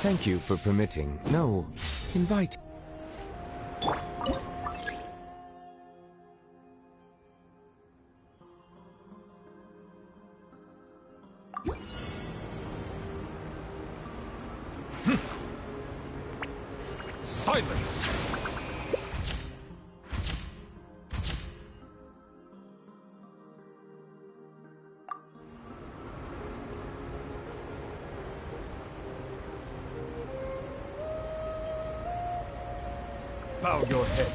Thank you for permitting. No, invite. Silence! Bow your head.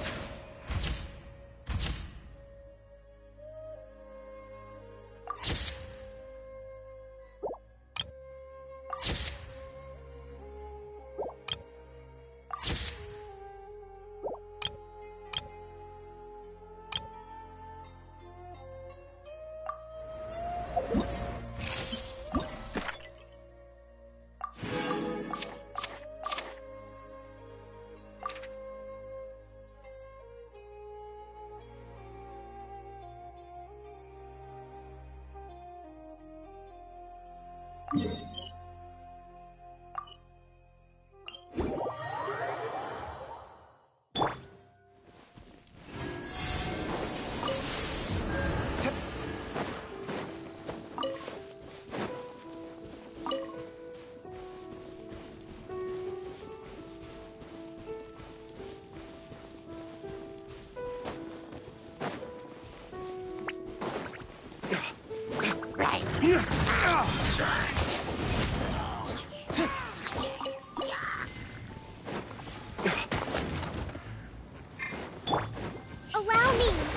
Allow me.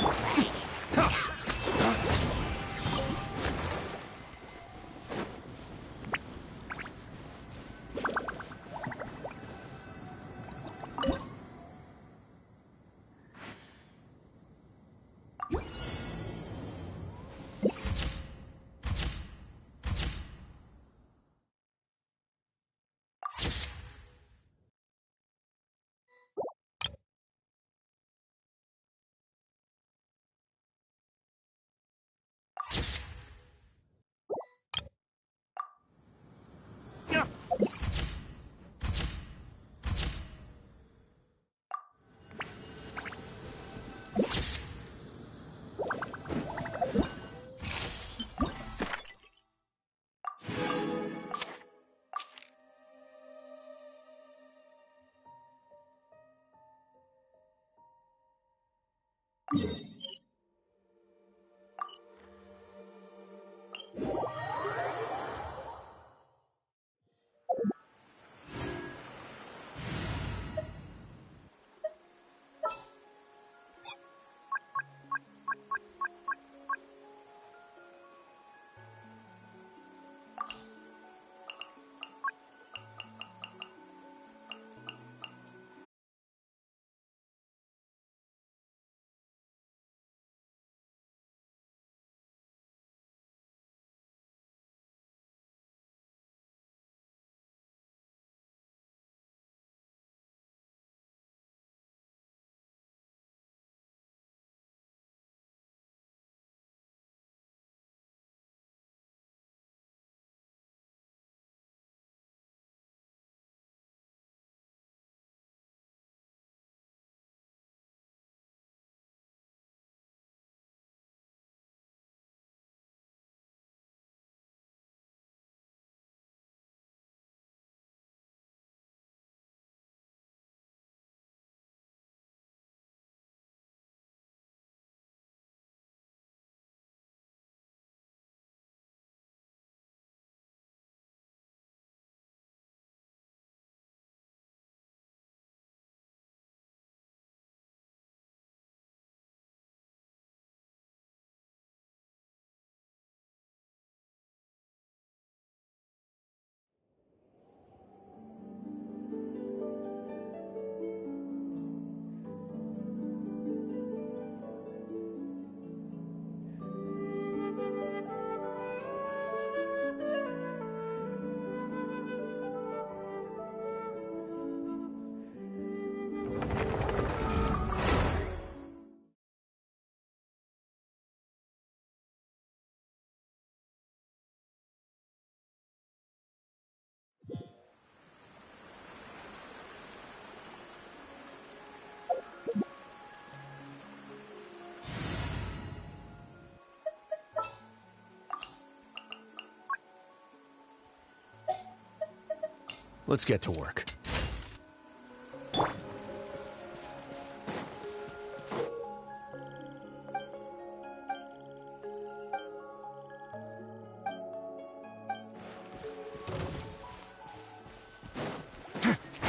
Let's get to work.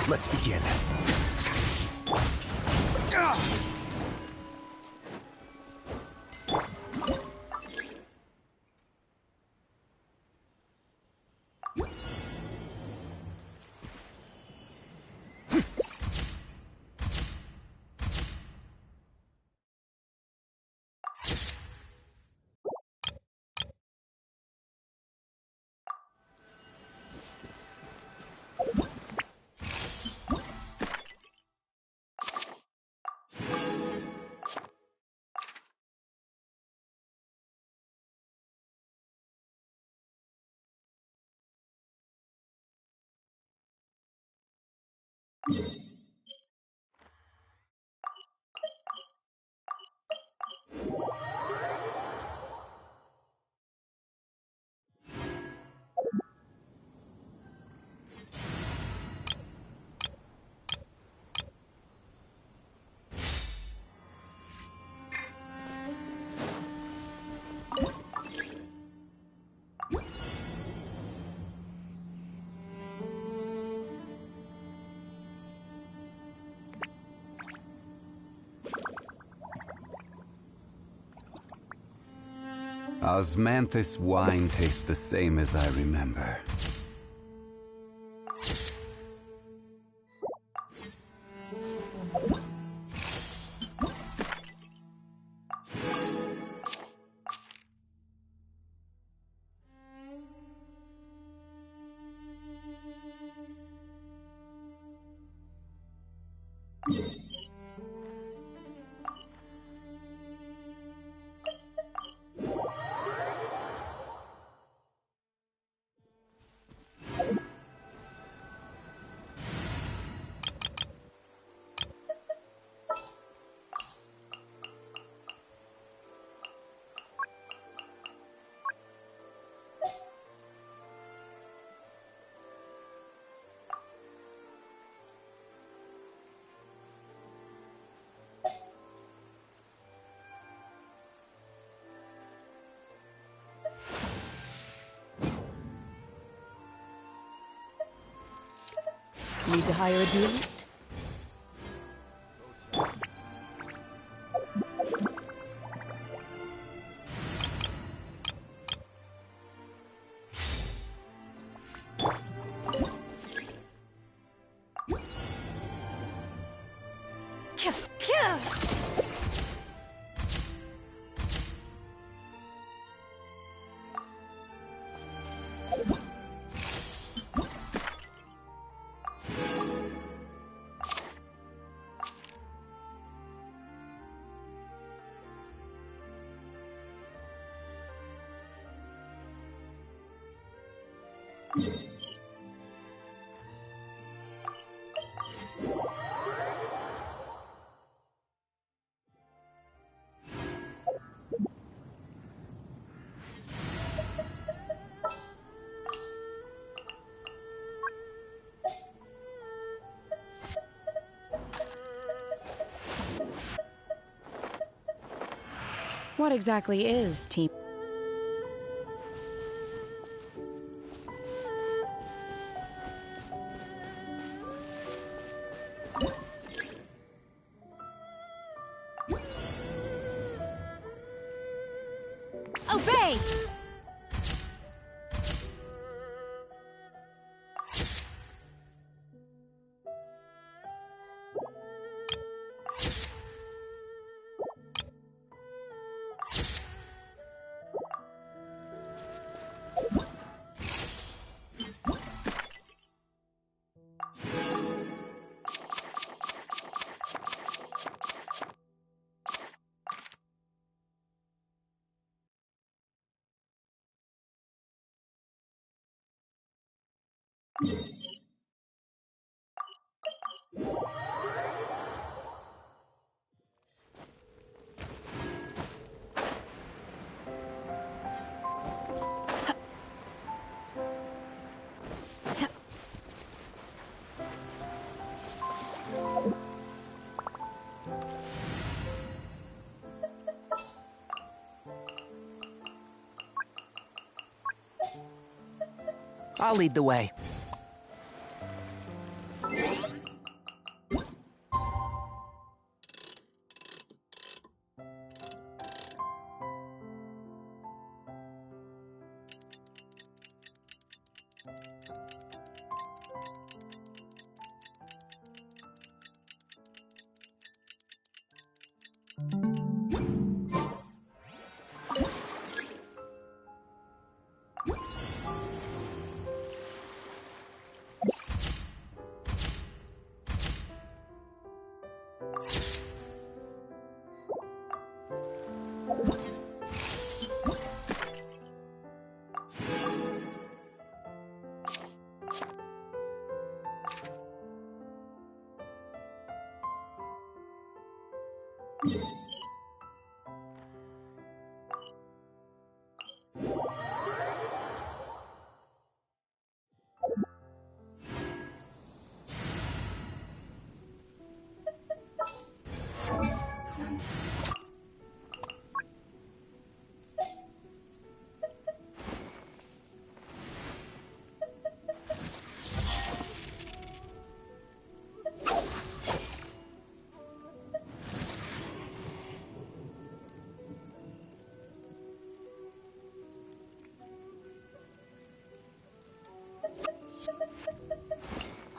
Let's begin. Osmanthus wine tastes the same as I remember. Need to hire a duelist? What exactly is team? Obey! I'll lead the way.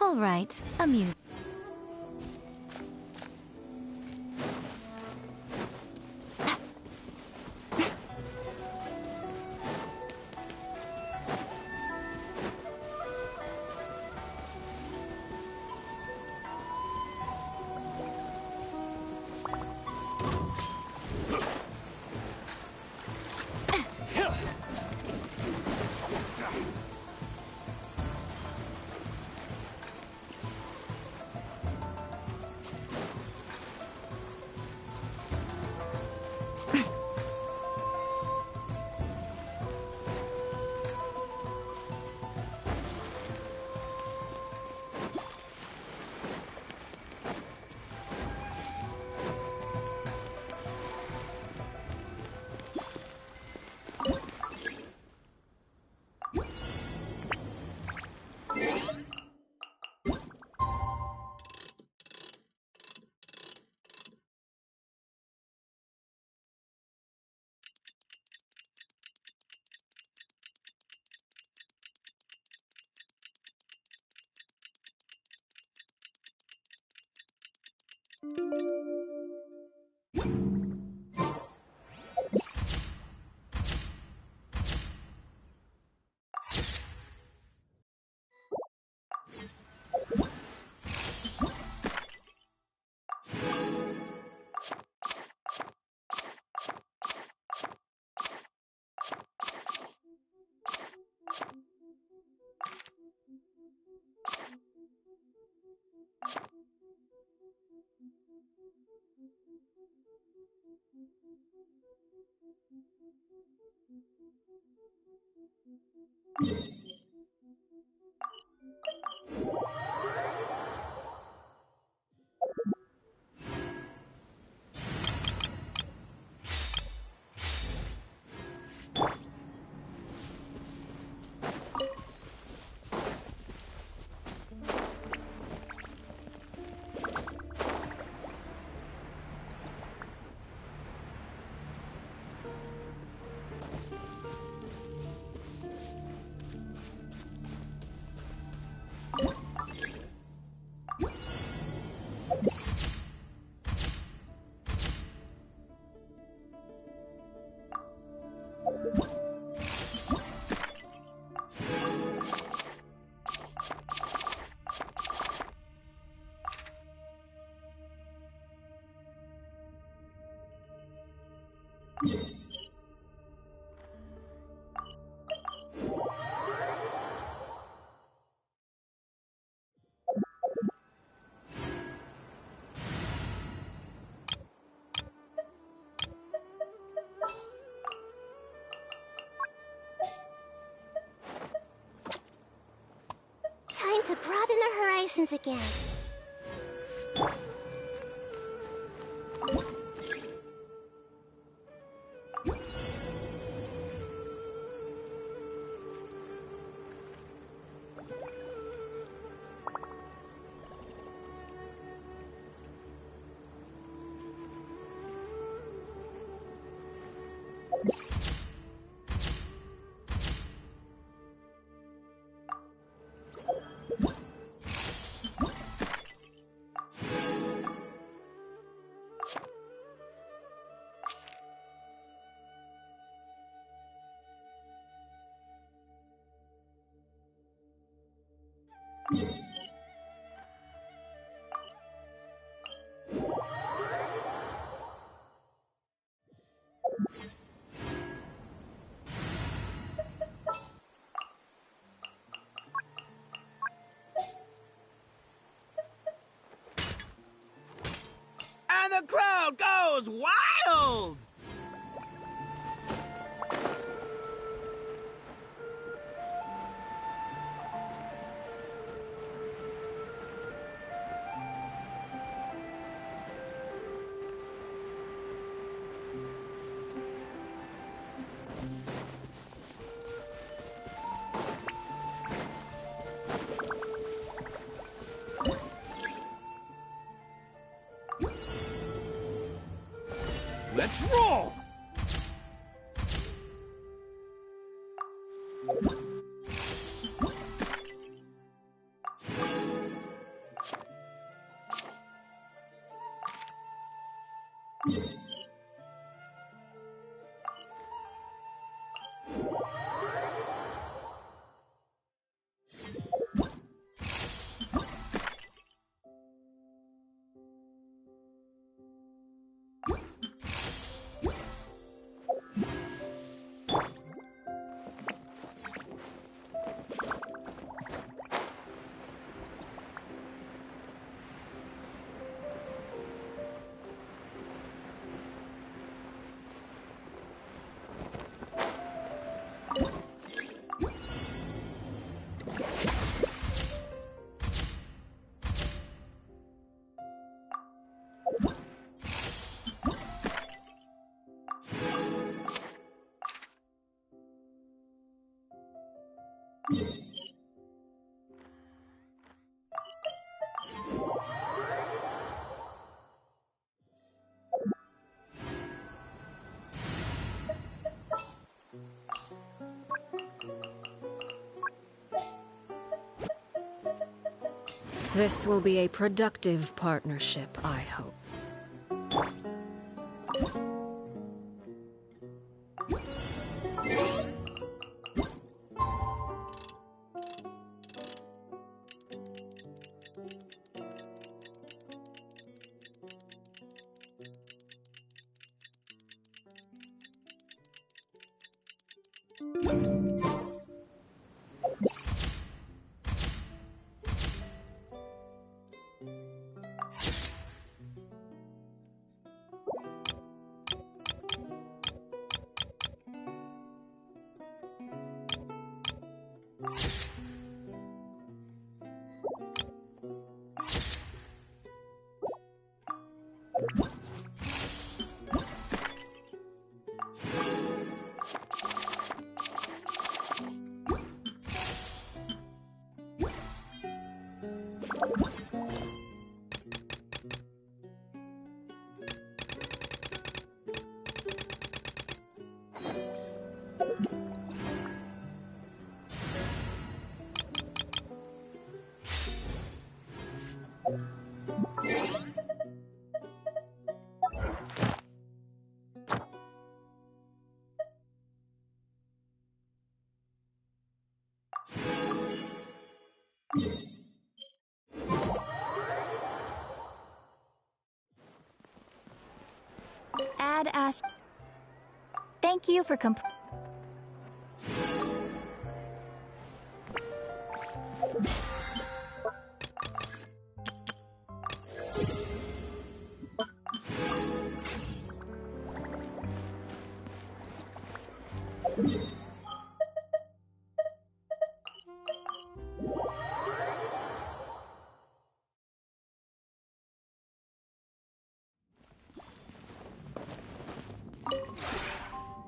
All right, amuse. Time to broaden our horizons again. And the crowd! crowd goes wild! Let's roll! This will be a productive partnership, I hope. Add Ash. Thank you for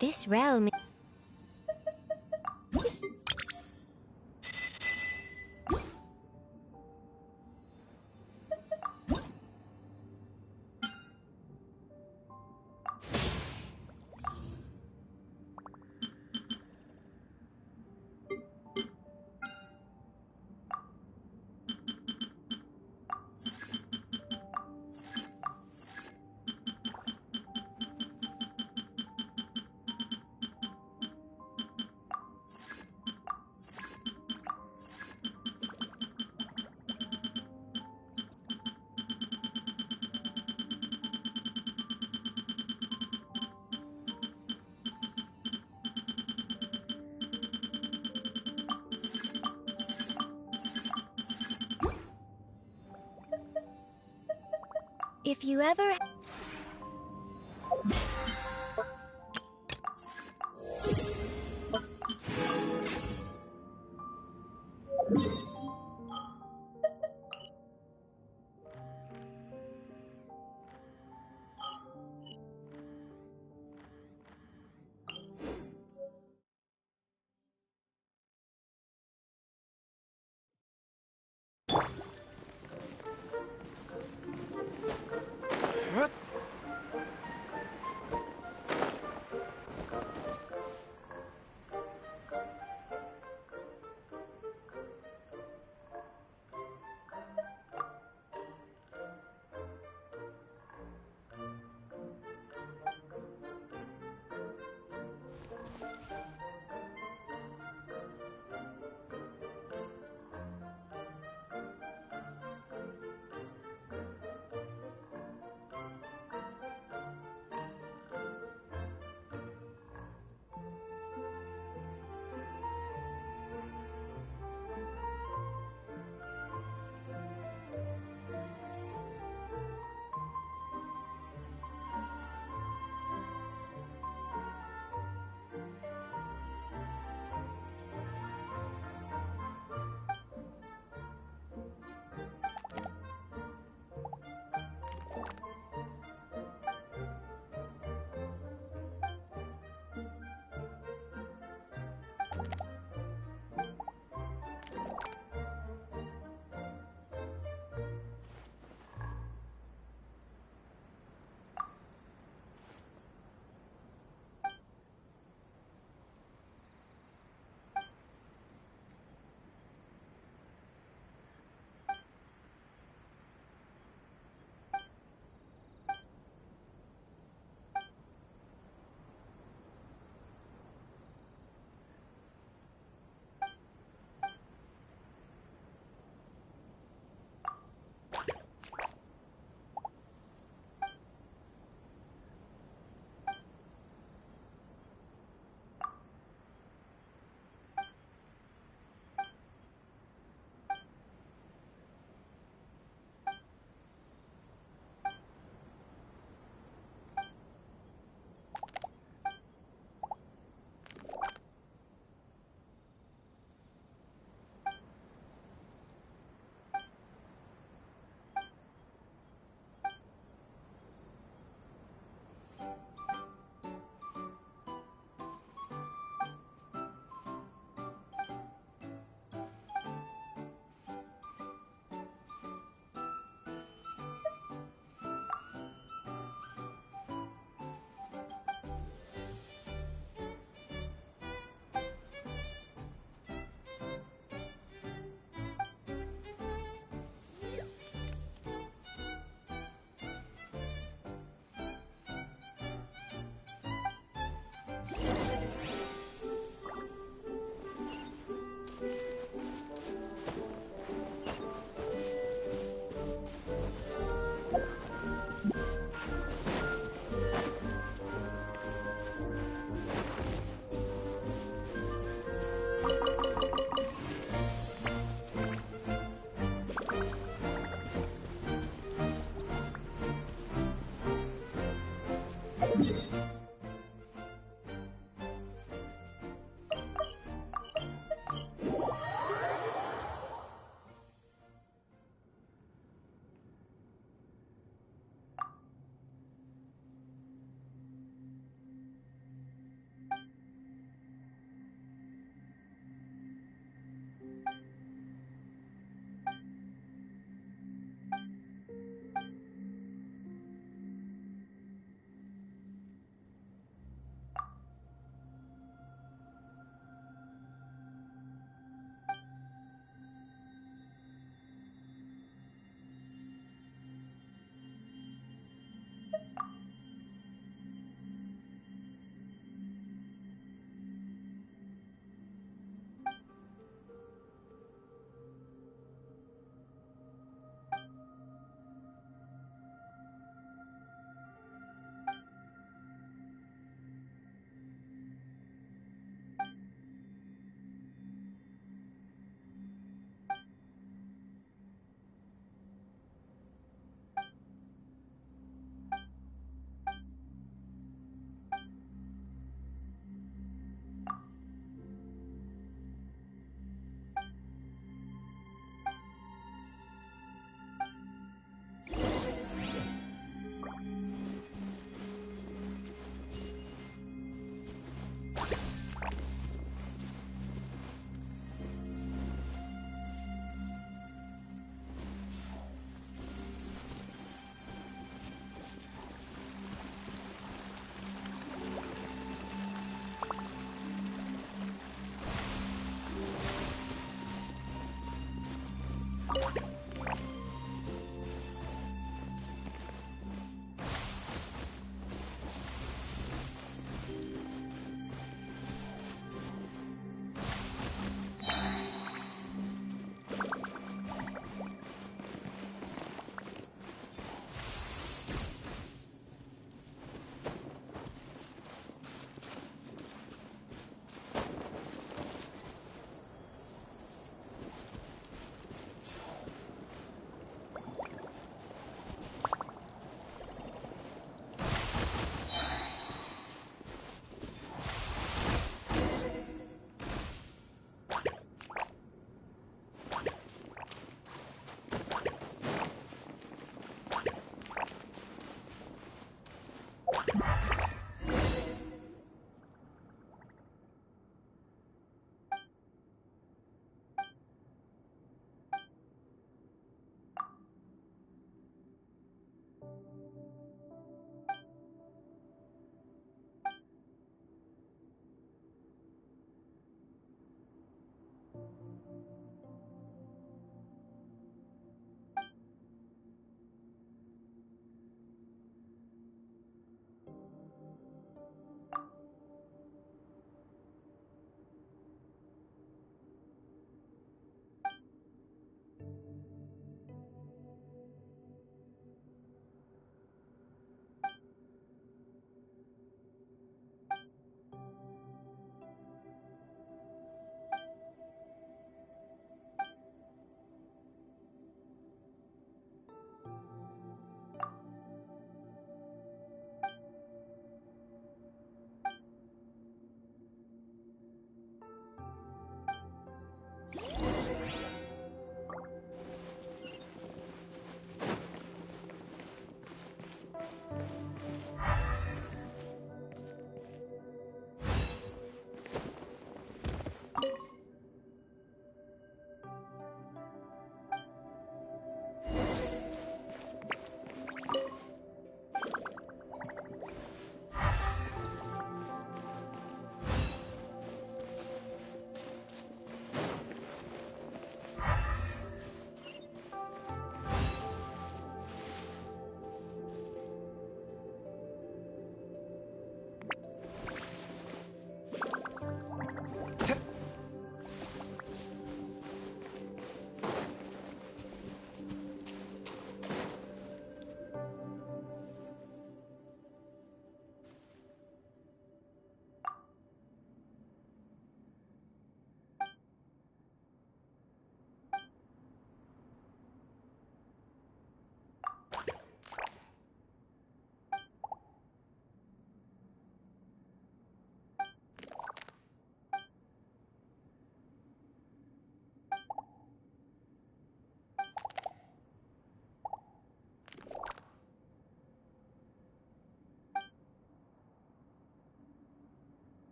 This realm. If you ever...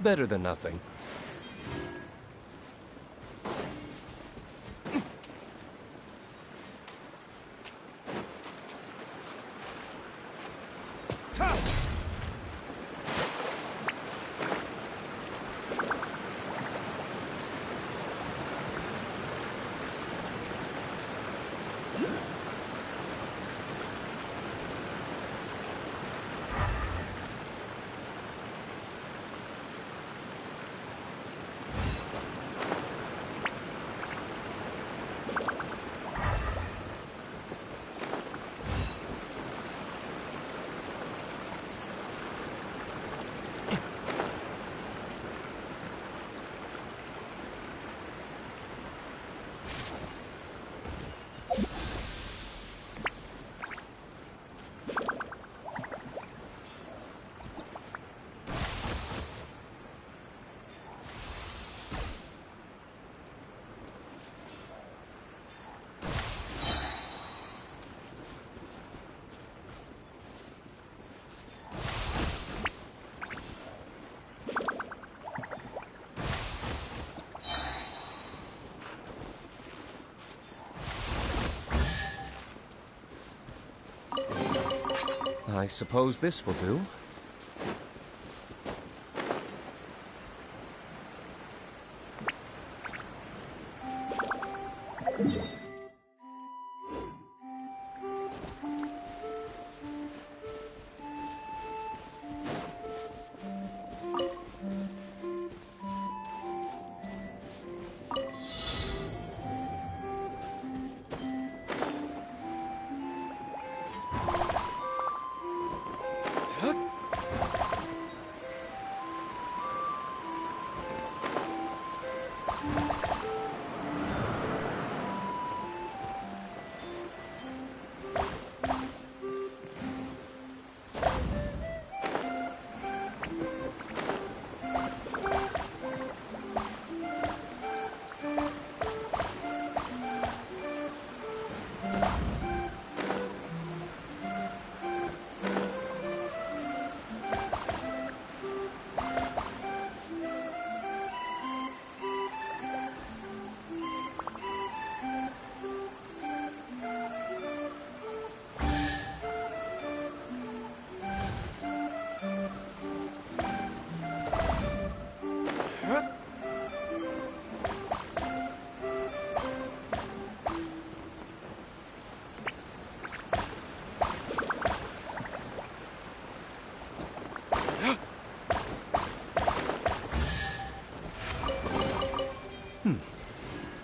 Better than nothing. I suppose this will do.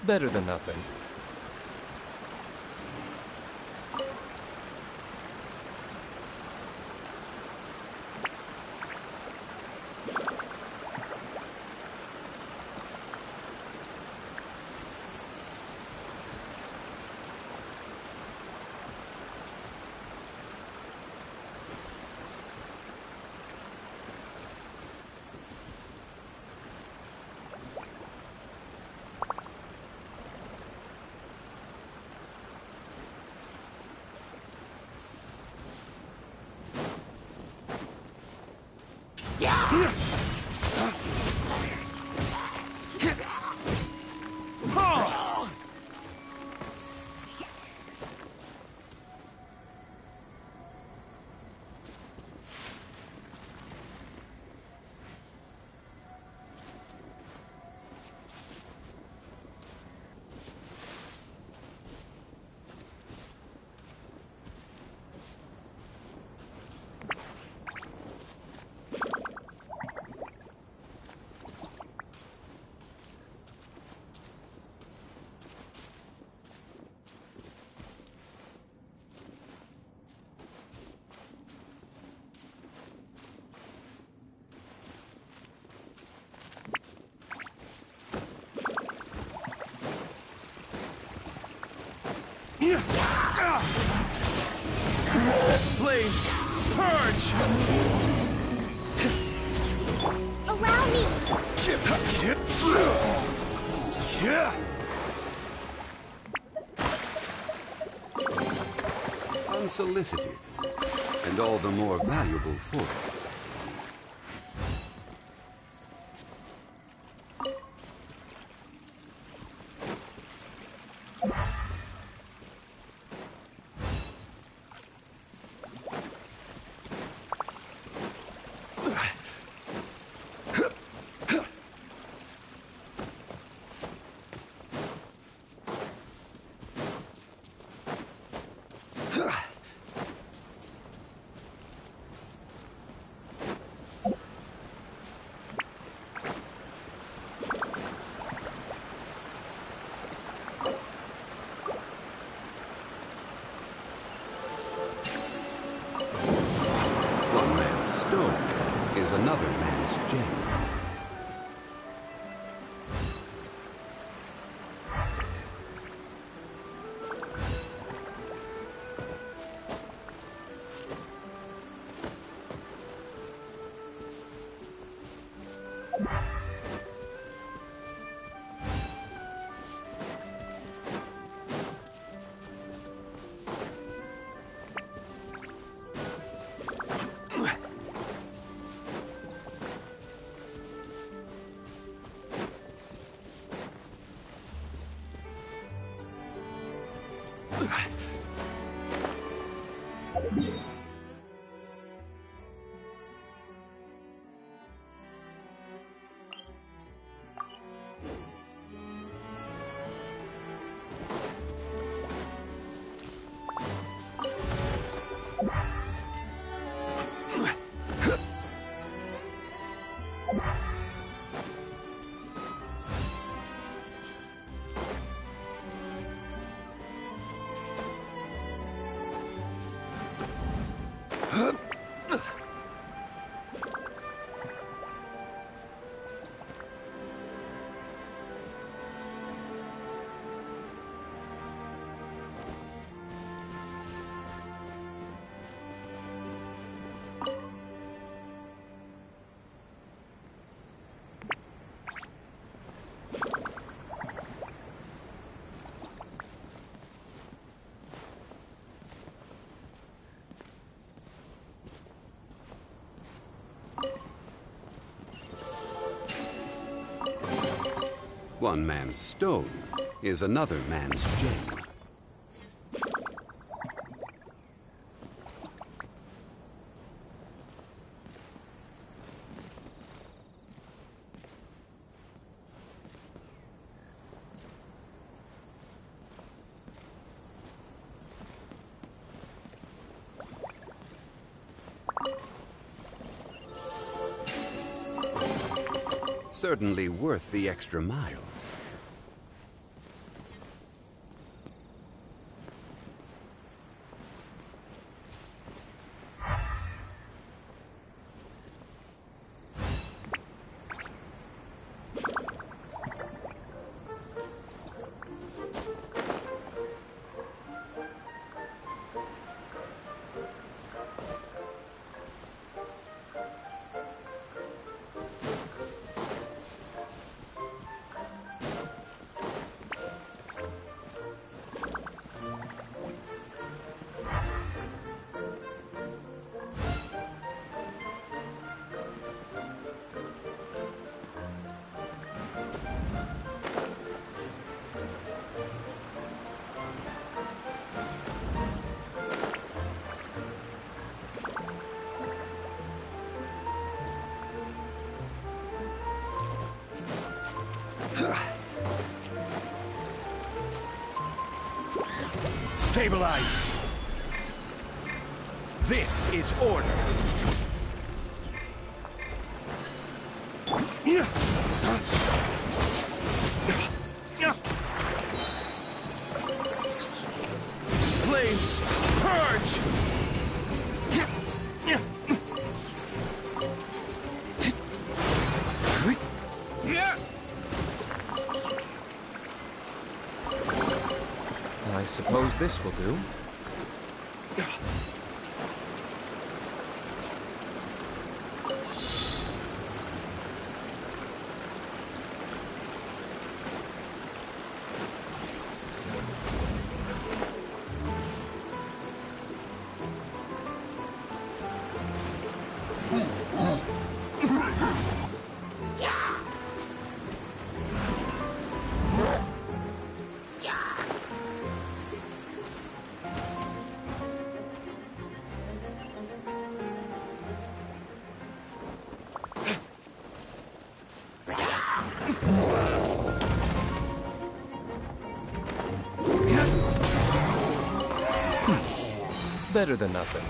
Better than nothing. Flames, purge! Allow me! Unsolicited, and all the more valuable for it. man's stone is another man's gem. One man's stone is another man's gem. Certainly worth the extra mile. Stabilize! This is order! Flames! Purge! I suppose this will do. Better than nothing.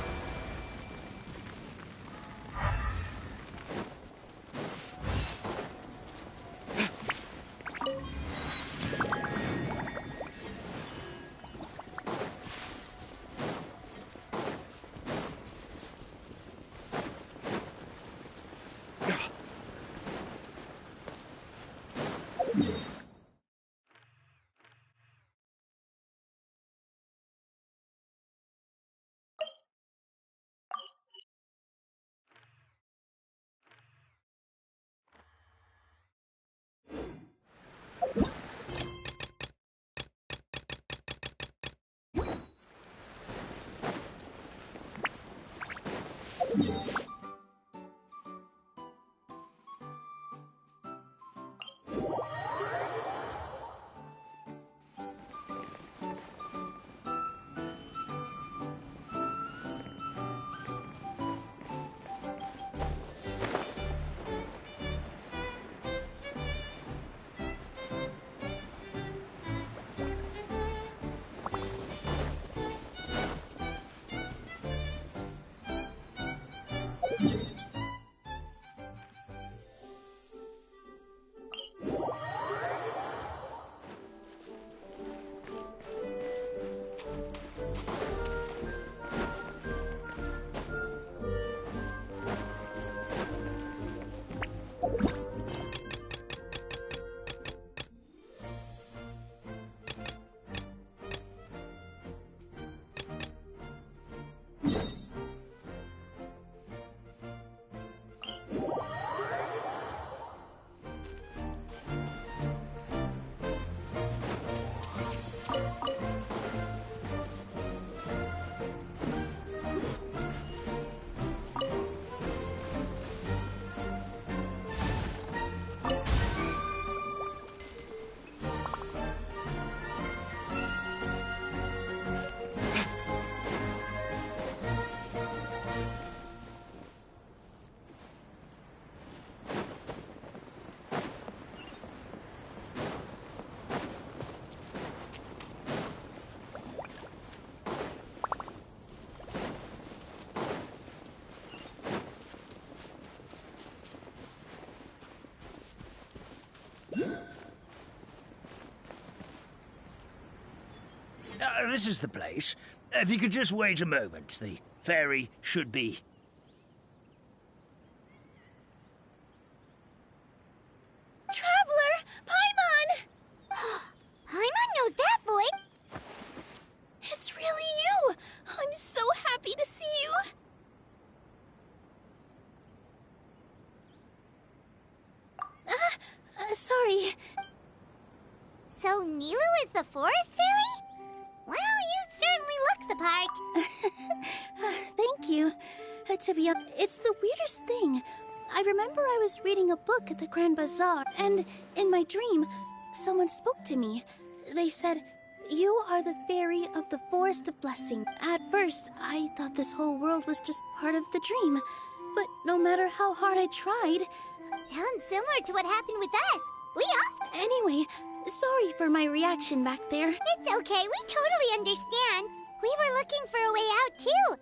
This is the place. If you could just wait a moment, the fairy should be... Traveler! Paimon! Paimon knows that voice! It's really you! I'm so happy to see you! Sorry. So Nilu is the forest fairy? Well, you certainly look the part. Thank you. To be honest, it's the weirdest thing. I remember I was reading a book at the Grand Bazaar, and in my dream, someone spoke to me. They said, "You are the fairy of the Forest of Blessing." At first, I thought this whole world was just part of the dream. But no matter how hard I tried... Sounds similar to what happened with us. We also... Anyway, sorry for my reaction back there. It's okay, we totally understand. We were looking for a way out, too.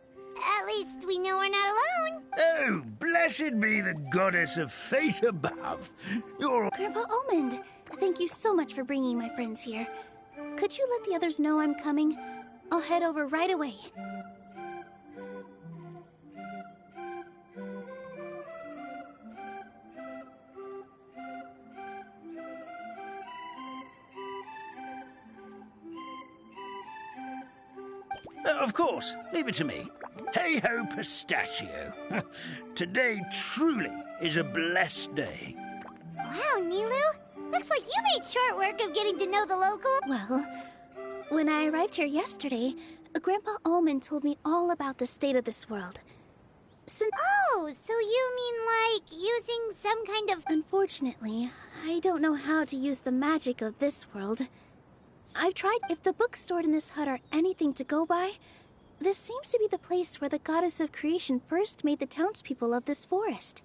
At least we know we're not alone. Oh, blessed be the goddess of fate above. You're... Grandpa Almond, thank you so much for bringing my friends here. Could you let the others know I'm coming? I'll head over right away. Of course, leave it to me. Hey-ho, pistachio. Today truly is a blessed day. Wow, Nilu. Looks like you made short work of getting to know the local. Well, when I arrived here yesterday, Grandpa Almond told me all about the state of this world. Oh, so you mean like using some kind of... Unfortunately, I don't know how to use the magic of this world. I've tried. If the books stored in this hut are anything to go by, this seems to be the place where the goddess of creation first made the townspeople of this forest.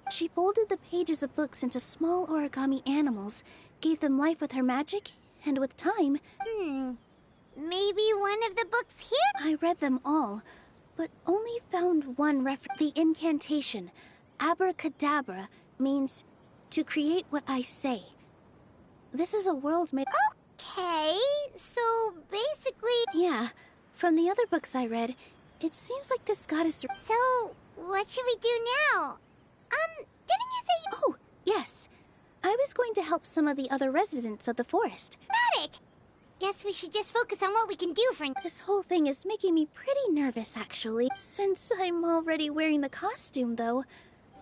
She folded the pages of books into small origami animals, gave them life with her magic, and with time... Maybe one of the books here? I read them all, but only found one reference. The incantation, abracadabra, means to create what I say. This is a world made... Okay, so basically... Yeah, from the other books I read, it seems like this goddess... So, what should we do now? Didn't you say... Oh, yes. I was going to help some of the other residents of the forest. Got it! Guess we should just focus on what we can do for... This whole thing is making me pretty nervous, actually. Since I'm already wearing the costume, though,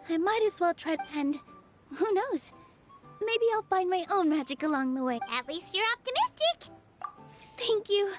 I might as well try... And who knows? Maybe I'll find my own magic along the way. At least you're optimistic. Thank you.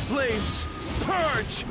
Flames, purge!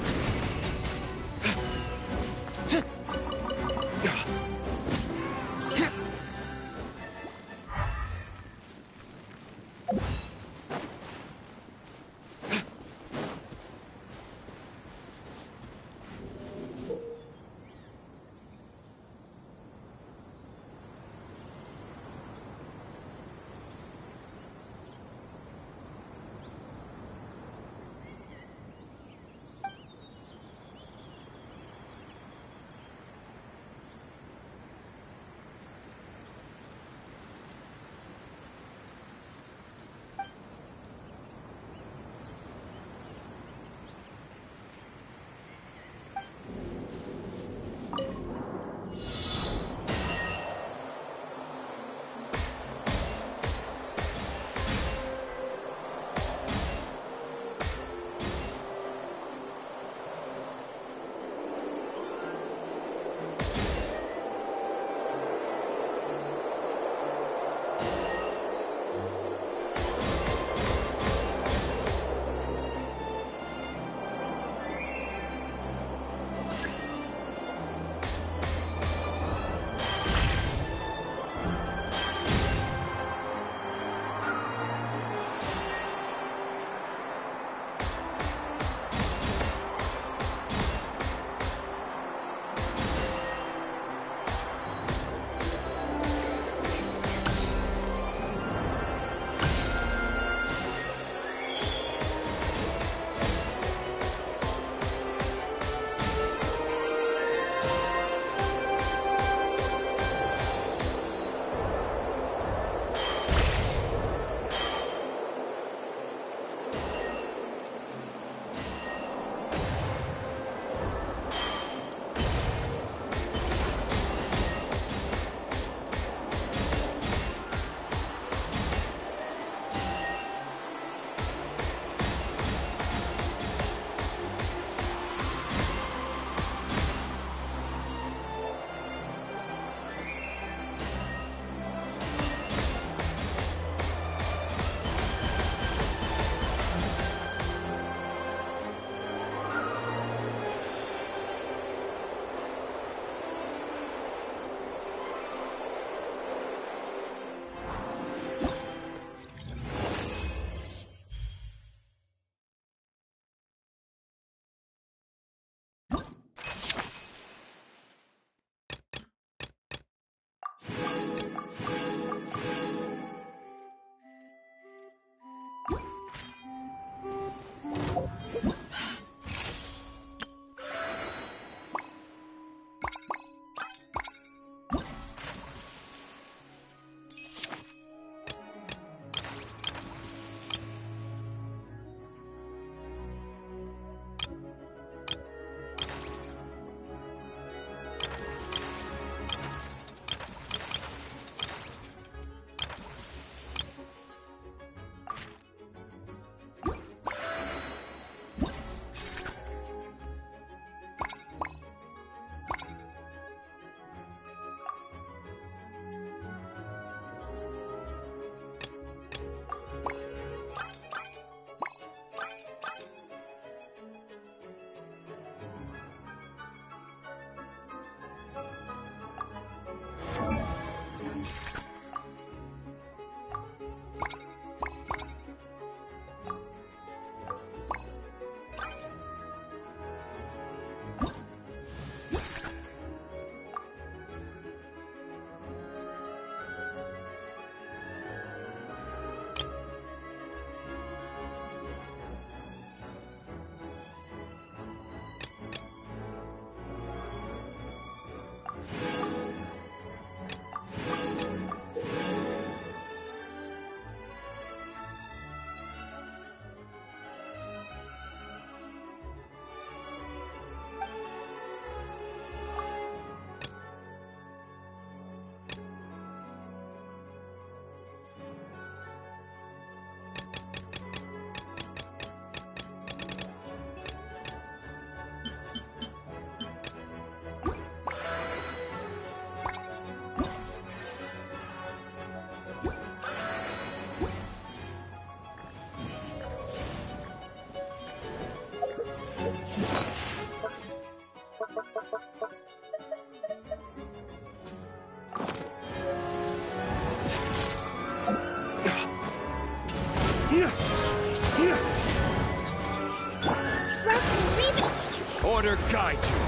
guide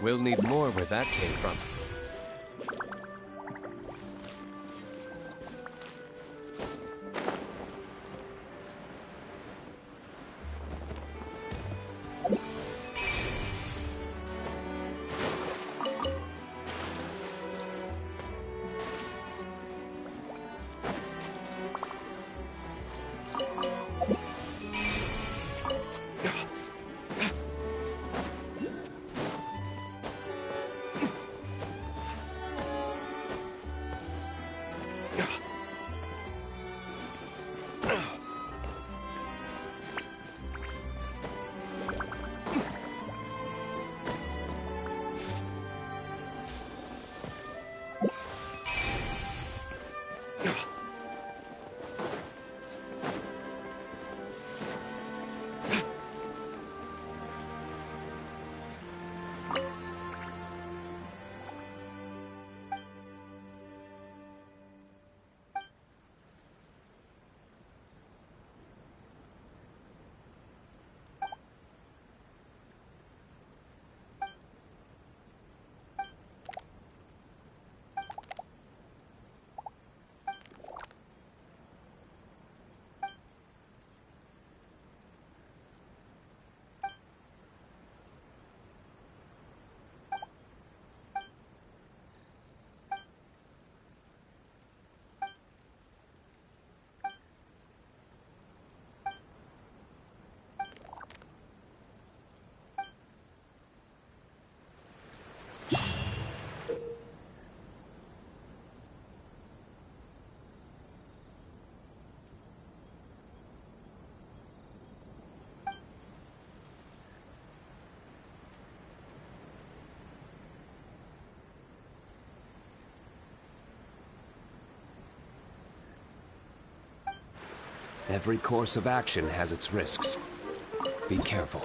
We'll need more where that came from. Every course of action has its risks. Be careful.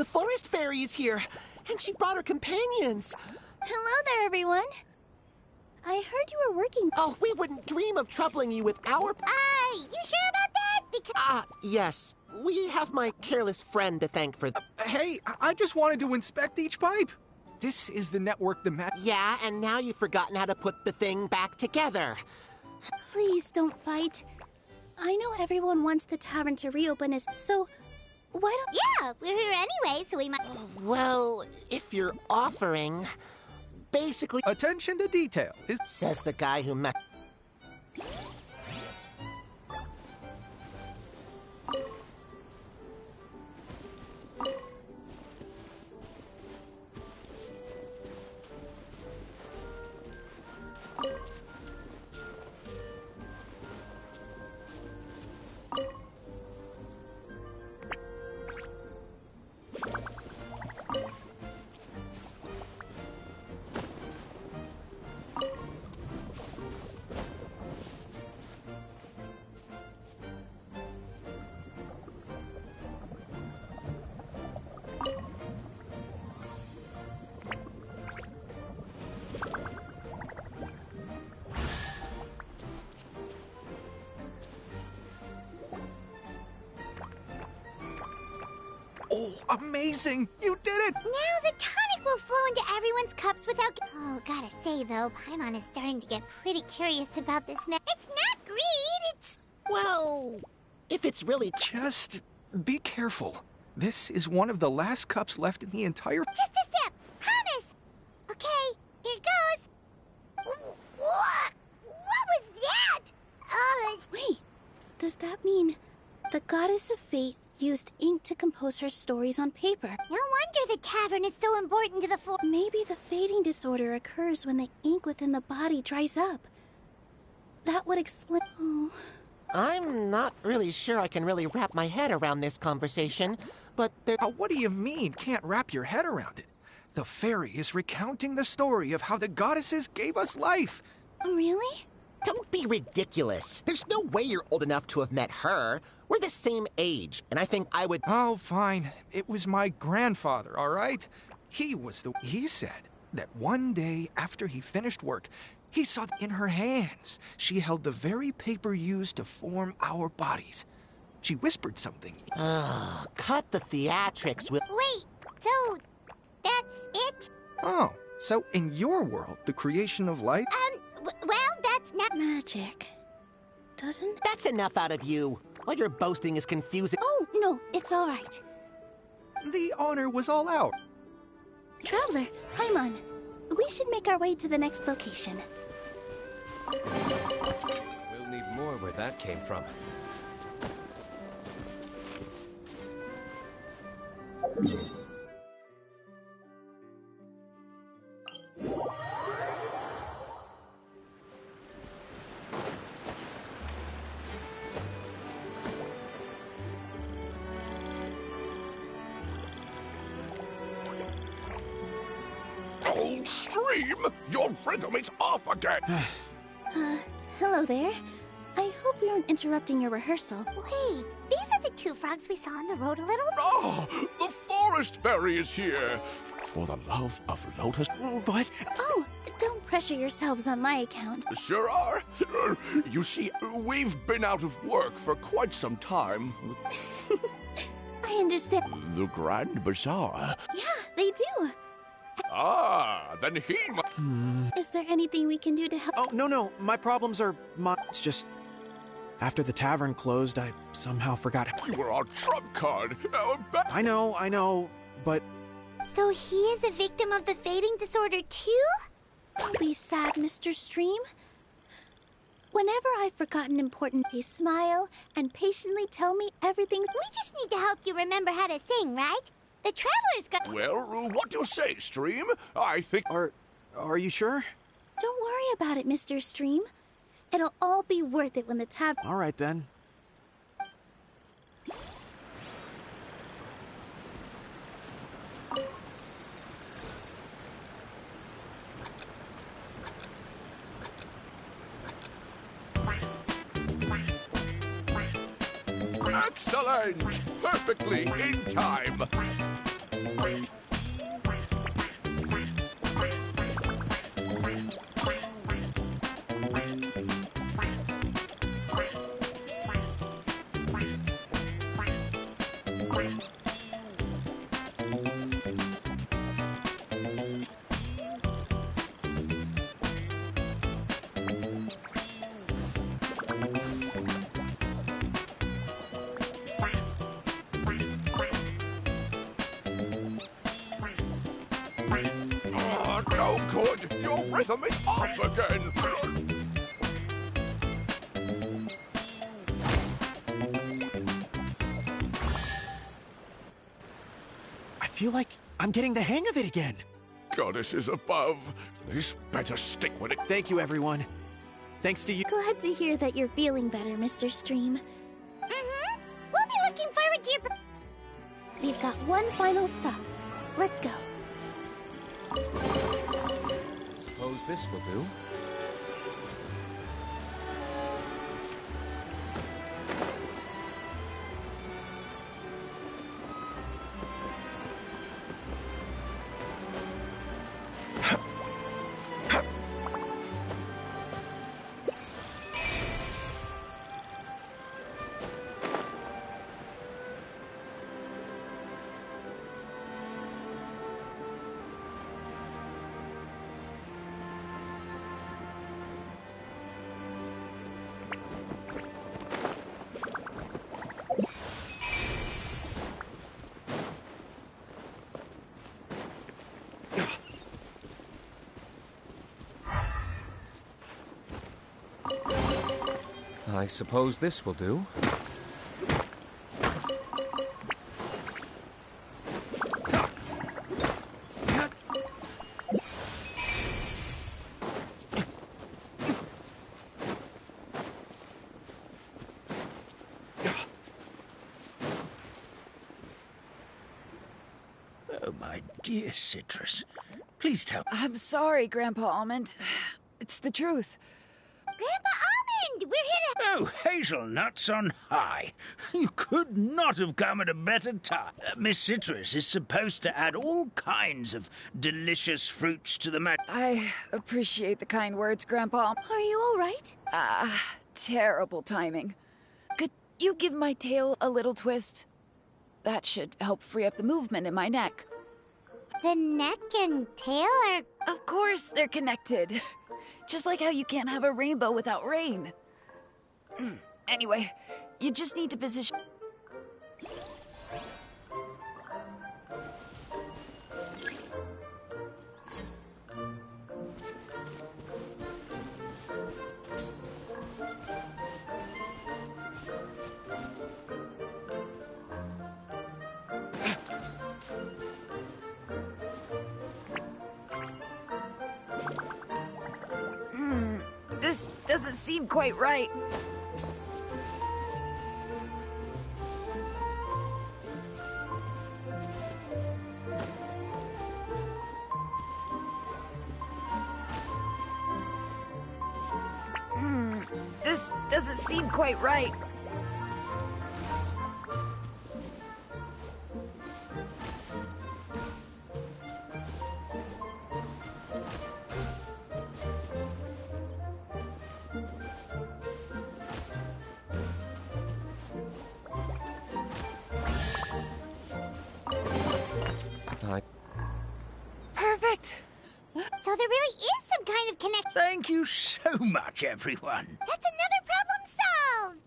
The forest fairy is here, and she brought her companions. Hello there, everyone. I heard you were working. Oh, we wouldn't dream of troubling you with our... You sure about that? Because... yes. We have my careless friend to thank for... Hey, I just wanted to inspect each pipe. This is the network the Yeah, and now you've forgotten how to put the thing back together. Please don't fight. I know everyone wants the tavern to reopen so why don't... Yeah, we're here anyway, so we might... Well, if you're offering... Basically... Attention to detail is... Says the guy who met... Oh, amazing! You did it! Now the tonic will flow into everyone's cups without... Oh, gotta say, though, Paimon is starting to get pretty curious about this man. It's not greed, it's... Well, if it's really... Just be careful. This is one of the last cups left in the entire... Just a sip! Promise! Okay, here it goes. Ooh, what was that? Wait, does that mean the goddess of fate used ink to compose her stories on paper? No wonder the tavern is so important to the floor. Maybe the fading disorder occurs when the ink within the body dries up. That would explain... Oh. I'm not really sure I can really wrap my head around this conversation, but there... What do you mean, can't wrap your head around it? The fairy is recounting the story of how the goddesses gave us life. Really? Don't be ridiculous. There's no way you're old enough to have met her. We're the same age, and I think I would... Oh, fine. It was my grandfather, all right? He said that one day after he finished work, he saw in her hands she held the very paper used to form our bodies. She whispered something. Cut the theatrics with... Wait, so that's it? Oh, so in your world, the creation of light... Well, that's not... Magic. Doesn't... That's enough out of you. All your boasting is confusing. Oh, no, it's all right. The honor was all out. Traveler, Paimon, we should make our way to the next location. We'll need more where that came from. Oh, Stream! Your rhythm is off again! Hello there. I hope we aren't interrupting your rehearsal. Wait, these are the two frogs we saw on the road a little... Oh, the forest fairy is here! For the love of Lotus... What? Oh, don't pressure yourselves on my account. Sure are. You see, we've been out of work for quite some time. I understand. The Grand Bazaar. Yeah, they do. Ah, then he Is there anything we can do to help? Oh, no. My problems are It's just... After the tavern closed, I somehow forgot... You were our trump card. I know, but... So he is a victim of the fading disorder too? Don't be sad, Mr. Stream. Whenever I've forgotten important, please smile and patiently tell me everything. We just need to help you remember how to sing, right? The traveler's got... Well, what do you say, Stream? I think... Are you sure? Don't worry about it, Mr. Stream. It'll all be worth it when the tavern... All right, then. Excellent! Perfectly in time. Oh, good! Your rhythm is off again! I feel like I'm getting the hang of it again. Goddesses above, this better stick with it. Thank you, everyone. Thanks to you. Glad to hear that you're feeling better, Mr. Stream. Mm-hmm. We'll be looking forward to your... We've got one final stop. Let's go. Suppose this will do. I suppose this will do. Oh, my dear Citrus. Please tell... I'm sorry, Grandpa Almond. It's the truth. Grandpa Almond! We're here to... Oh, hazelnuts on high. You could not have come at a better time. Miss Citrus is supposed to add all kinds of delicious fruits to the I appreciate the kind words, Grandpa. Are you all right? Terrible timing. Could you give my tail a little twist? That should help free up the movement in my neck. The neck and tail are... Of course they're connected. Just like how you can't have a rainbow without rain. Anyway, you just need to position... This doesn't seem quite right. This doesn't seem quite right. Perfect. So there really is some kind of connection. Thank you so much, everyone. That's another problem solved!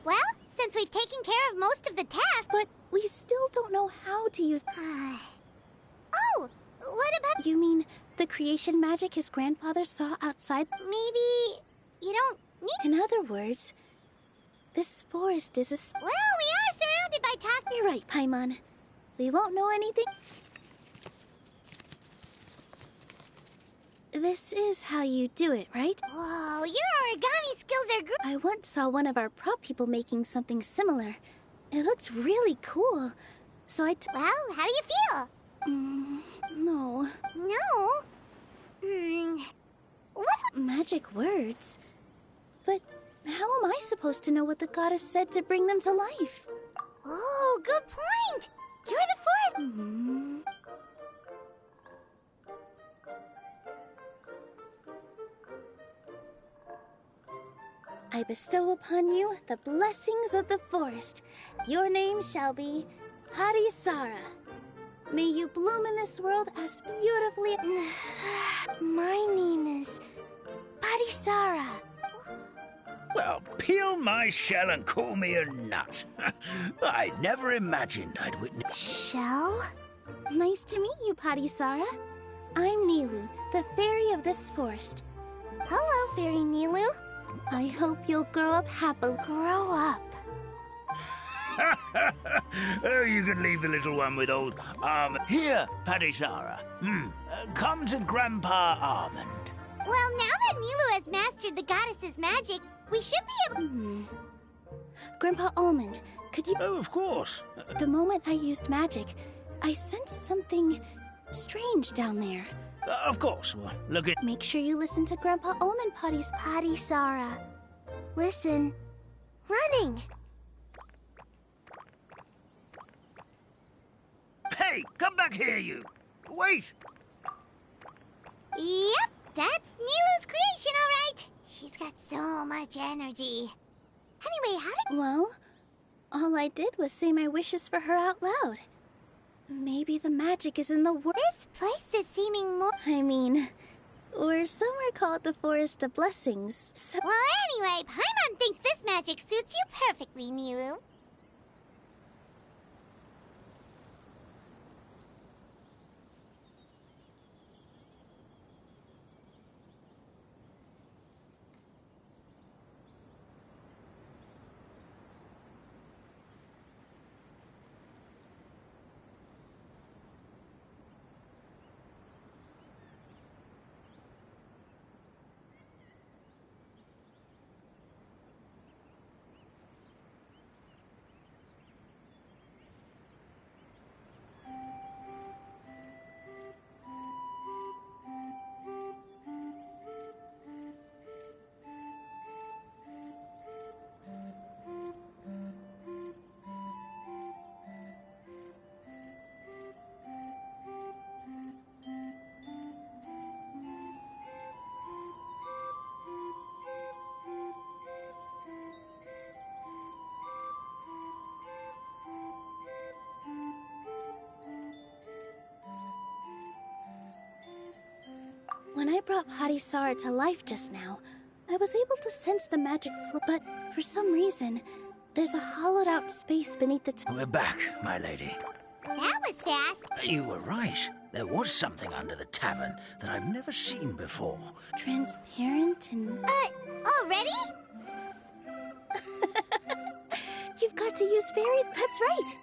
Well, since we've taken care of most of the tasks... But we still don't know how to use... Oh, what about... You mean the creation magic his grandfather saw outside? Maybe you don't need... In other words, this forest is a... Well, we are surrounded by talk... You're right, Paimon. We won't know anything... This is how you do it, right? Whoa, your origami skills are great. I once saw one of our prop people making something similar. It looked really cool. So Well, how do you feel? No. No? What? Magic words? But how am I supposed to know what the goddess said to bring them to life? Oh, good point. You're the forest. I bestow upon you the blessings of the forest. Your name shall be Harisara. May you bloom in this world as beautifully... My name is Harisara. Well, peel my shell and call me a nut. I never imagined I'd witness... Shell? Nice to meet you, Harisara. I'm Nilu, the fairy of this forest. Hello, Fairy Nilu. I hope you'll grow up happily. Grow up? Oh, you can leave the little one with old Here, Padisara. Come to Grandpa Almond. Well, now that Nilu has mastered the goddess's magic, we should be able... Grandpa Almond, could you... Oh, of course. The moment I used magic, I sensed something strange down there. Of course. Well, look at... Make sure you listen to Grandpa Almond, Padisara. Listen. Running. Hey, come back here, you! Wait! Yep, that's Nilu's creation, all right. She's got so much energy. Anyway, how did... Well, all I did was say my wishes for her out loud. Maybe the magic is in the world. This place is seeming more... I mean, or somewhere called the Forest of Blessings. So... Well, anyway, Paimon thinks this magic suits you perfectly, Nilu. When I brought Harisara to life just now, I was able to sense the magic flow, but for some reason, there's a hollowed-out space beneath the We're back, my lady. That was fast. You were right. There was something under the tavern that I've never seen before. Transparent and... Already? You've got to use fairy... That's right!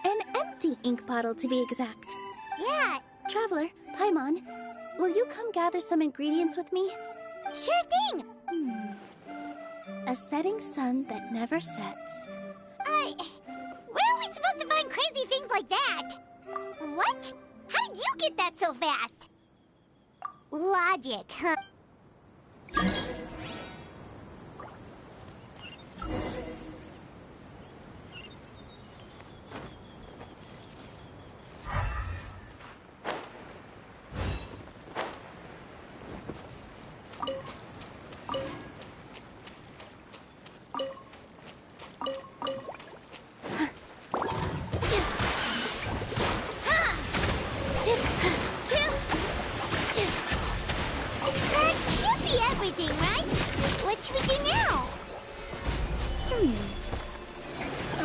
An empty ink bottle, to be exact. Yeah. Traveler, Paimon, will you come gather some ingredients with me? Sure thing! A setting sun that never sets. Where are we supposed to find crazy things like that? What? How did you get that so fast? Logic, huh? Everything, right? What should we do now?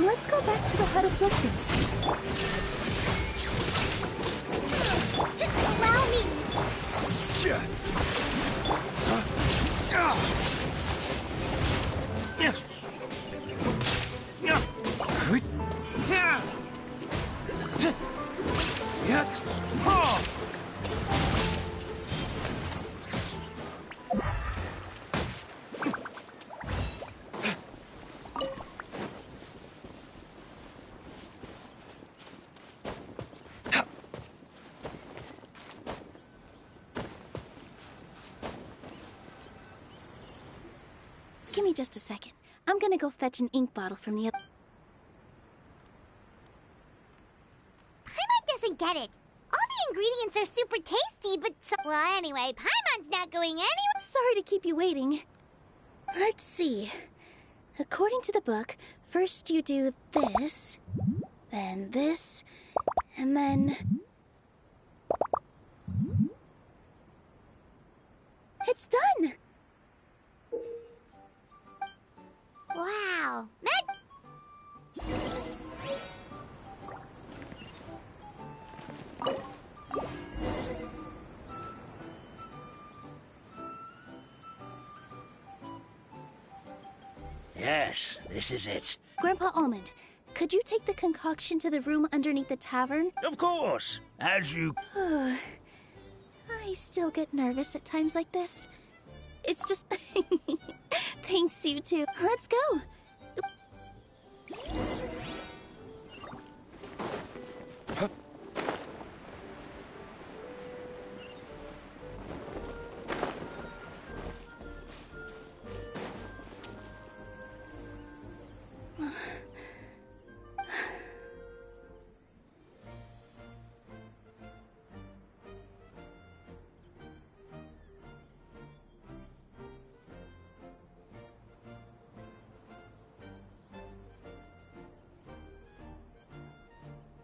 Let's go back to the Hut of Blessings. Allow me. me just a second. I'm gonna go fetch an ink bottle from the other. Paimon doesn't get it. All the ingredients are super tasty, but so... Well, anyway, Paimon's not going anywhere. Sorry to keep you waiting. Let's see. According to the book, first you do this, then this, and then... It's done! Wow. Yes, this is it. Grandpa Almond, could you take the concoction to the room underneath the tavern? Of course, as you... I still get nervous at times like this. It's just... Thanks, you two. Let's go.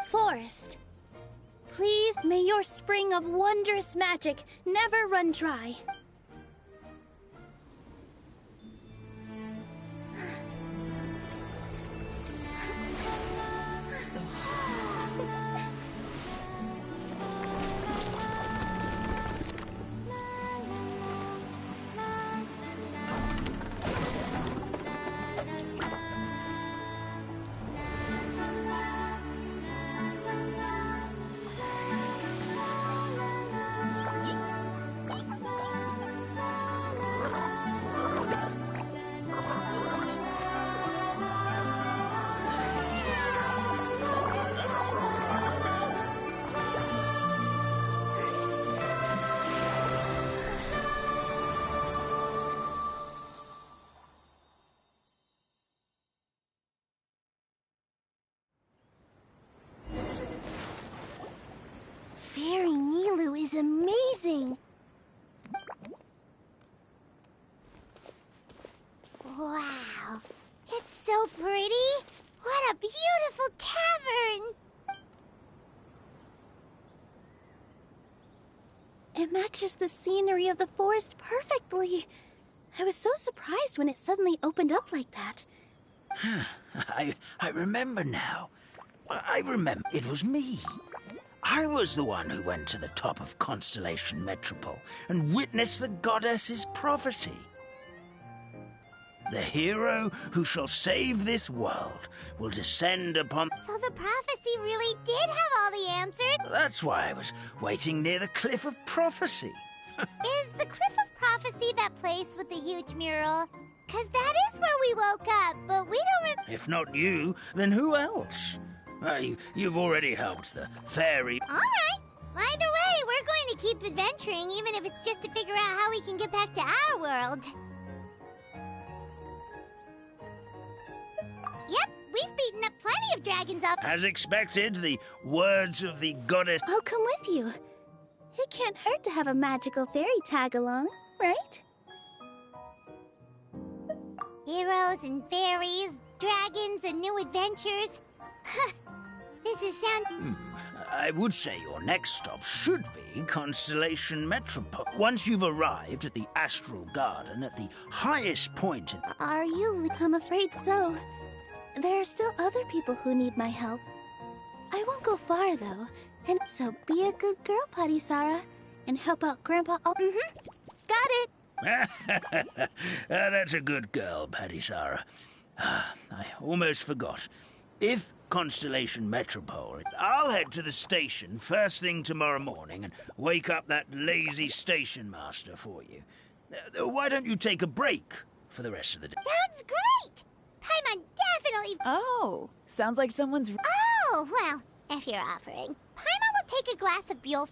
Forest, please may your spring of wondrous magic never run dry. Fairy Nilu is amazing! Wow. It's so pretty. What a beautiful tavern. It matches the scenery of the forest perfectly. I was so surprised when it suddenly opened up like that. I remember now. I remember. It was me. I was the one who went to the top of Constellation Metropole and witnessed the goddess's prophecy. The hero who shall save this world will descend upon... So the prophecy really did have all the answers? That's why I was waiting near the Cliff of Prophecy. Is the Cliff of Prophecy that place with the huge mural? 'Cause that is where we woke up, but we don't If not you, then who else? You've already helped the fairy... All right. Either way, we're going to keep adventuring, even if it's just to figure out how we can get back to our world. Yep, we've beaten up plenty of dragons up. As expected, the words of the goddess... I'll come with you. It can't hurt to have a magical fairy tag along, right? Heroes and fairies, dragons and new adventures. This is sound... I would say your next stop should be Constellation Metropole. Once you've arrived at the Astral Garden at the highest point in... Are you? I'm afraid so. There are still other people who need my help. I won't go far, though. And so be a good girl, Putty Sarah, and help out Grandpa Got it! That's a good girl, Paddy Sarah. I almost forgot. If Constellation Metropole, I'll head to the station first thing tomorrow morning and wake up that lazy station master for you. Why don't you take a break for the rest of the day? Sounds great! Paimon definitely... Oh, sounds like someone's... Oh, well, if you're offering. Paimon will take a glass of Buell...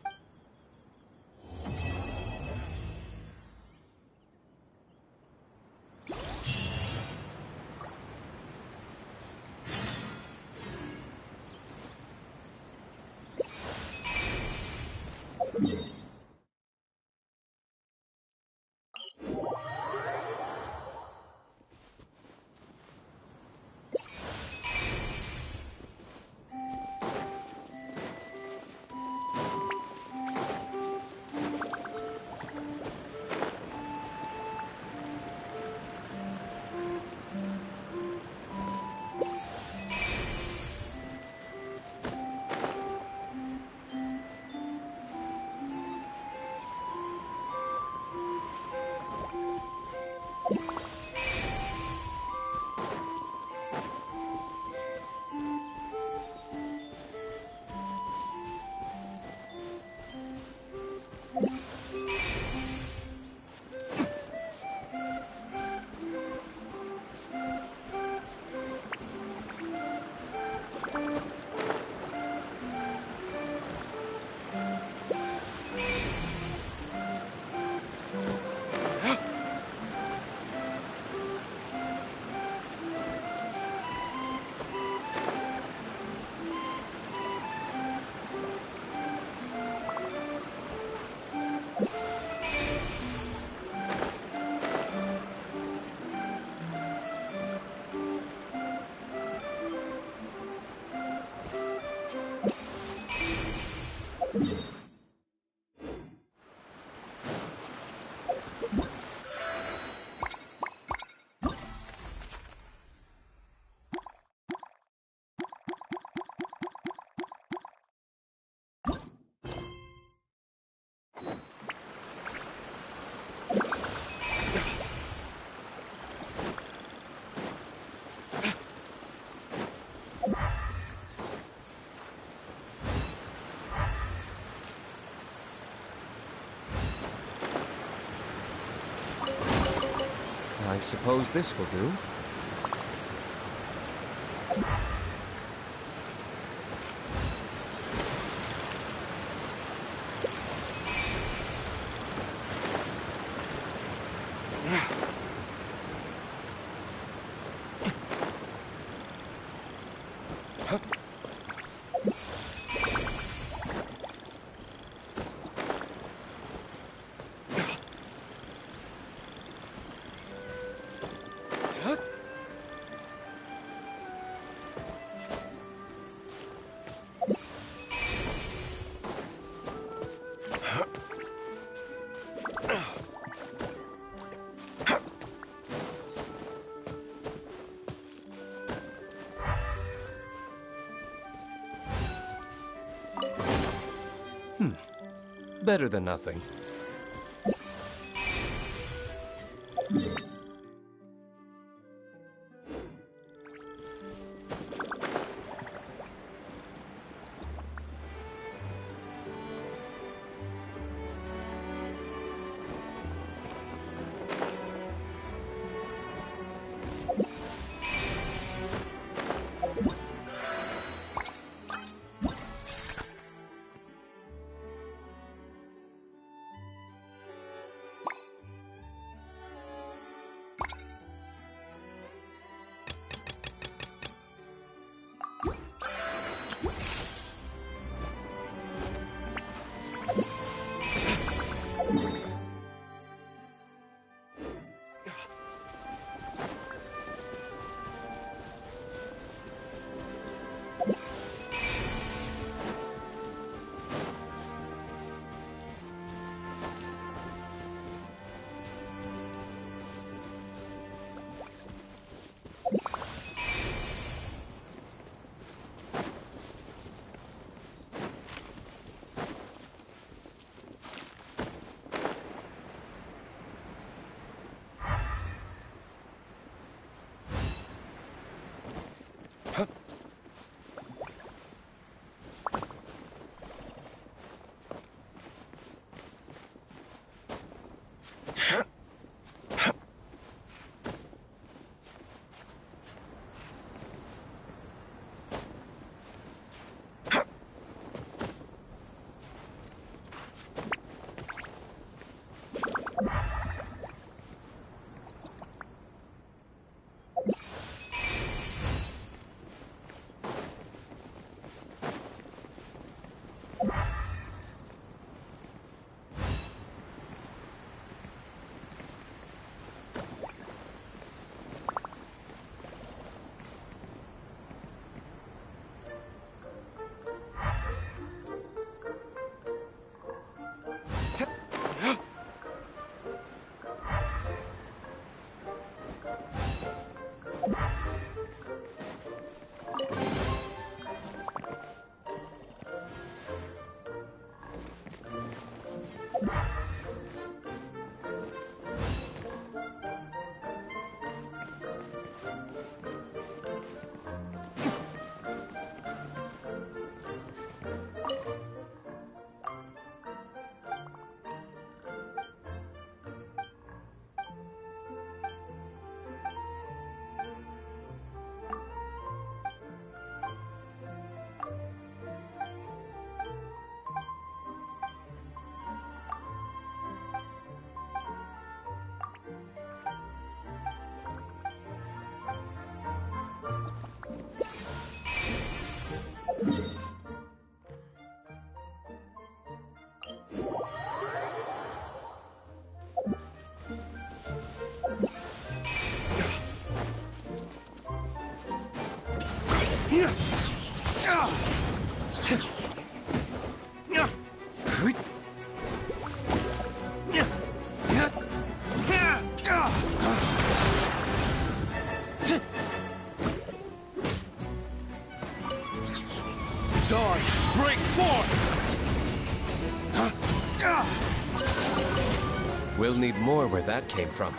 I suppose this will do. Better than nothing. dawn, break forth! We'll need more where that came from.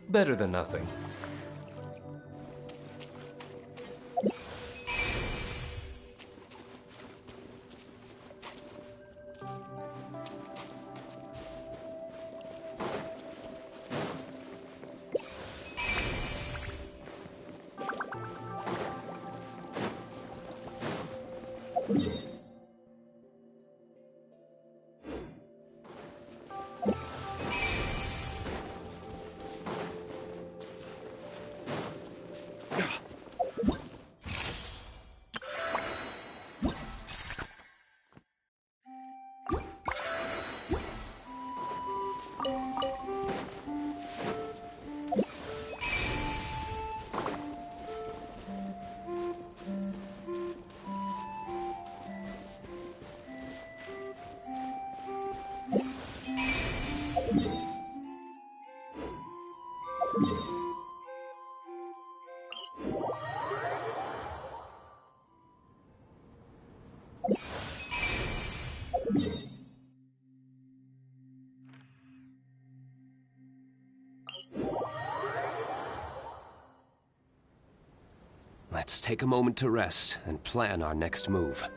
Better than nothing. Let's take a moment to rest and plan our next move.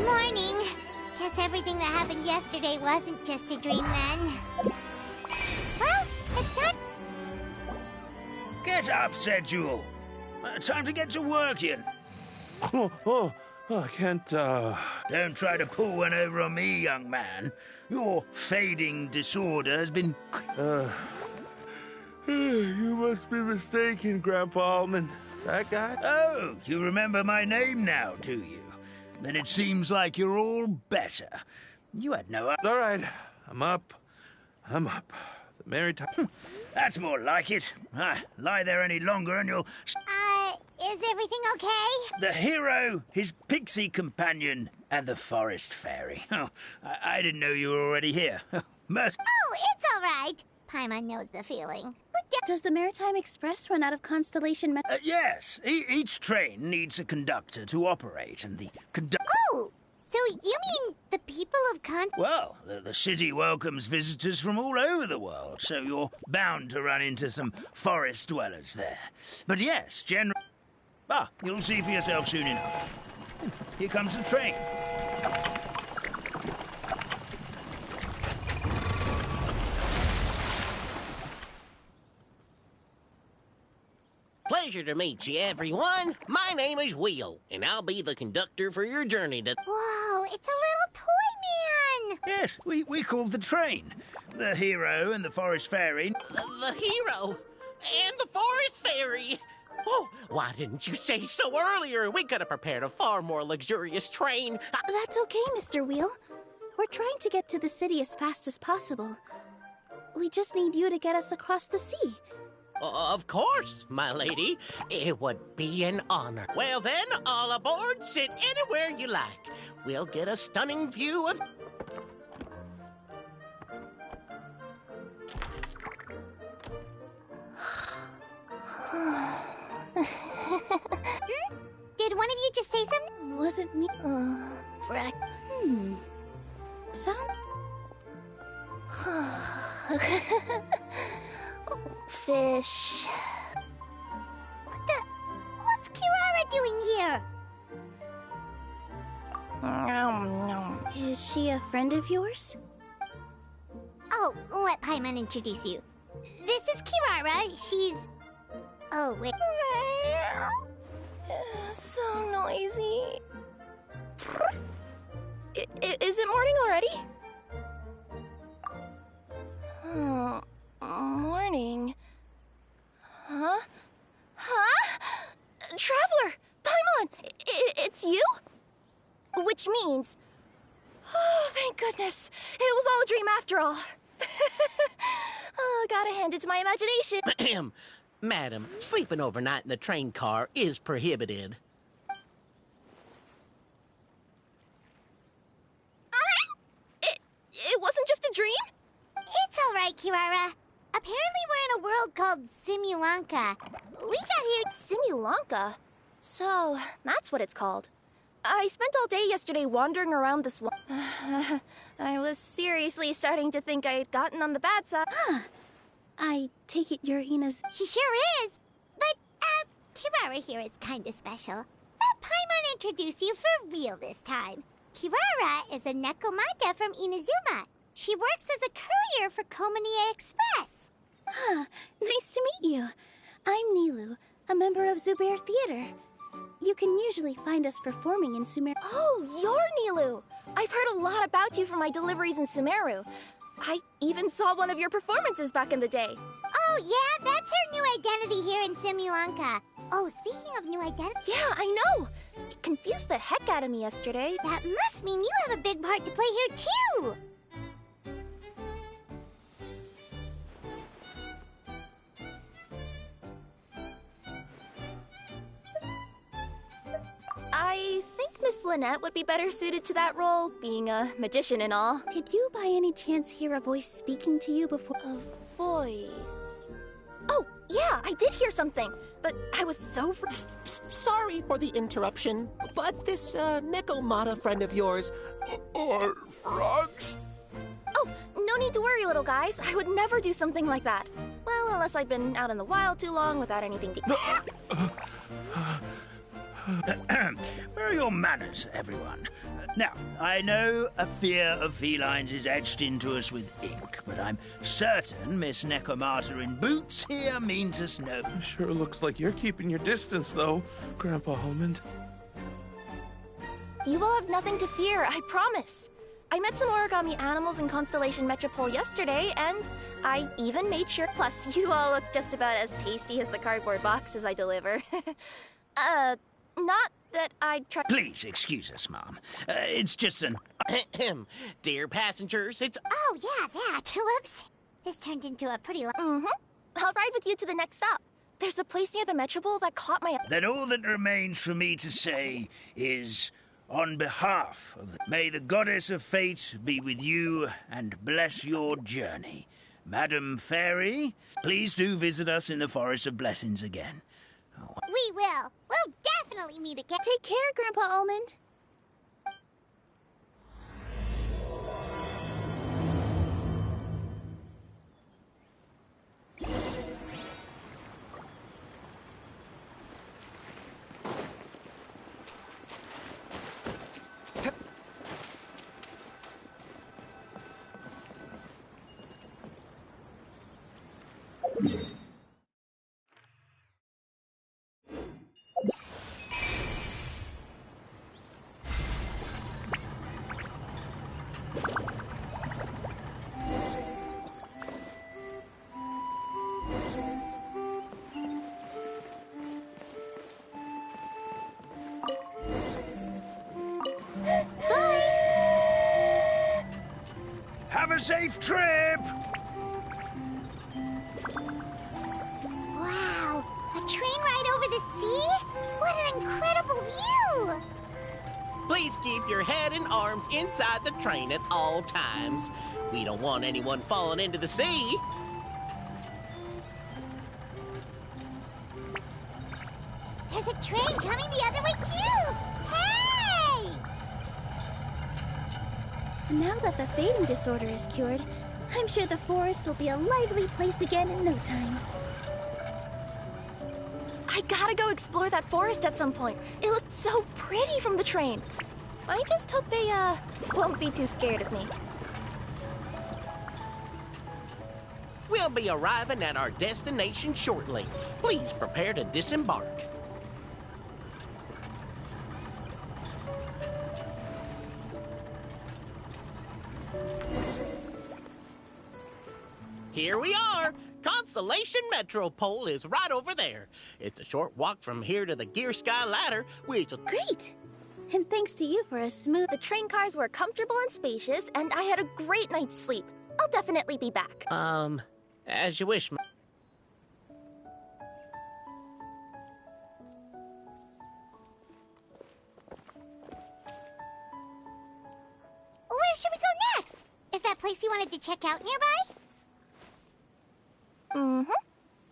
Morning. Guess everything that happened yesterday wasn't just a dream then. Well, it's time. Get up, said Jewel. Time to get to work, you. I can't, Don't try to pull one over on me, young man. Your fading disorder has been... You must be mistaken, Grandpa Altman. That guy? Oh, you remember my name now, do you? then it seems like you're all better. You had no... All right, I'm up. The maritime... That's more like it. Lie there any longer and you'll... Is everything okay? The hero, his pixie companion, and the forest fairy. Oh, I didn't know you were already here. Mercy. Oh, it's all right. Paimon knows the feeling. Does the Maritime Express run out of Constellation Yes. Each train needs a conductor to operate, and the conductor... Oh! So you mean the people of Well, the city welcomes visitors from all over the world, so you're bound to run into some forest dwellers there. But yes, you'll see for yourself soon enough. Here comes the train. Pleasure to meet you, everyone. My name is Will, and I'll be the conductor for your journey to... Whoa, it's a little toy man! Yes, we called the train. The hero and the forest fairy. The hero and the forest fairy. Oh, why didn't you say so earlier? We could have prepared a far more luxurious train. That's okay, Mr. Wheel. We're trying to get to the city as fast as possible. We just need you to get us across the sea. Of course, my lady. It would be an honor. Well then, all aboard, sit anywhere you like. We'll get a stunning view of... Did one of you just say something? Wasn't me. Frack. Sound. Fish. What's Kirara doing here? Is she a friend of yours? Oh, let Paimon introduce you. This is Kirara. She's... Oh, wait. So noisy. Is it morning already? Oh, morning. Huh? Traveler! Paimon! It's you? Which means... Oh, thank goodness. It was all a dream after all. Oh, gotta hand it to my imagination. Madam, sleeping overnight in the train car is prohibited. It wasn't just a dream? It's all right, Kirara. Apparently we're in a world called Simulanka. We got here... Simulanka? So, that's what it's called. I spent all day yesterday wandering around this I was seriously starting to think I had gotten on the bad side. I take it you're Ina's... She sure is. But, Kirara here is kinda special. Let Paimon introduce you for real this time. Kirara is a Nekomata from Inazuma. She works as a courier for Komanie Express. Nice to meet you. I'm Nilu, a member of Zubair Theater. You can usually find us performing in Sumeru. Oh, you're Nilu! I've heard a lot about you from my deliveries in Sumeru. I even saw one of your performances back in the day. Oh, yeah? That's her new identity here in Simulanka. Oh, speaking of new identity... Yeah, I know! It confused the heck out of me yesterday. That must mean you have a big part to play here, too! I think Miss Lynette would be better suited to that role, being a magician and all. Did you by any chance hear a voice speaking to you before? A voice... Oh, yeah, I did hear something, but I was so... Sorry for the interruption, but this Nekomata friend of yours... Are frogs? Oh, no need to worry, little guys. I would never do something like that. Well, unless I've been out in the wild too long without anything to... Where are your manners, everyone? Now, I know a fear of felines is etched into us with ink, but I'm certain Miss Nekomata in boots here means us no... Sure looks like you're keeping your distance, though, Grandpa Almond. You will have nothing to fear, I promise. I met some origami animals in Constellation Metropole yesterday, and I even made sure... Plus, you all look just about as tasty as the cardboard boxes I deliver. Not that I'd try. Please excuse us, Mom. It's just an... Dear passengers, it's... Oh, yeah, that. Whoops. This turned into a pretty long... Mm-hmm. I'll ride with you to the next stop. There's a place near the Metropole that caught my... Then all that remains for me to say is, on behalf of... May the goddess of fate be with you and bless your journey. Madam Fairy, please do visit us in the Forest of Blessings again. We will. We'll definitely meet again. Take care, Grandpa Almond. Have a safe trip! Wow, a train ride over the sea? What an incredible view! Please keep your head and arms inside the train at all times. We don't want anyone falling into the sea. There's a train coming the other way, too! Hey! Now that the fading disorder is cured, I'm sure the forest will be a lively place again in no time. I gotta go explore that forest at some point. It looked so pretty from the train. I just hope they, won't be too scared of me. We'll be arriving at our destination shortly. Please prepare to disembark. Here we are. Constellation Metropole is right over there. It's a short walk from here to the Gear Sky Ladder, which... Great! And thanks to you for a smooth... The train cars were comfortable and spacious, and I had a great night's sleep. I'll definitely be back. As you wish, Where should we go next? Is that place you wanted to check out nearby? Mm-hmm.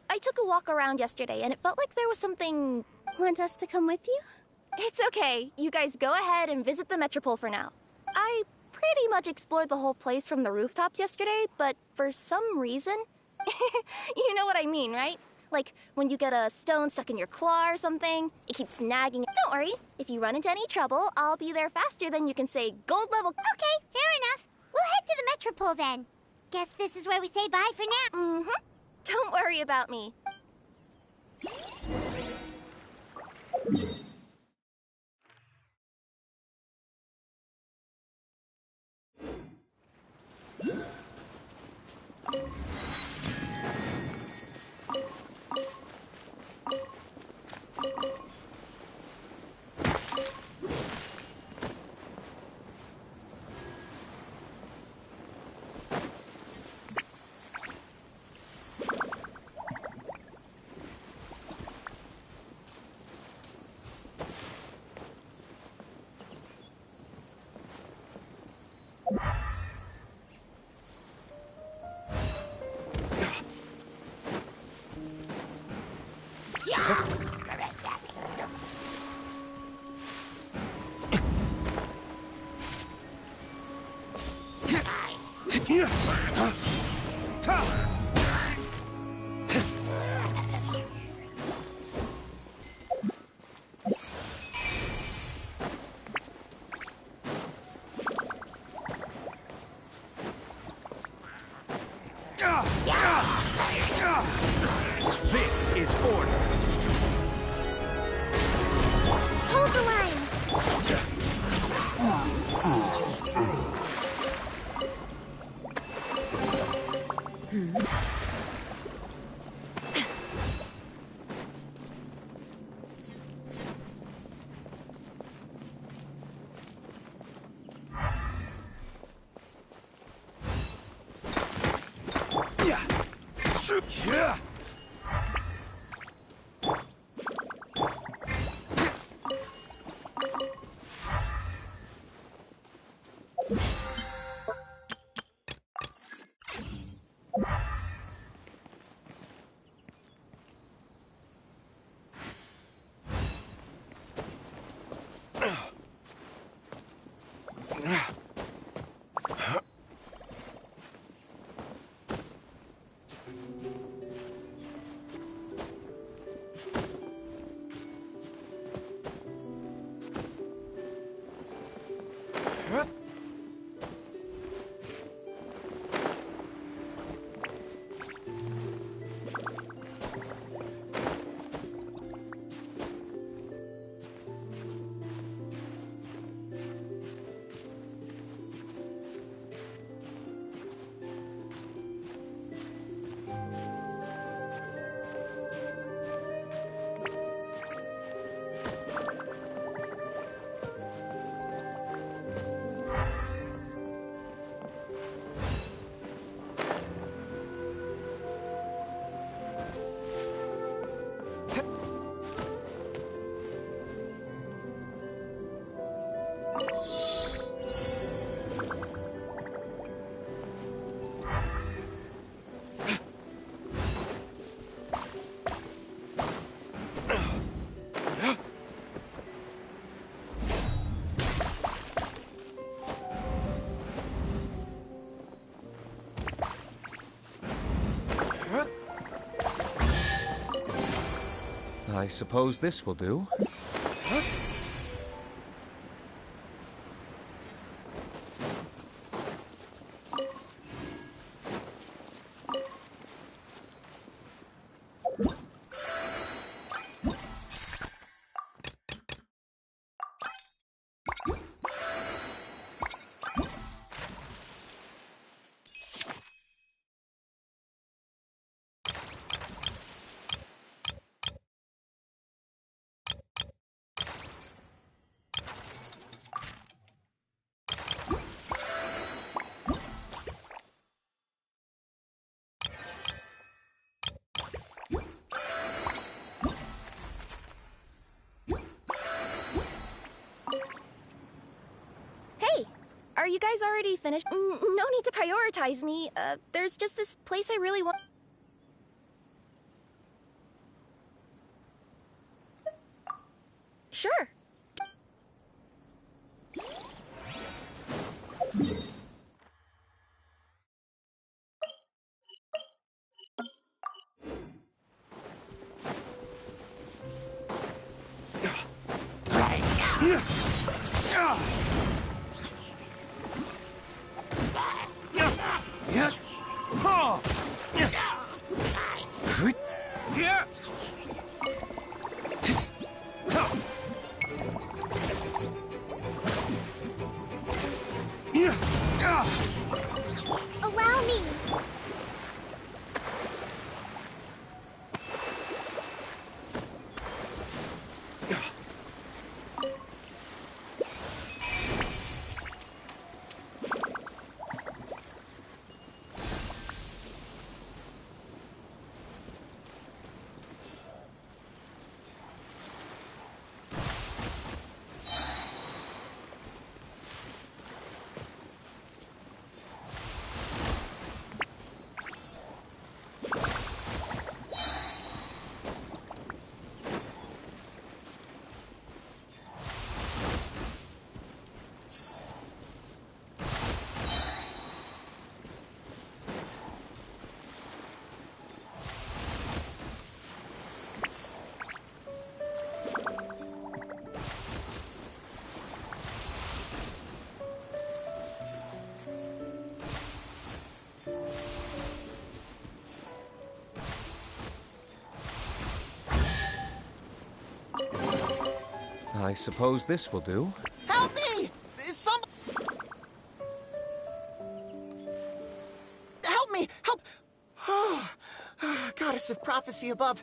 I took a walk around yesterday, and it felt like there was something... Want us to come with you? It's okay. You guys go ahead and visit the Metropole for now. I pretty much explored the whole place from the rooftops yesterday, but for some reason... You know what I mean, right? Like, when you get a stone stuck in your claw or something, it keeps nagging. Don't worry. If you run into any trouble, I'll be there faster than you can say gold level... Okay, fair enough. We'll head to the Metropole then. Guess this is where we say bye for now. Mm-hmm. Don't worry about me. This is order. Hold the line. I suppose this will do. Are you guys already finished? No need to prioritize me. There's just this place I really want. Sure. Allow me. I suppose this will do. Help me! Some... Help me! Help! Oh, goddess of prophecy above,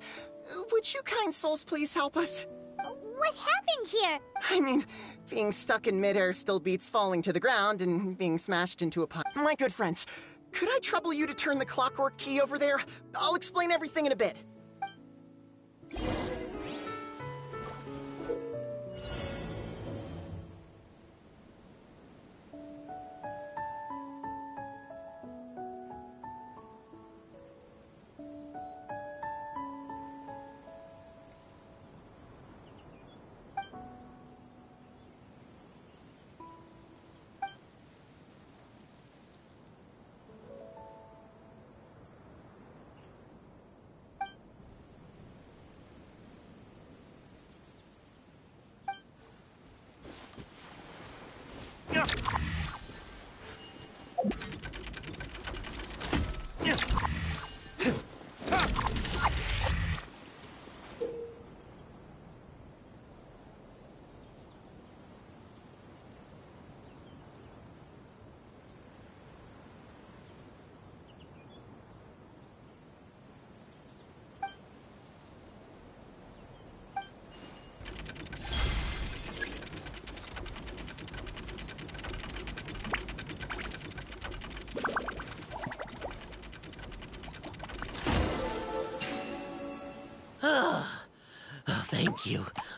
would you kind souls please help us? What happened here? I mean, being stuck in midair still beats falling to the ground and being smashed into a pile. My good friends, could I trouble you to turn the clockwork key over there? I'll explain everything in a bit.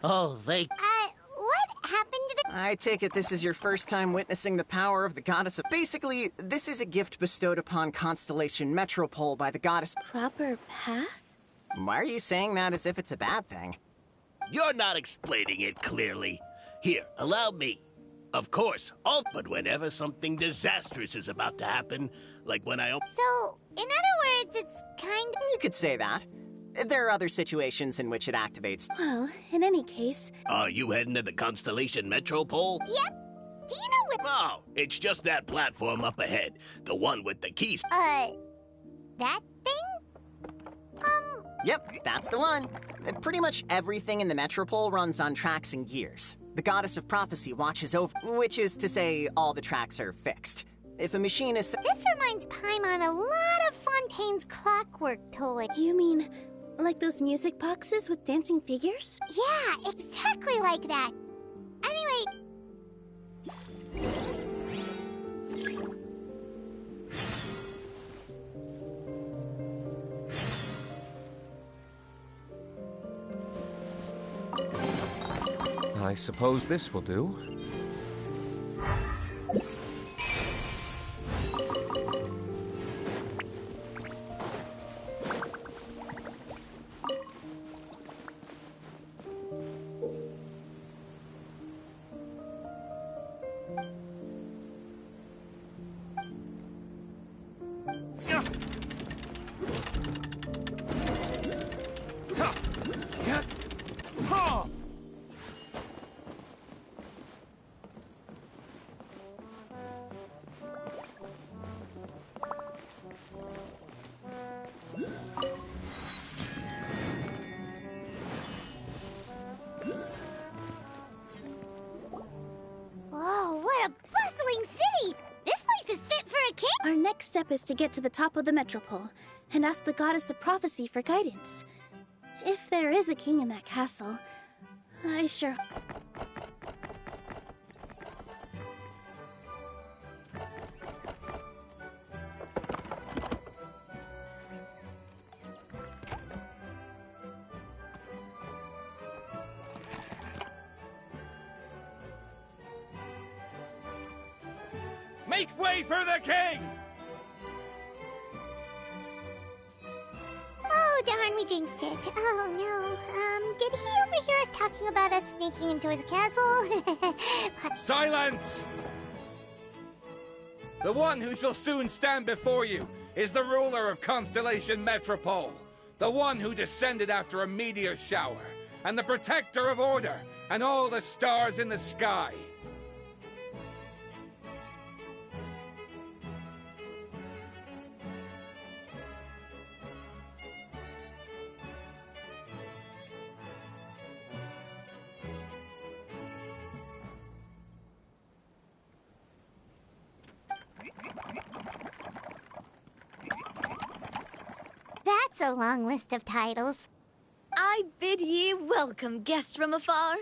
Oh, what happened to the... I take it this is your first time witnessing the power of the goddess of... Basically, this is a gift bestowed upon Constellation Metropole by the goddess... Proper path? Why are you saying that as if it's a bad thing? You're not explaining it clearly. Here, allow me. Of course, but whenever something disastrous is about to happen, like when I... So, in other words, it's kind of... You could say that. There are other situations in which it activates. Well, in any case... Are you heading to the Constellation Metropole? Yep. Do you know where... Oh, it's just that platform up ahead. The one with the keys. That thing? Yep, that's the one. Pretty much everything in the Metropole runs on tracks and gears. The goddess of prophecy watches over, which is to say all the tracks are fixed. If a machine is... This reminds Paimon a lot of Fontaine's clockwork toy. You mean, like those music boxes with dancing figures? Yeah, exactly like that. Anyway... I suppose this will do. Whoa, what a bustling city! This place is fit for a king! Our next step is to get to the top of the Metropole and ask the goddess of prophecy for guidance. If there is a king in that castle, I sure... Make way for the king! Oh, darn, we jinxed it. Oh, no. Did he overhear us talking about us sneaking into his castle? Silence! The one who shall soon stand before you is the ruler of Constellation Metropole, the one who descended after a meteor shower, and the protector of order and all the stars in the sky. That's a long list of titles. I bid ye welcome, guests from afar.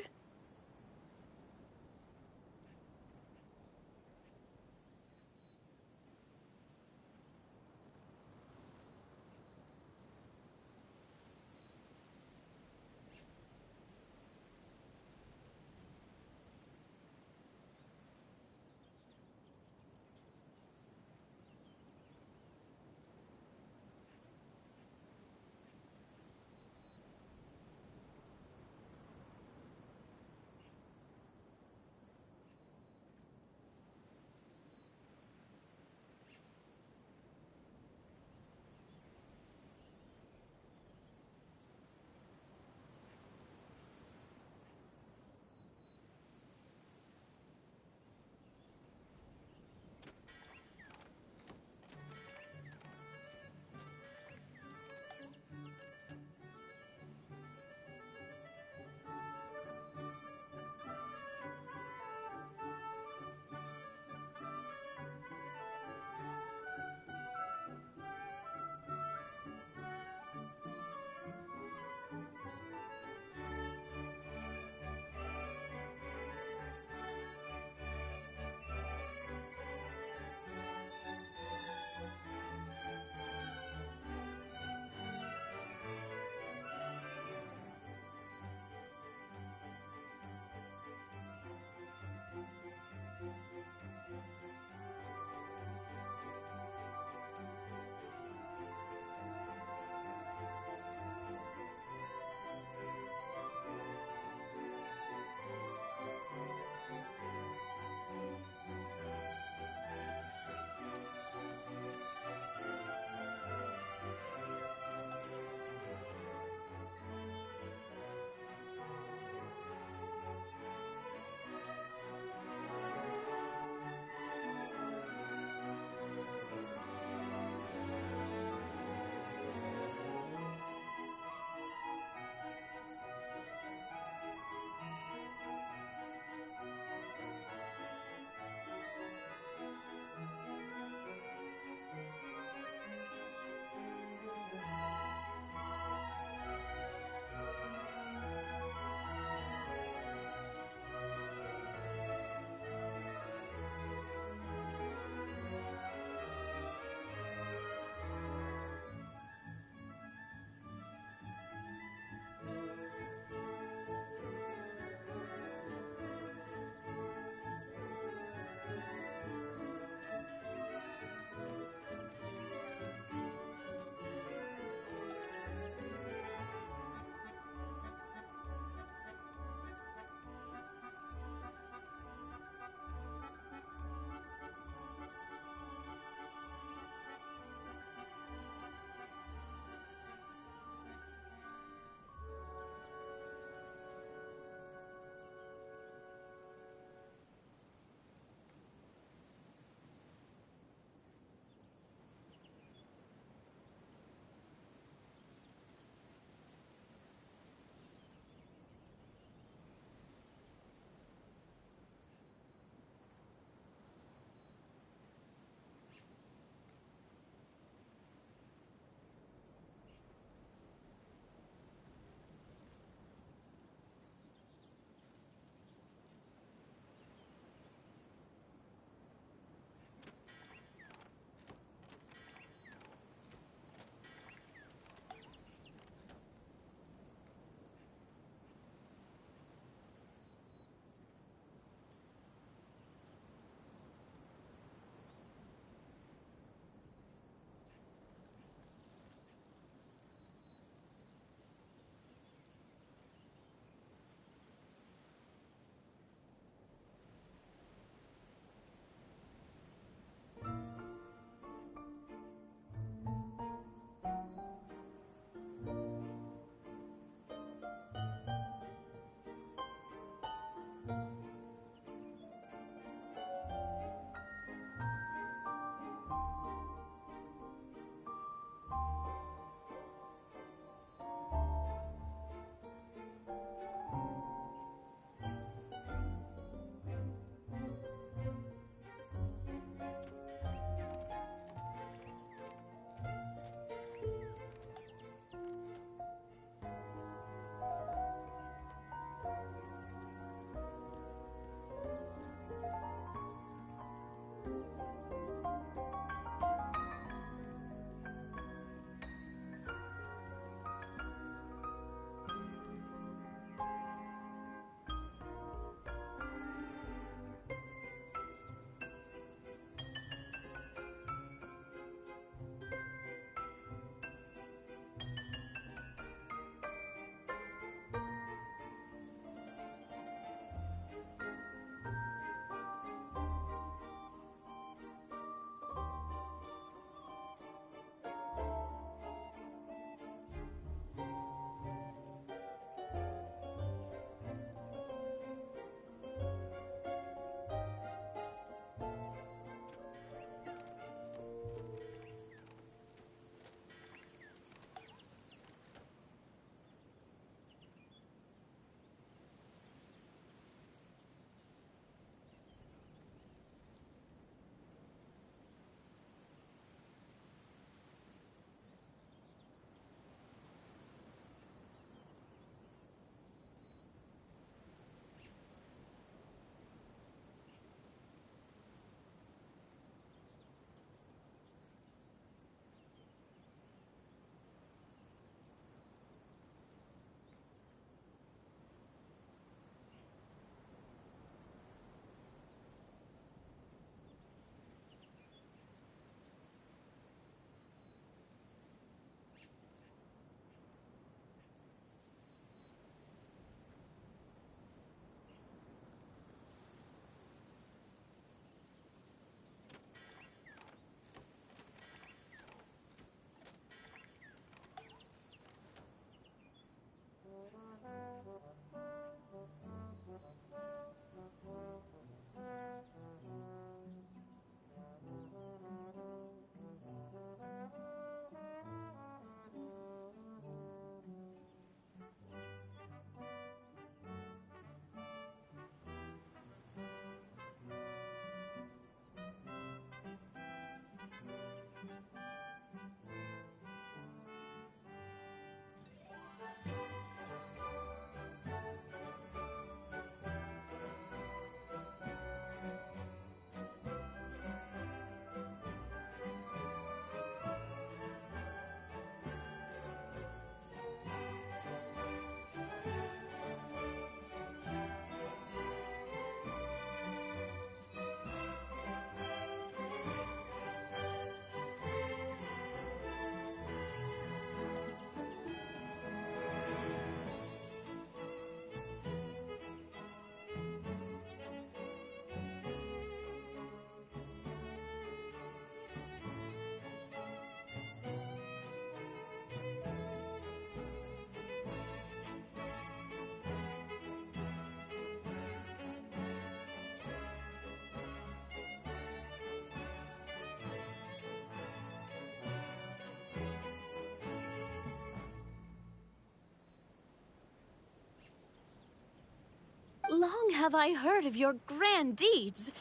long have I heard of your grand deeds?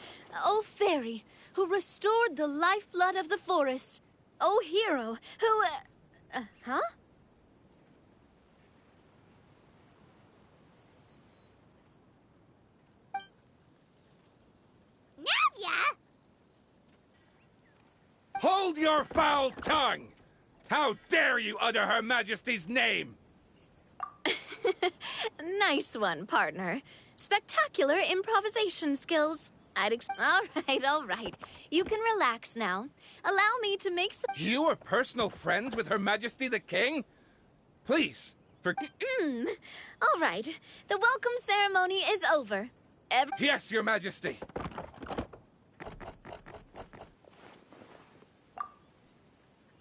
O fairy, who restored the lifeblood of the forest. O hero, who... huh? Navia! Hold your foul tongue! How dare you utter Her Majesty's name? Nice one, partner. Spectacular improvisation skills. All right. You can relax now. Allow me to make some... You are personal friends with Her Majesty the King? Please, All right. The welcome ceremony is over. Yes, Your Majesty.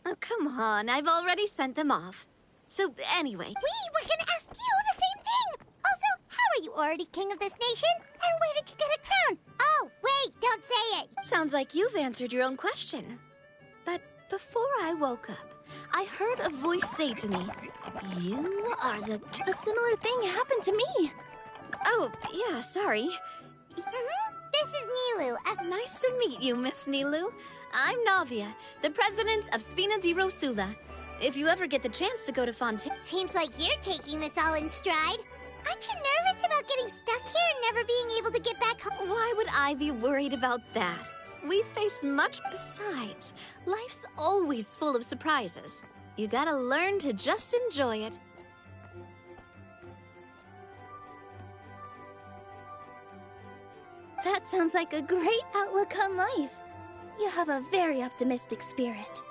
Oh, come on. I've already sent them off. So, anyway... We were gonna ask you the same thing! Also, how are you already king of this nation? And where did you get a crown? Oh, wait, don't say it! Sounds like you've answered your own question. But before I woke up, I heard a voice say to me, "You are the..." A similar thing happened to me. Oh, yeah, sorry. This is Nilu. Nice to meet you, Miss Nilu. I'm Navia, the president of Spina di Rosula. If you ever get the chance to go to Fontaine... Seems like you're taking this all in stride. Aren't you nervous about getting stuck here and never being able to get back home? Why would I be worried about that? We face much besides. Life's always full of surprises. You gotta learn to just enjoy it. That sounds like a great outlook on life. You have a very optimistic spirit.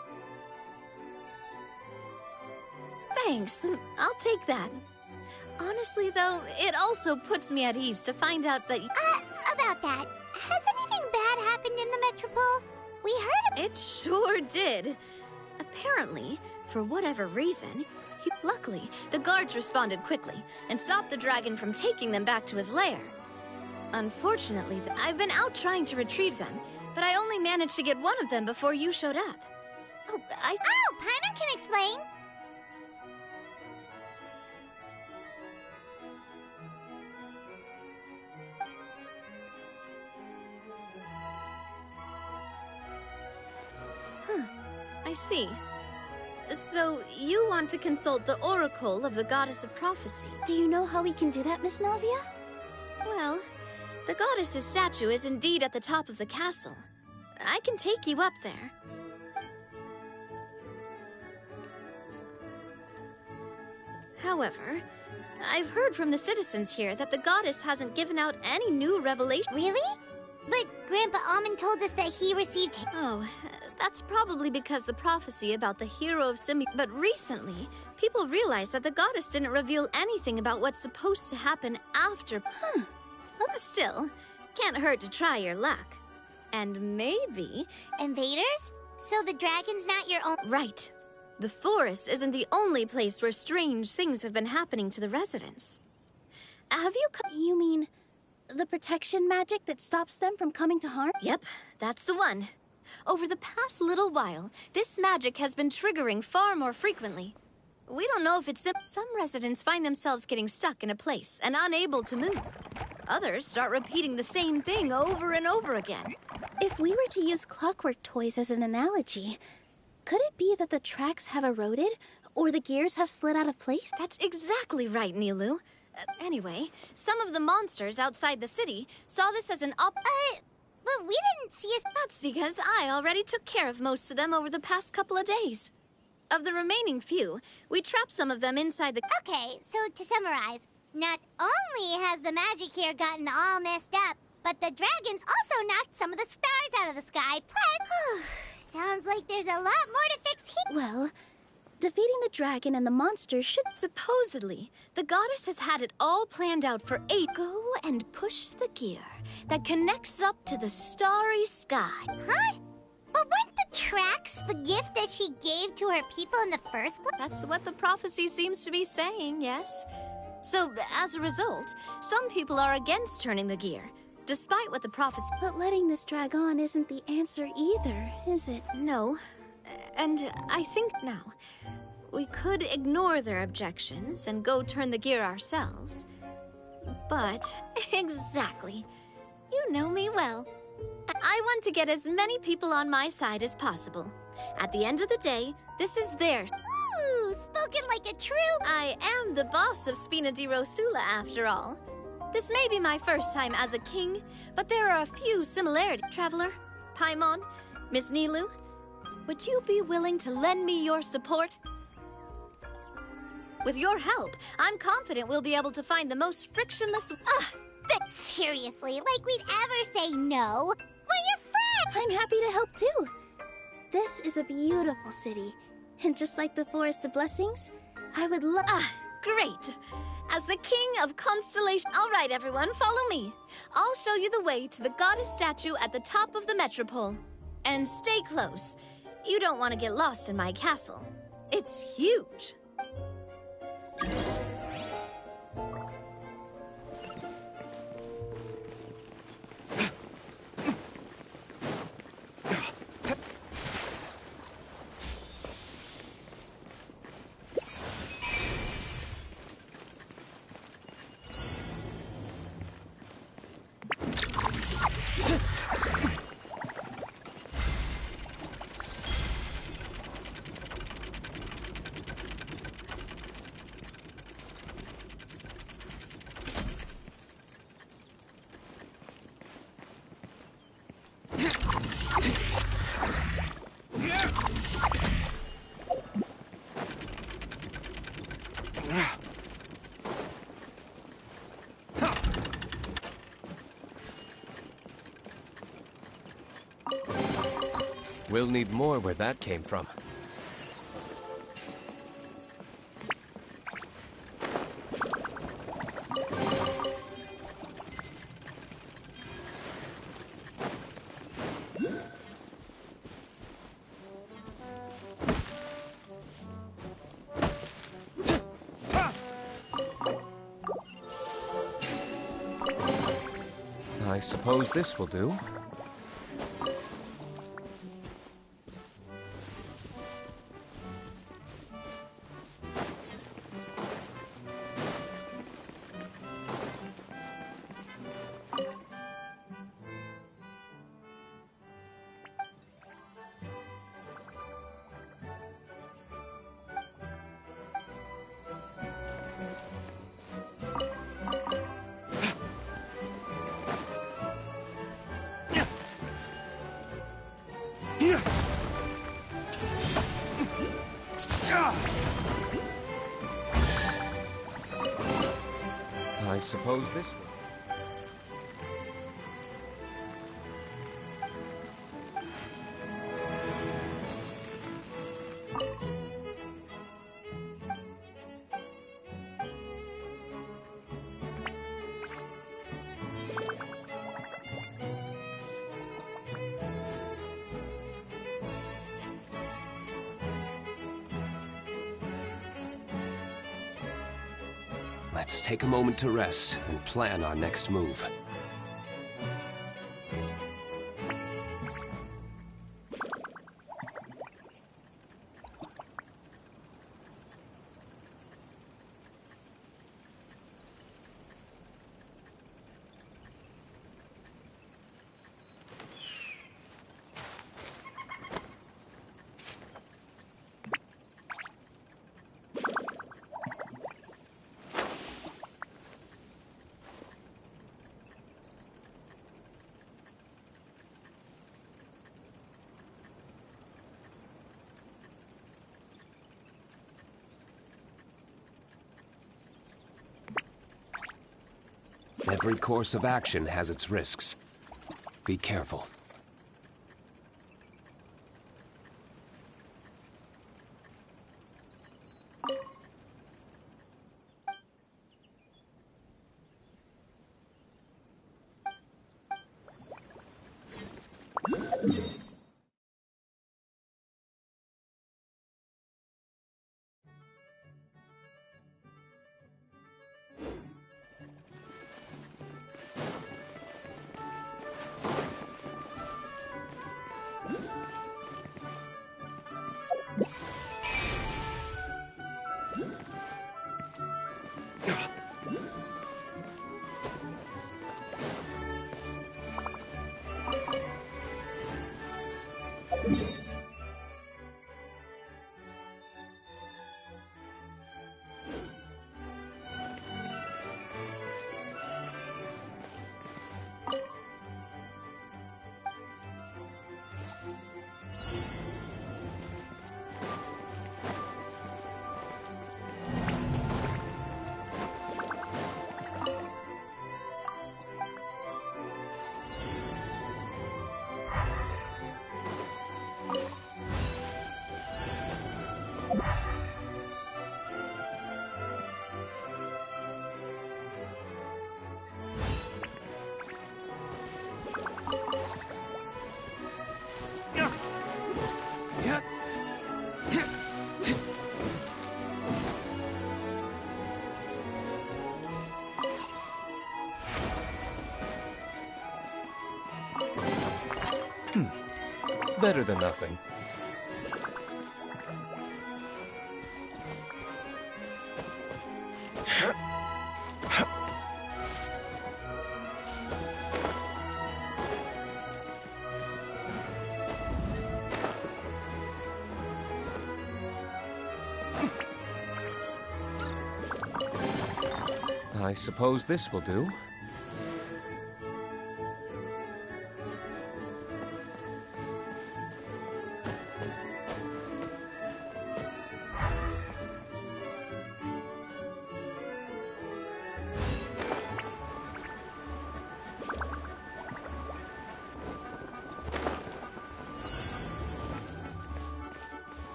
Thanks. I'll take that. Honestly, though, it also puts me at ease to find out that... About that, has anything bad happened in the Metropole? We heard It sure did. Apparently, for whatever reason, luckily, the guards responded quickly and stopped the dragon from taking them back to his lair. Unfortunately, I've been out trying to retrieve them, but I only managed to get one of them before you showed up. Oh, Paimon can explain. I see. So, you want to consult the Oracle of the Goddess of Prophecy. Do you know how we can do that, Miss Navia? Well, the goddess's statue is indeed at the top of the castle. I can take you up there. However, I've heard from the citizens here that the goddess hasn't given out any new revelation. Really? But Grandpa Almond told us that he received... Oh, that's probably because the prophecy about the hero of Simi... But recently, people realized that the goddess didn't reveal anything about what's supposed to happen after... Still, can't hurt to try your luck. And maybe... Invaders? So the dragon's not your own... Right. The forest isn't the only place where strange things have been happening to the residents. Have you... You mean... the protection magic that stops them from coming to harm? Yep, that's the one. Over the past little while, this magic has been triggering far more frequently. We don't know if it's... Some residents find themselves getting stuck in a place and unable to move. Others start repeating the same thing over and over again. If we were to use clockwork toys as an analogy, could it be that the tracks have eroded, or the gears have slid out of place? That's exactly right, Nilu. Anyway, some of the monsters outside the city saw this as an but we didn't see a... That's because I already took care of most of them over the past couple of days. Of the remaining few, we trapped some of them inside the... Okay, so to summarize, not only has the magic here gotten all messed up, but the dragons also knocked some of the stars out of the sky, plus... Sounds like there's a lot more to fix here. Well, defeating the dragon and the monsters should... Supposedly, the goddess has had it all planned out for 8. Go and push the gear that connects up to the starry sky. Huh? But weren't the tracks the gift that she gave to her people in the first place? That's what the prophecy seems to be saying, yes. So, as a result, some people are against turning the gear, despite what the prophecy... But letting this drag on isn't the answer either, is it? No. And I think now, we could ignore their objections and go turn the gear ourselves. But, exactly. You know me well. I want to get as many people on my side as possible. At the end of the day, this is theirs. Ooh, spoken like a true... I am the boss of Spina di Rosula, after all. This may be my first time as a king, but there are a few similarities. Traveler, Paimon, Miss Nilu, would you be willing to lend me your support? With your help, I'm confident we'll be able to find the most frictionless... Seriously, like we'd ever say no. We're your friends! I'm happy to help too. This is a beautiful city. And just like the Forest of Blessings, I would love... Great! As the King of Constellation... All right, everyone, follow me. I'll show you the way to the goddess statue at the top of the metropole. And stay close. You don't want to get lost in my castle. It's huge. We'll need more where that came from. I suppose this will do. I suppose this will. Let's take a moment to rest and plan our next move. Every course of action has its risks. Be careful. Better than nothing. I suppose this will do.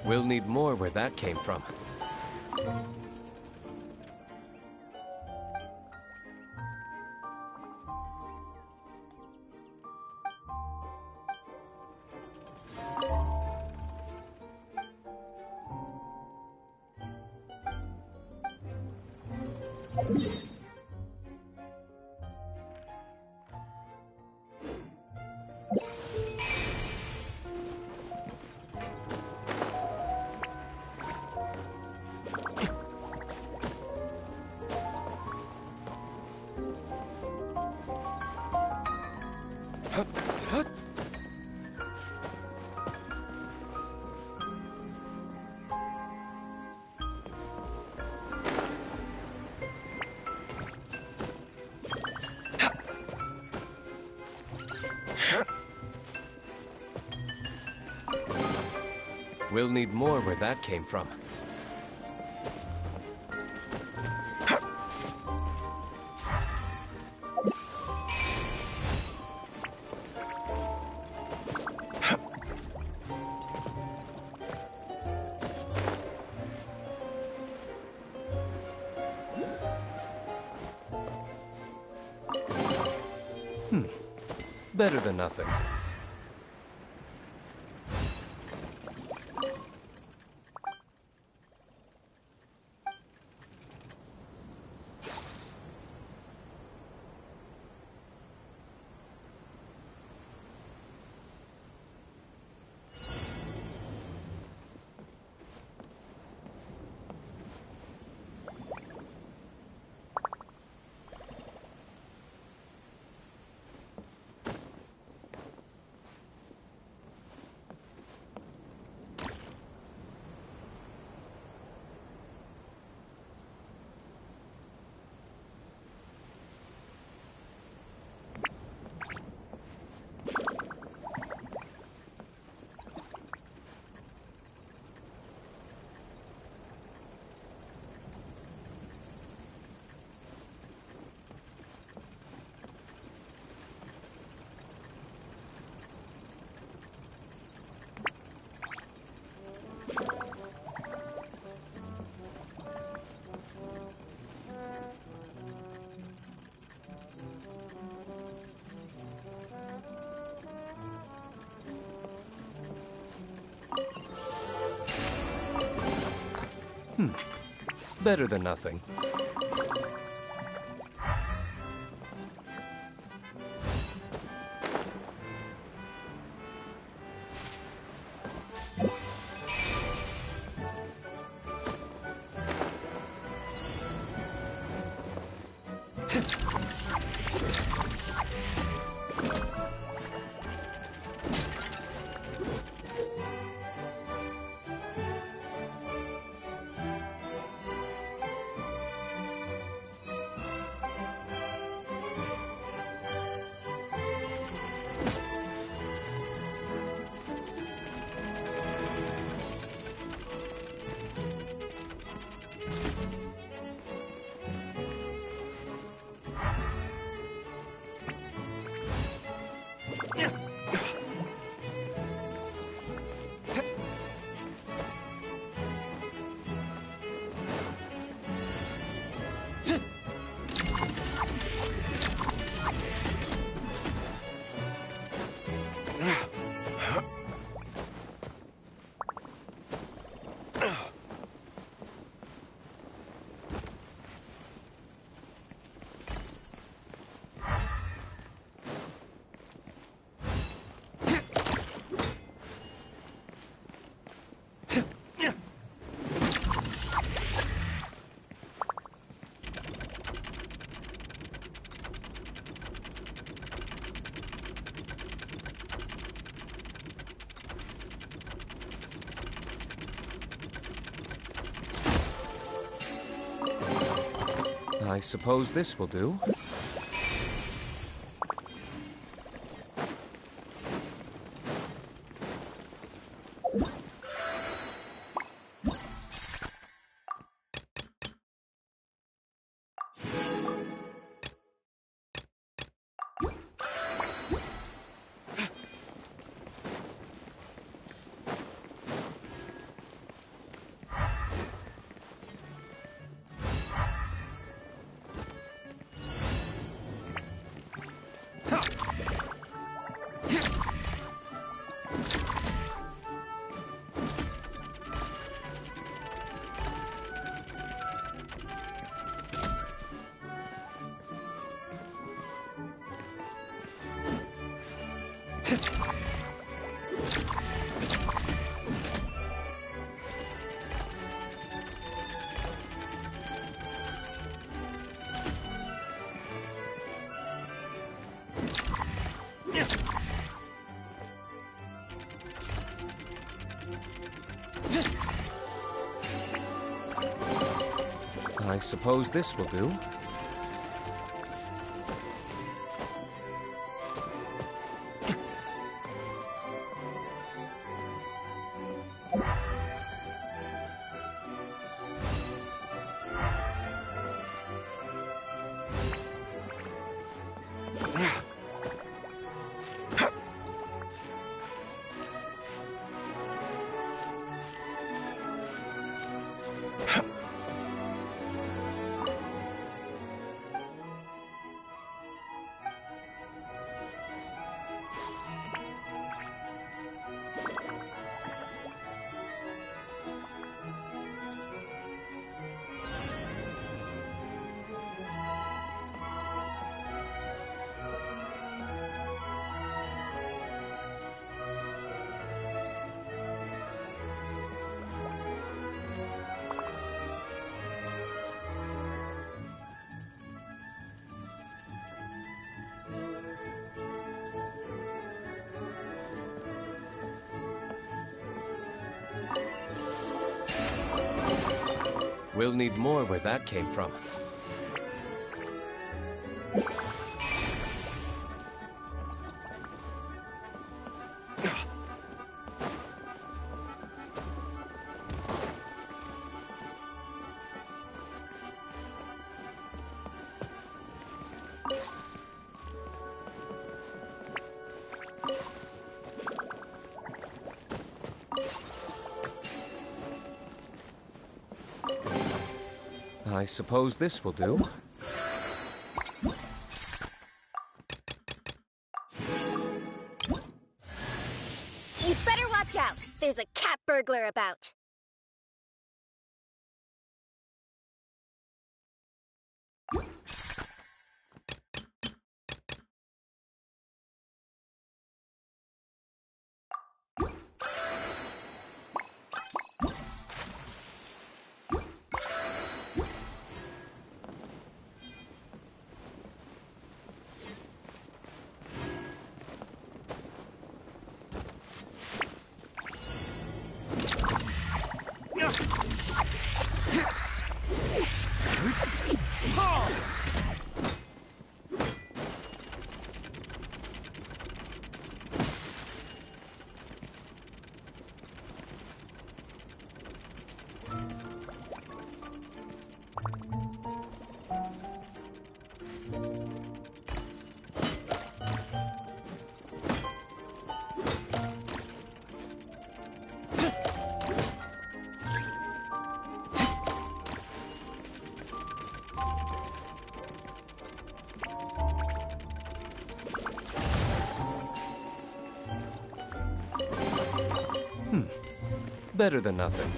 We'll need more where that came from. We'll need more where that came from. Better than nothing. Better than nothing. I suppose this will do. I suppose this will do. We'll need more where that came from. I suppose this will do. You better watch out. There's a cat burglar about. Better than nothing.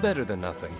Better than nothing.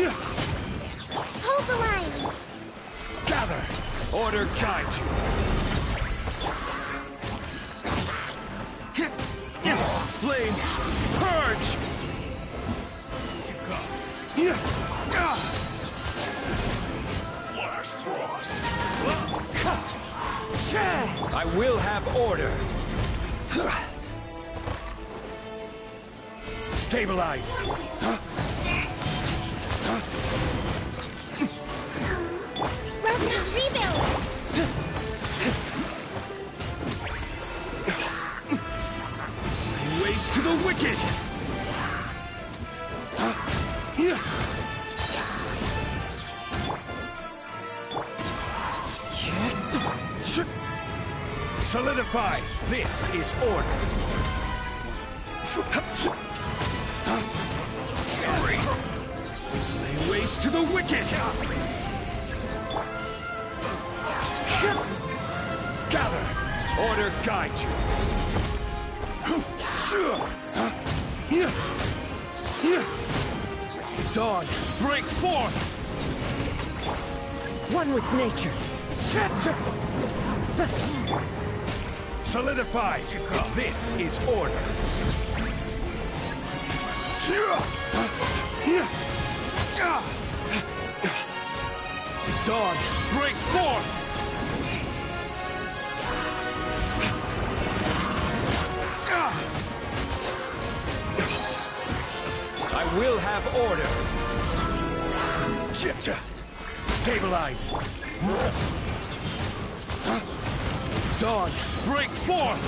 Hold the line! Gather! Order guide you! Flames! Purge! Flash frost! I will have order! Stabilize! Rusty, rebuild! Ways to the wicked! Solidify! This is order! Lay waste to the wicked! Gather! Order guide you! Dawn, break forth! One with nature. Solidify! This is order! Dawn, break forth! I will have order! Stabilize! Dawn, break forth!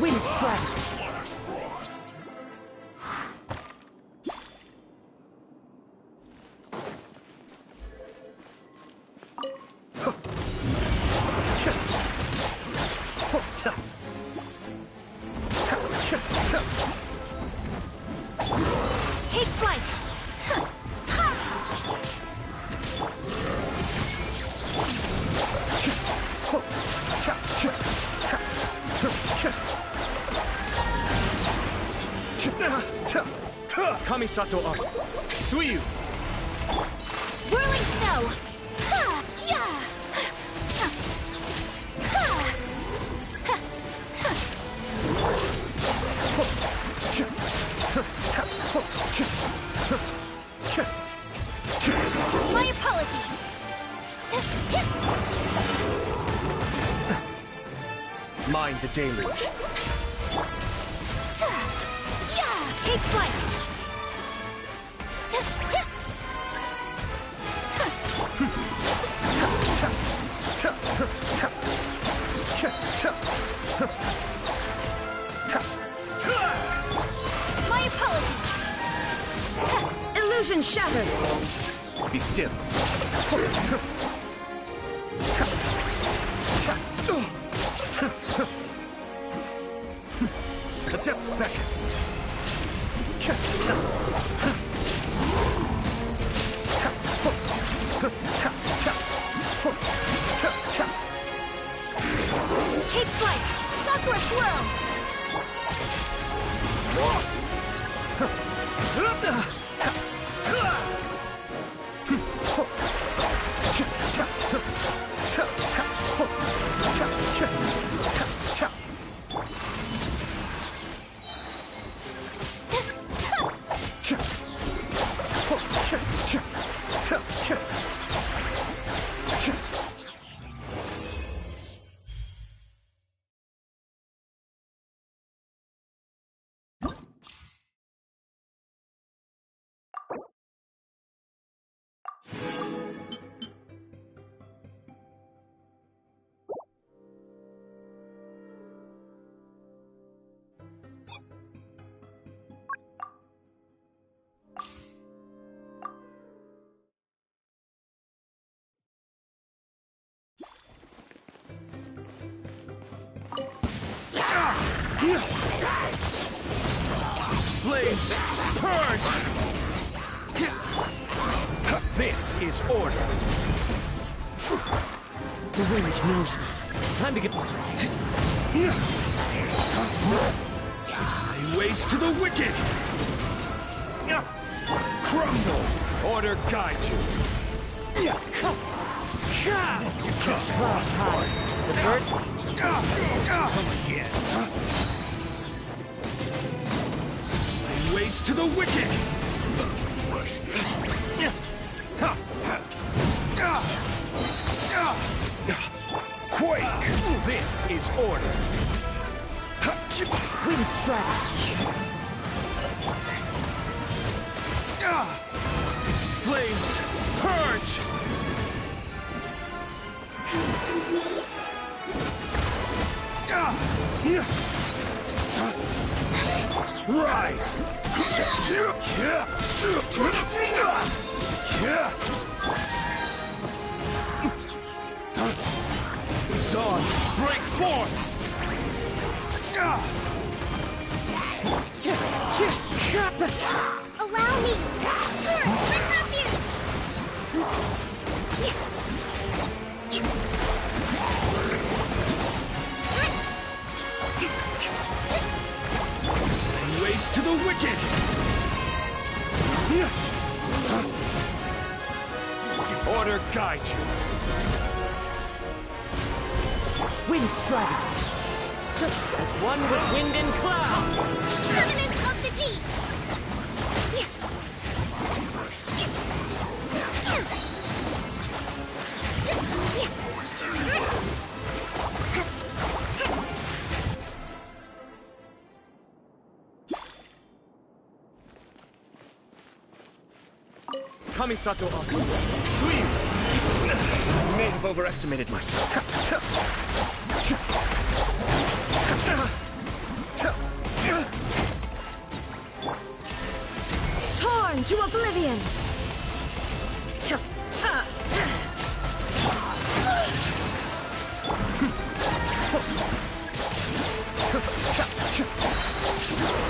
Wind strike! Take flight! Kamisato up. Suiyu! Whirling snow! Ha! Ya! Ta! Ha! Ha! Ha! My apologies! Mind the deluge. Take flight! My apologies! Illusion shattered! Be still. The depths beckon. Take flight! Sakura swirl! Flames! Purge! This is order! The wind knows me. Time to get... Lay waste to the wicked! Order guide you. Clouds high. The birds... Come again. Lay waste to the wicked. Quake! This is order. Wind strike. Flames, purge! Rise! Dawn, break forth! Allow me! Turn! Bring refuge! Waste to the wicked! Order guide you. Wind strike. As one with wind and cloud. Covenant of the deep! Kamisato up. Sweep! I may have overestimated myself. Torn to oblivion!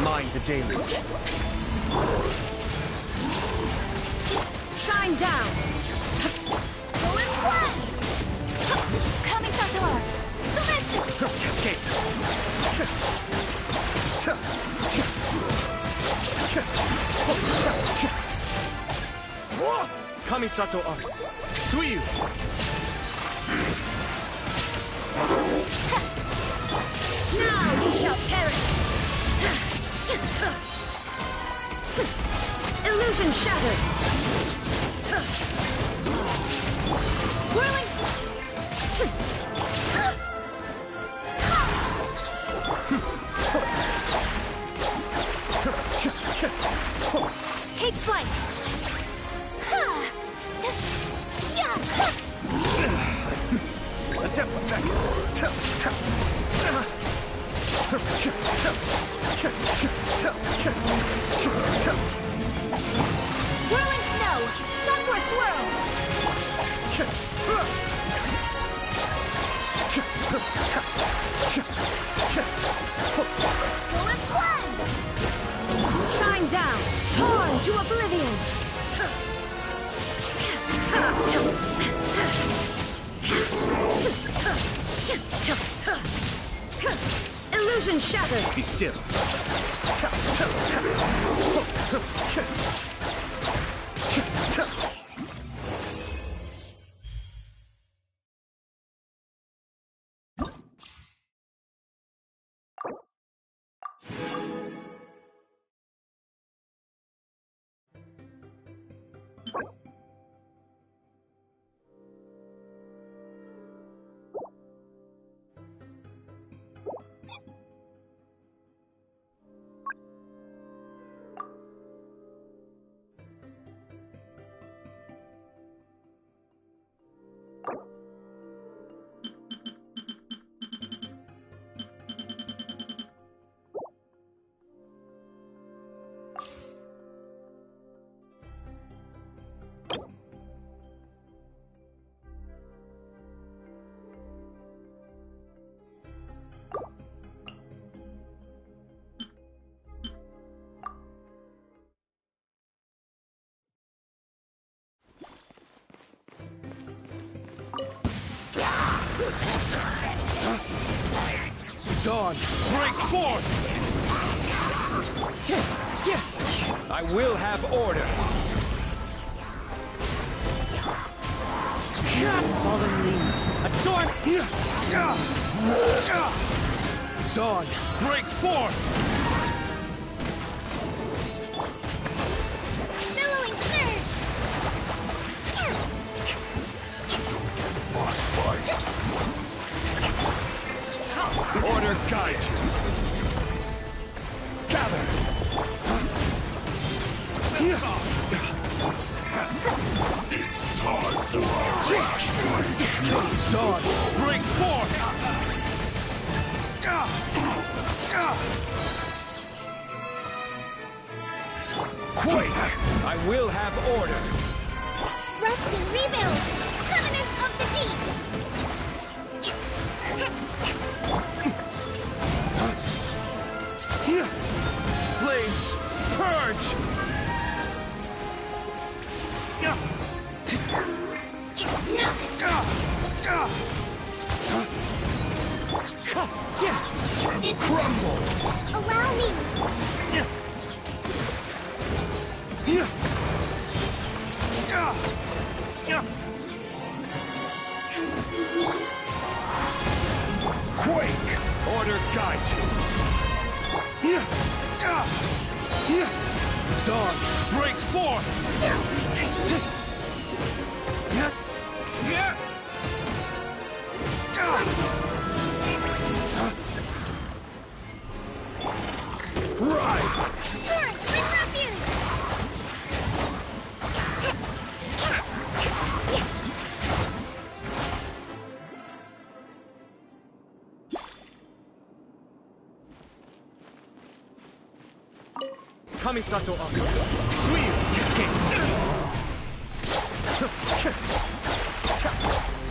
Mind the deluge. Shine down! Go in one! Coming Sato out! Sumetsu! Cascade! Kamisato up. Suiyu! Now you shall perish! Illusion shattered! Whirling... Take flight! A depth back! Whirling snow! Sunward swirl! Go as one! Shine down! Torn to oblivion! Illusion shattered! Be still. Dawn, break forth! I will have order. Fallen leaves, adorn! Dawn, break forth! Billowing surge! Order guide you. Gather. It's time for a flashpoint. Dawn, break forth! Quake! I will have order. Rest and rebuild! Covenant of the Deep! Flames, purge! Crumble! Allow me! Quake! Order guide you. Dawn, break forth! Rise! Torrent, bring refuge! Kamisato Aku. Suiyu, cascade.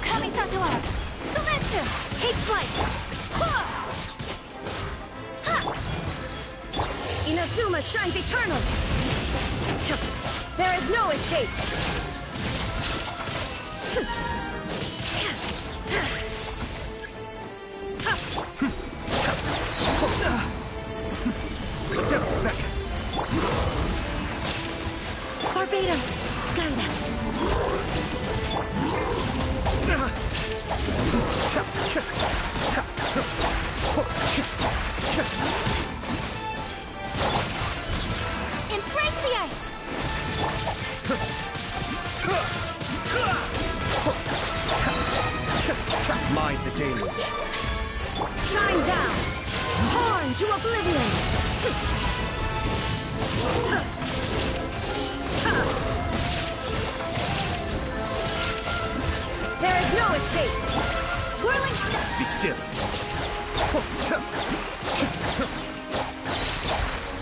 Kamisato out! Sumetsu! Take flight! Inazuma shines eternal! There is no escape! Barbados, guide us! Embrace the ice! Mind the deluge. Shine down! Torn to oblivion! There is no escape! Whirling step! Be still.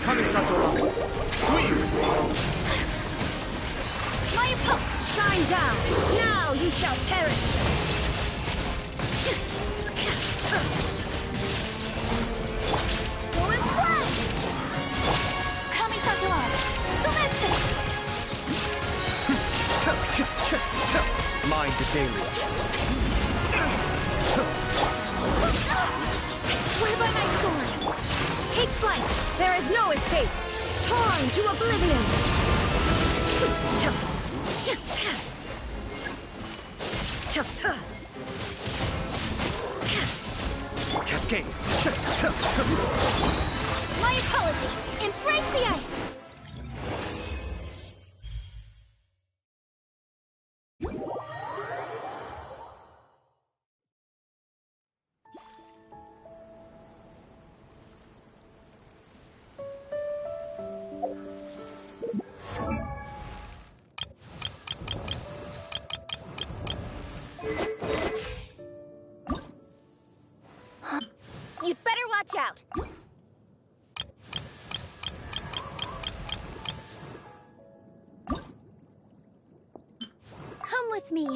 Kamisato Aku. Suiyu. My opponent! Shine down! Now you shall perish! Go and fly! Kamisato out! Sumetsu! Mind the deluge. I swear by my sword! Take flight! There is no escape! Torn to oblivion! Cascade. My apologies! Embrace the ice! You'd better watch out! Come with me.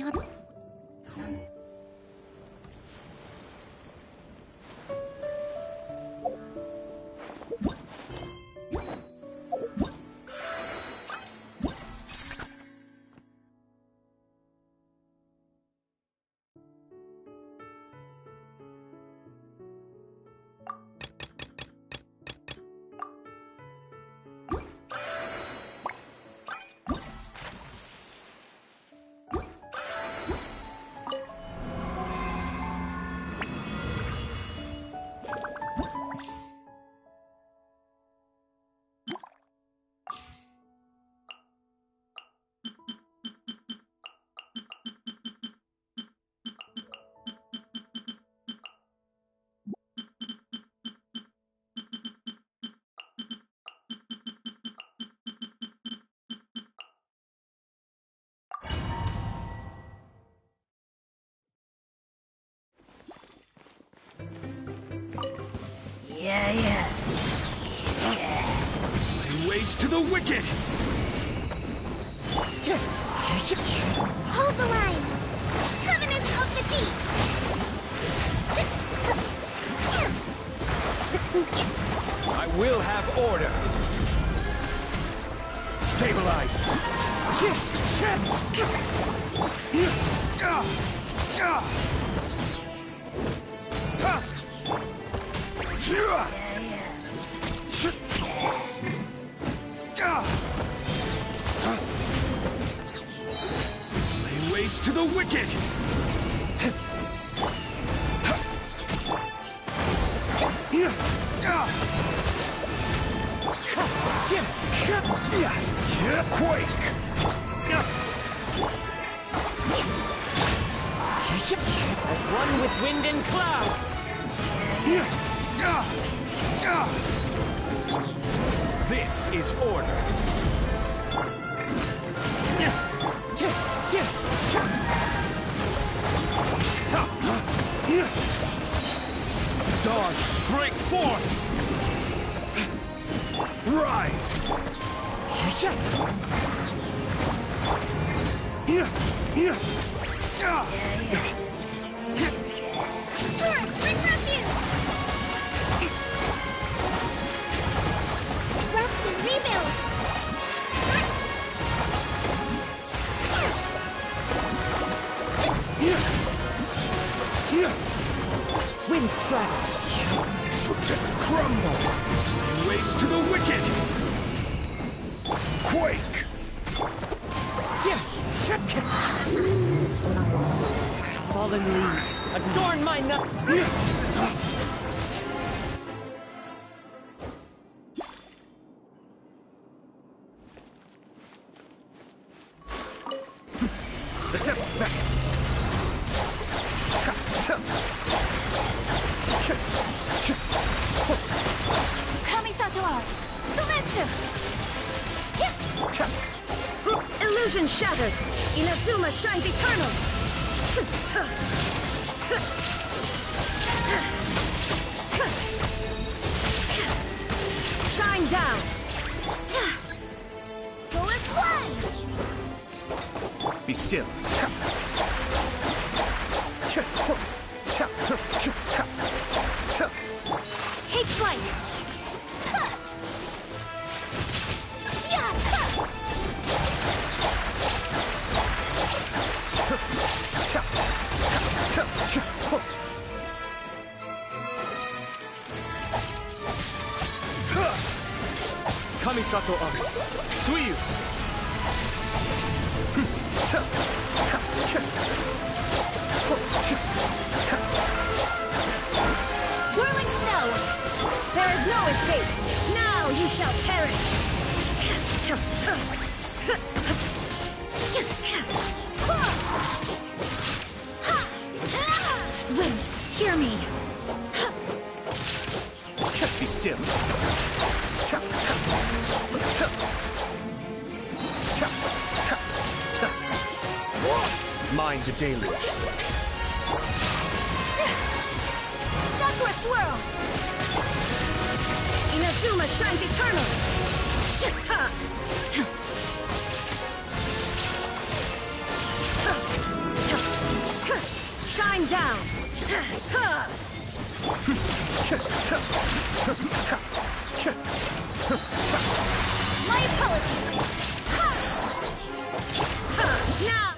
waste to the wicked! Hold the line! Covenants of the Deep! I will have order! Stabilize! Lay waste to the wicked! Quake! As one with wind and cloud! This is order! Dawn, break forth! Rise! Turret, bring refuge! Rest and rebuild! Wind strike! Crumble! Lay waste to the wicked! Quake! Fallen leaves, adorn my nut! The depth back! Kamisato art! Sumetsu! Illusion shattered! Inazuma shines eternal! Shine down! Go as one! Be still. Take flight! Kamisato Ari, Suiyu! Whirling snow! There is no escape! Now you shall perish! Wind, hear me! Be still. Mind the deluge. Sakura swirl! Inazuma shines eternal! Shine down! My apologies! Now!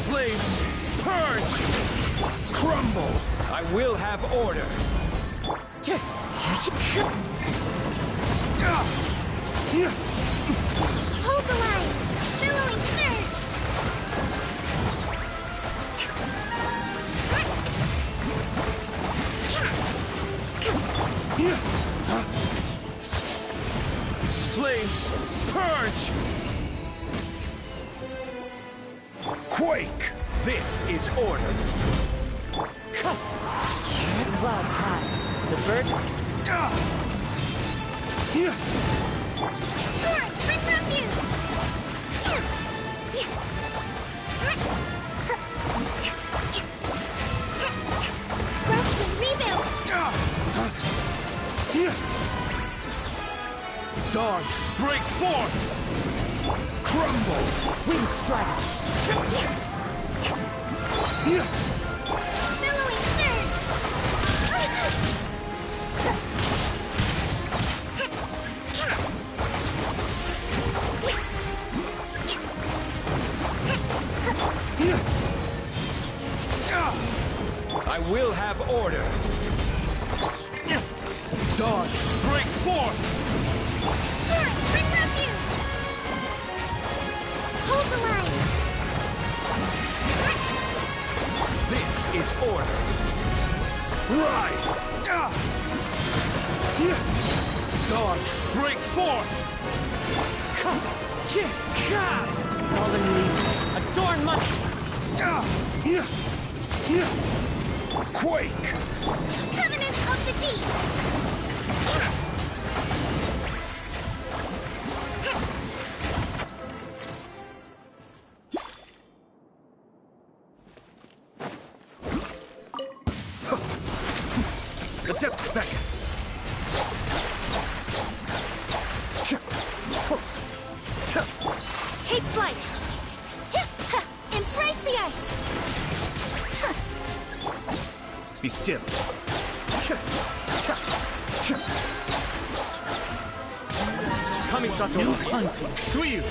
Flames, purge! Crumble! I will have order. Hold the line! Billowing surge! Flames, purge! Quake! This is order. Clouds high. The birds. Torrent, bring refuge! Wrestling, rebuild! Dawn, break forth! Crumble! Wind strike. Billowing surge! I will have order. Dawn, break forth! Torrent, bring refuge! Hold the line! This is order. Rise! Dawn, break forth! Fallen leaves, adorn my... Quake! Covenant of the Deep! The depths beckon! Take flight! Embrace the ice! Be still. Kamisato. New hunting. Suiyu!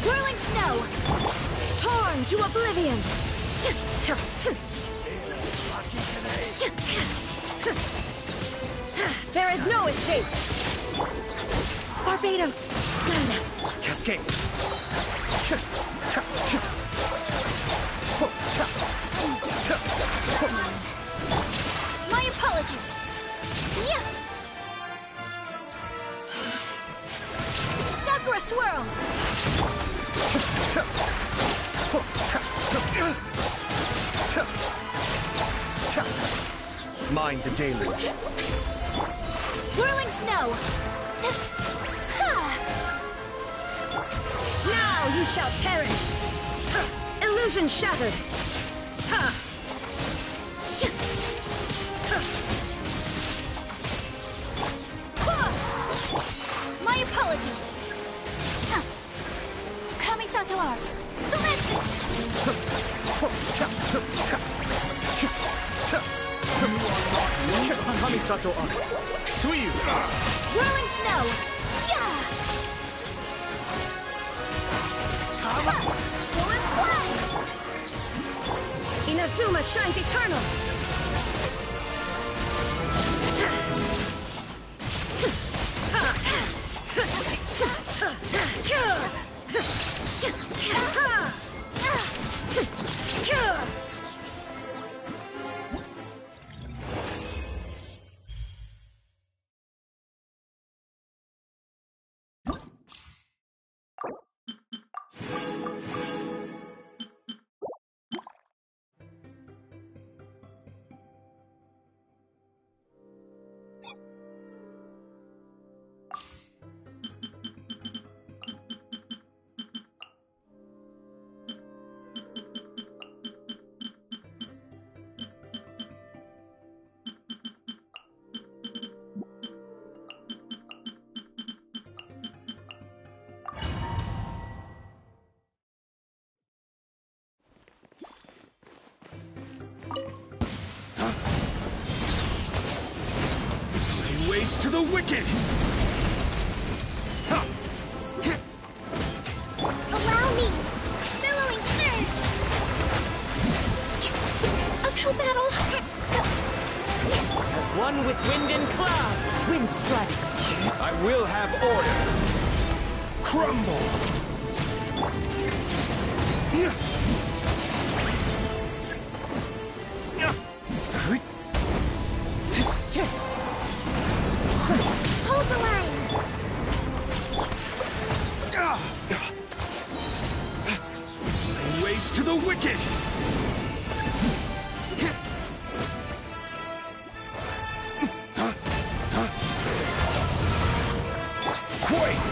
Whirling snow! Torn to oblivion! There is no escape! Barbados, guide us! Cascade! My apologies! Yeah. Sakura swirl! Mind the deluge. Whirling snow! Now you shall perish! Illusion shattered! My apologies! Kamisato art! Select! Kamisato art. Suiyu! Whirling snow! Yeah! Full fly! Inazuma shines eternal! Waste to the wicked! Allow me! No battle! As one with wind and cloud, wind strike. I will have order. Crumble! Hold the line! Ways to the wicked! Quake!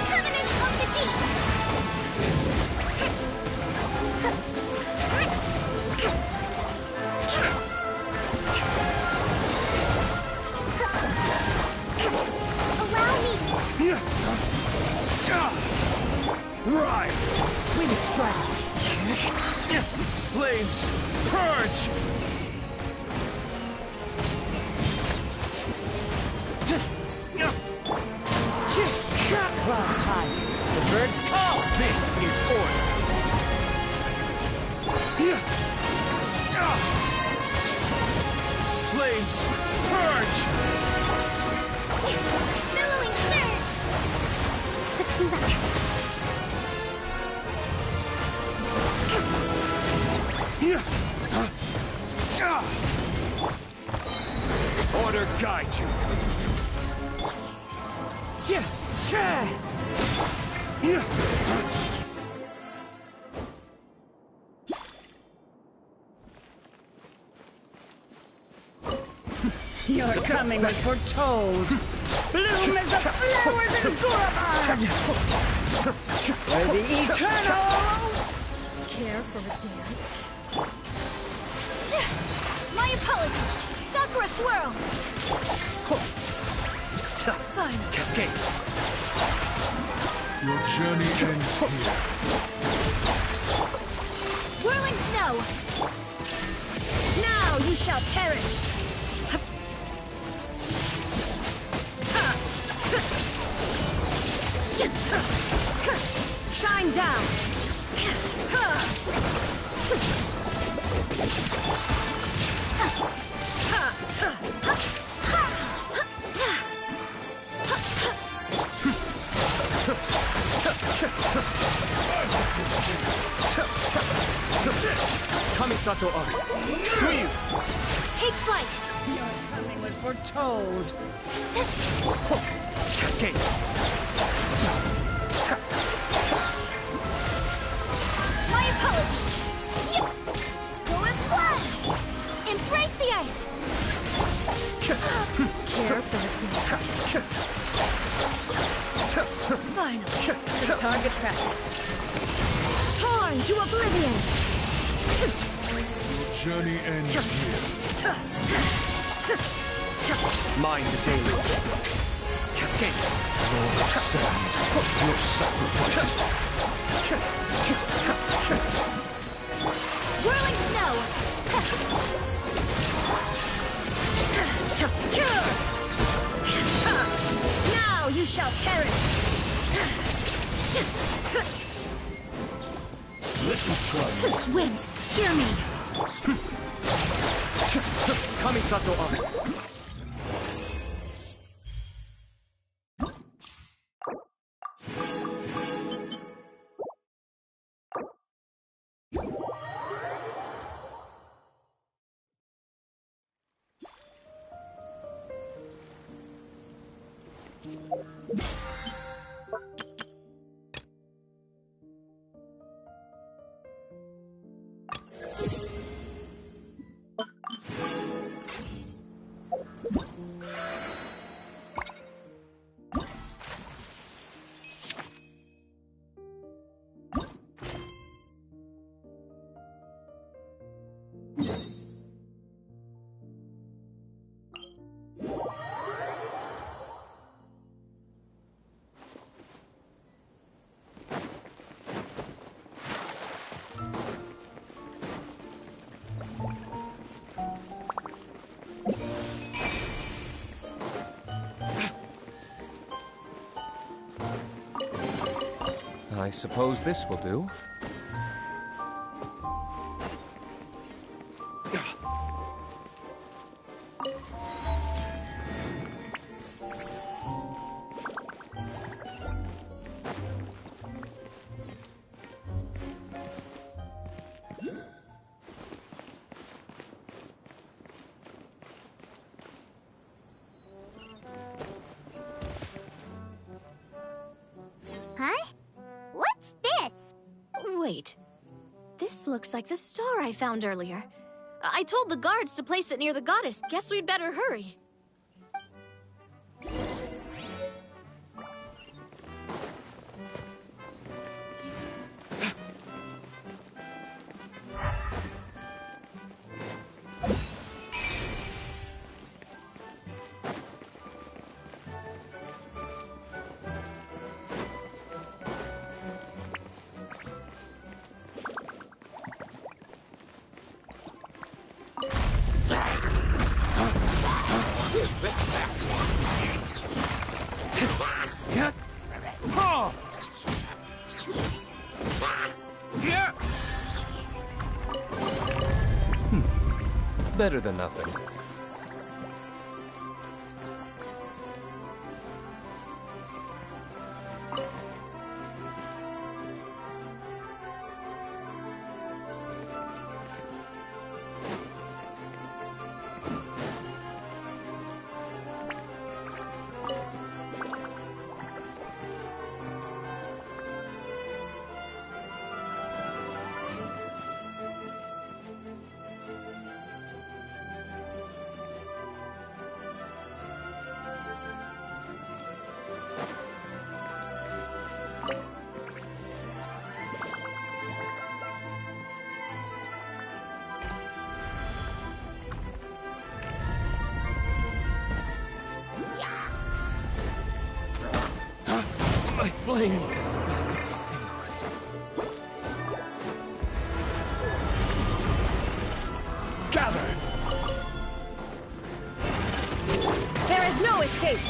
Covenant of the Deep! Allow me! Rise! Wind strike. Flames! Purge! Clouds high. The birds call. This is order! Flames! Purge! Billowing surge! Let's move out. Order guide you! Your coming was foretold. Bloom as the flowers in Gurabad. For the eternal. Care for a dance? My apologies! Sakura swirl! Fine. Cascade! Your journey ends here. Whirling snow! Now you shall perish! Shine down! Kamisato Ari! Suiyu! Take flight! Your coming was foretold. Cascade! My apologies! Go as fly! Embrace the ice! Care for a dance? Finally, the target practice. Torn to oblivion! Journey ends here. Mind the deluge. Cascade! Lord of Sand, your sacrifices. Whirling snow! Now you shall perish! Let me try. Wind, hear me! Kamisato Ari! I suppose this will do. Huh? What's this? Wait. This looks like the star I found earlier. I told the guards to place it near the goddess. Guess we'd better hurry. Better than nothing. My flame has been extinguished. Gather! There is no escape!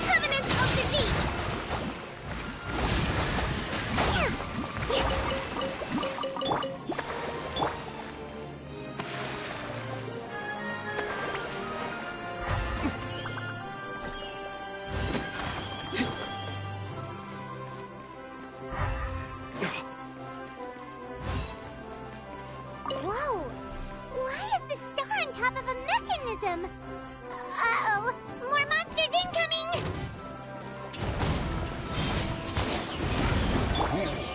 Covenant of the Deep! Whoa! Why is the star on top of a mechanism? Uh-oh! More monsters incoming!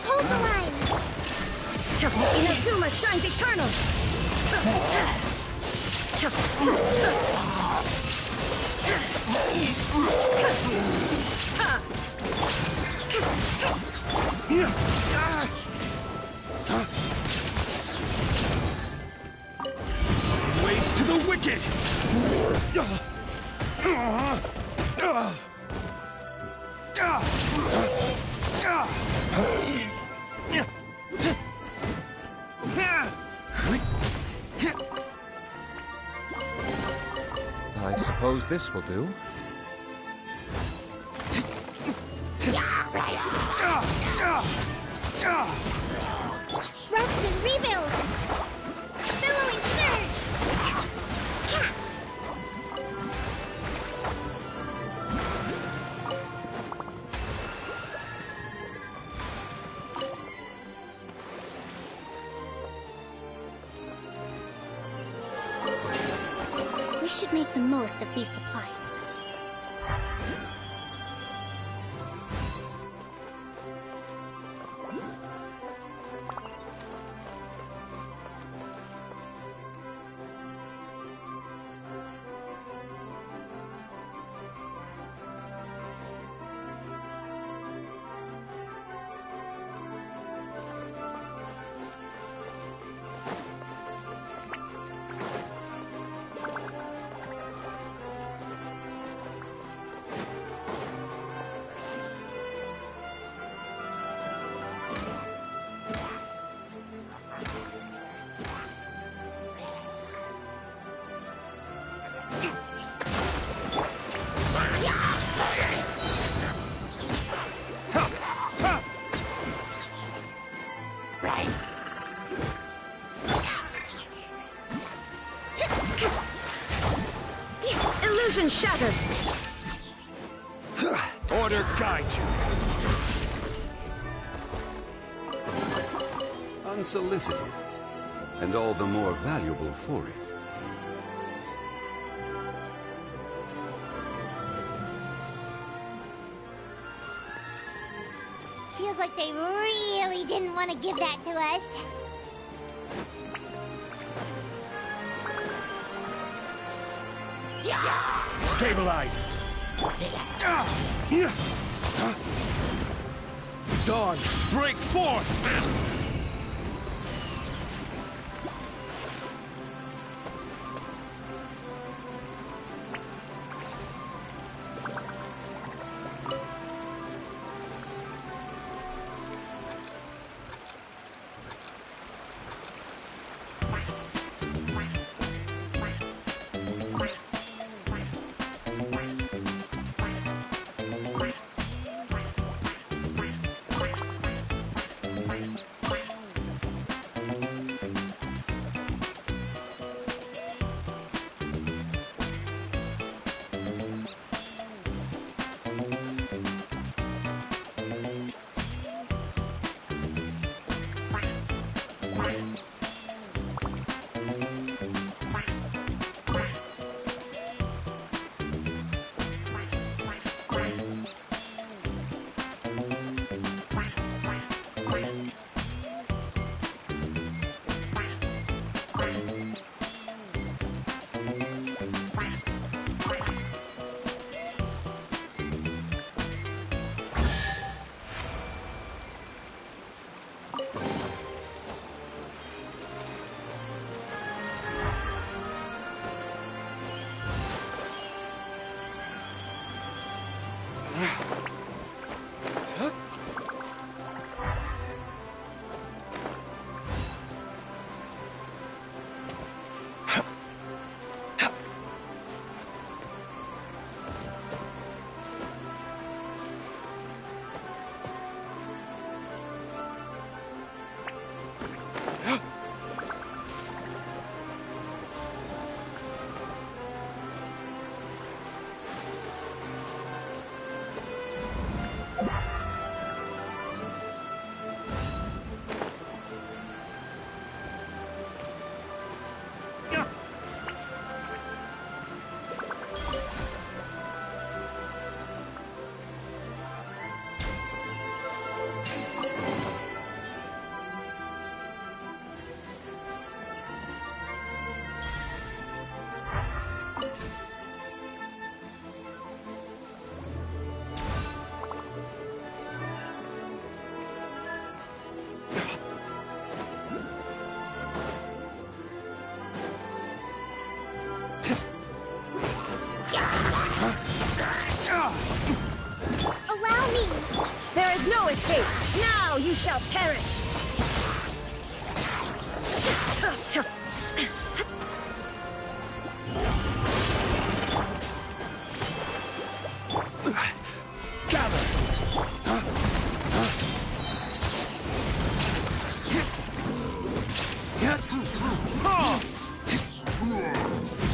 Hold the line! Inazuma shines eternal! Ways to the wicked! I suppose this will do. Rest and rebuild! Billowing surge! We should make the most of these supplies. shattered! Order guide you. Unsolicited, and all the more valuable for it. Feels like they really didn't want to give that to us. Stabilize. Dawn, break forth! Allow me! There is no escape! Now you shall perish!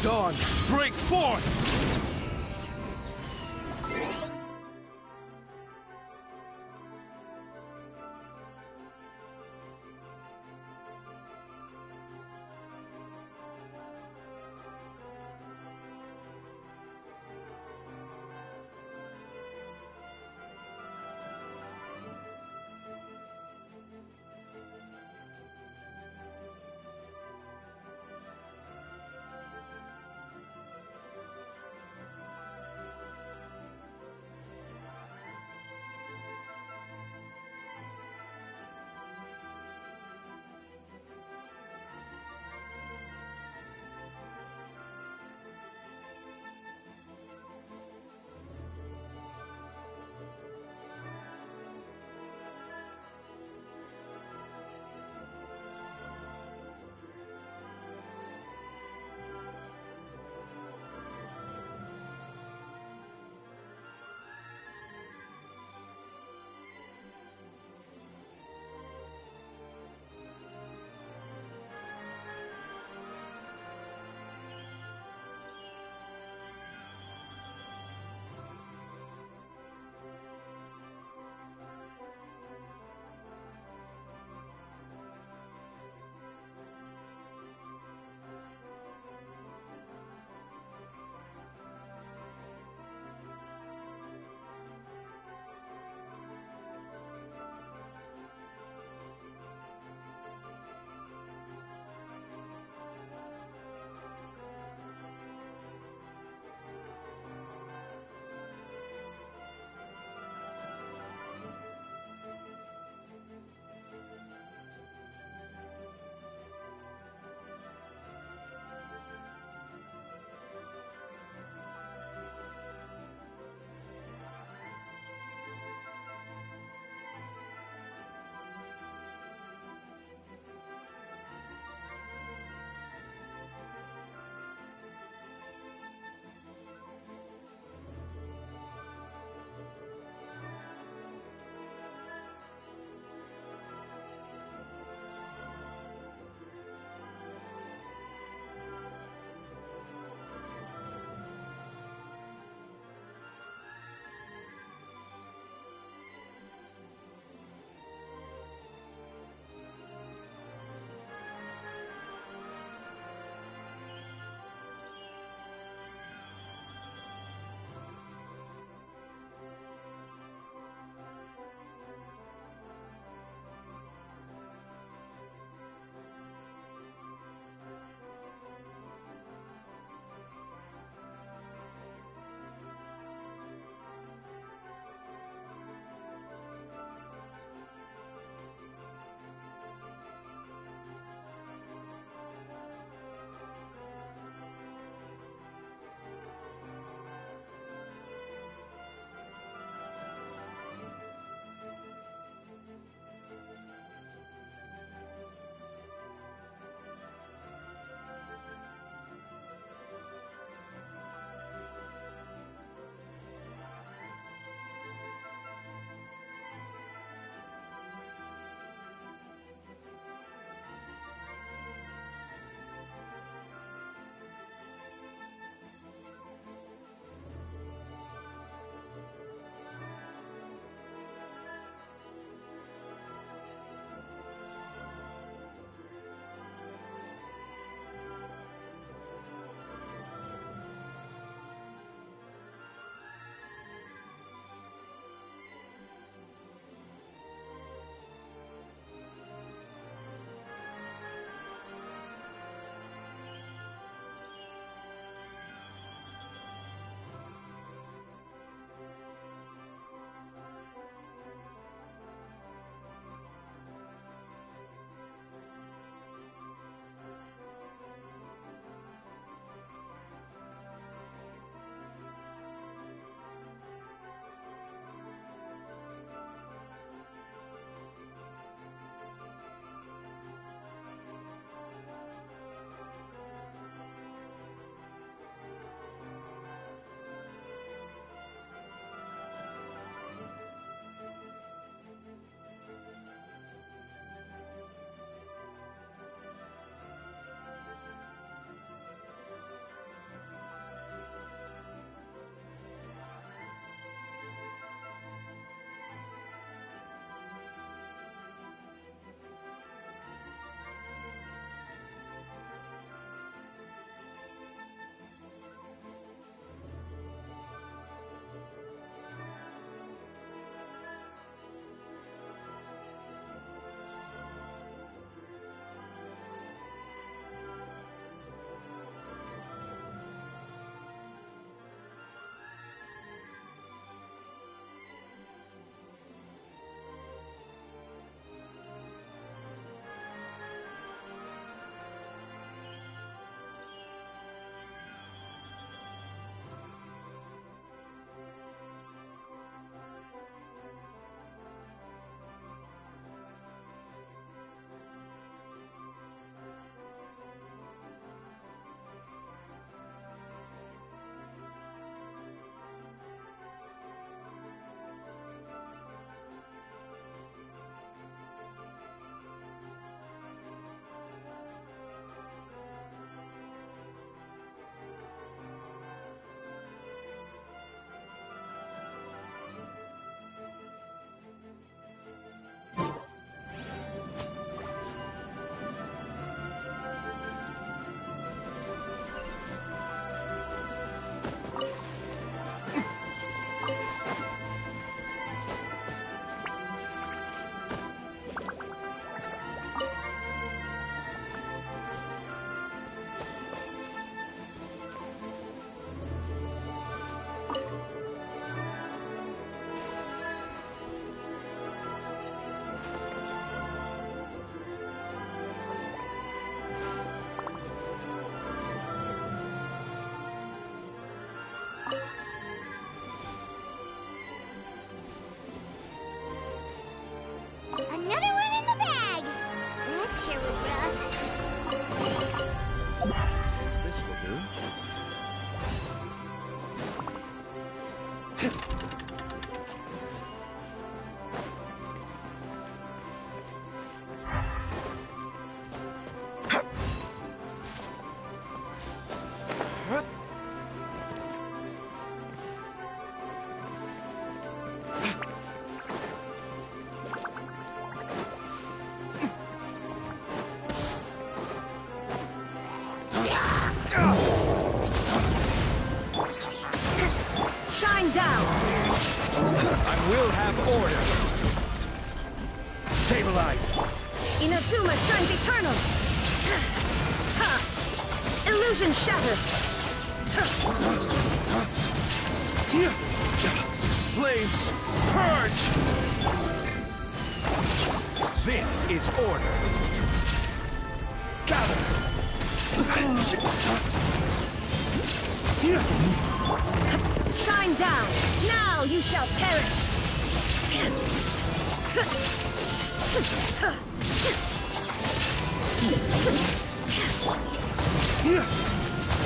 Dawn, break forth! Stabilize! Inazuma shines eternal! Ha! Illusion shattered! Flames, purge! This is order. Gather! Shine down! Now you shall perish!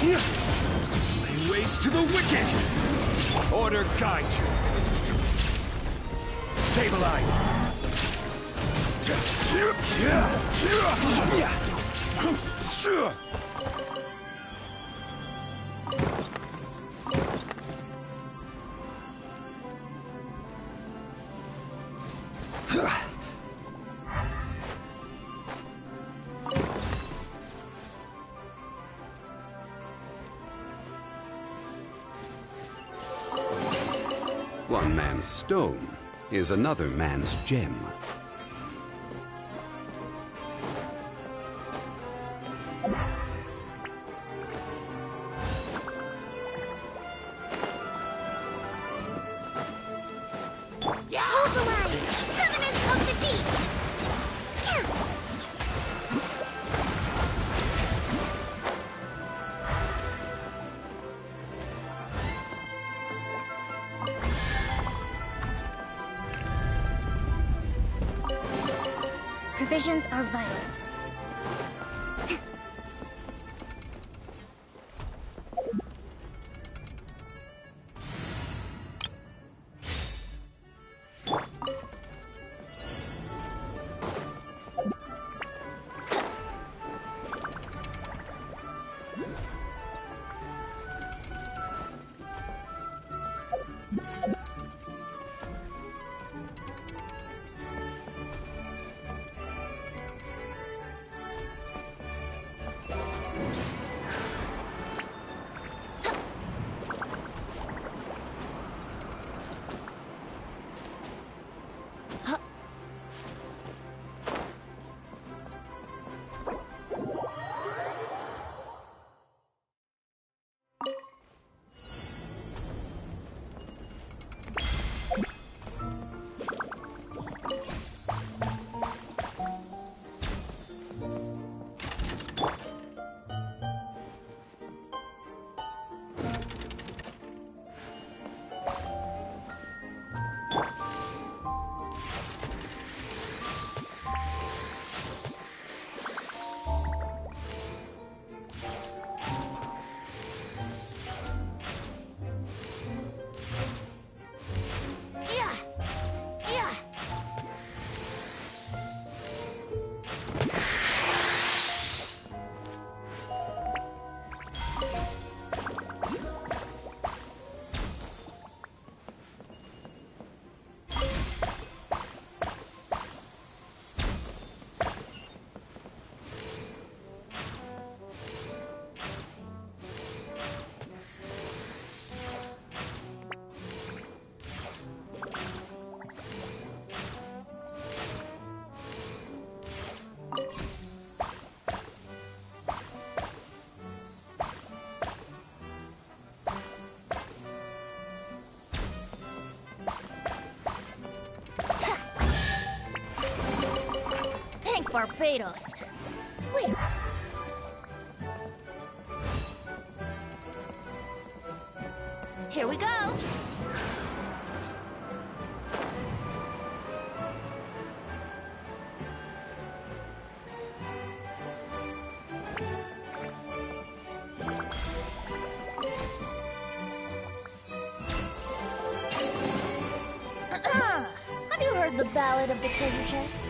Lay waste to the wicked! Order guide you. Stabilize! One man's stone is another man's gem. Hold the line! Covenants of the Deep! Provisions are vital. Barbados. Wait. Here we go. Have you heard the Ballad of the Treasure Chest?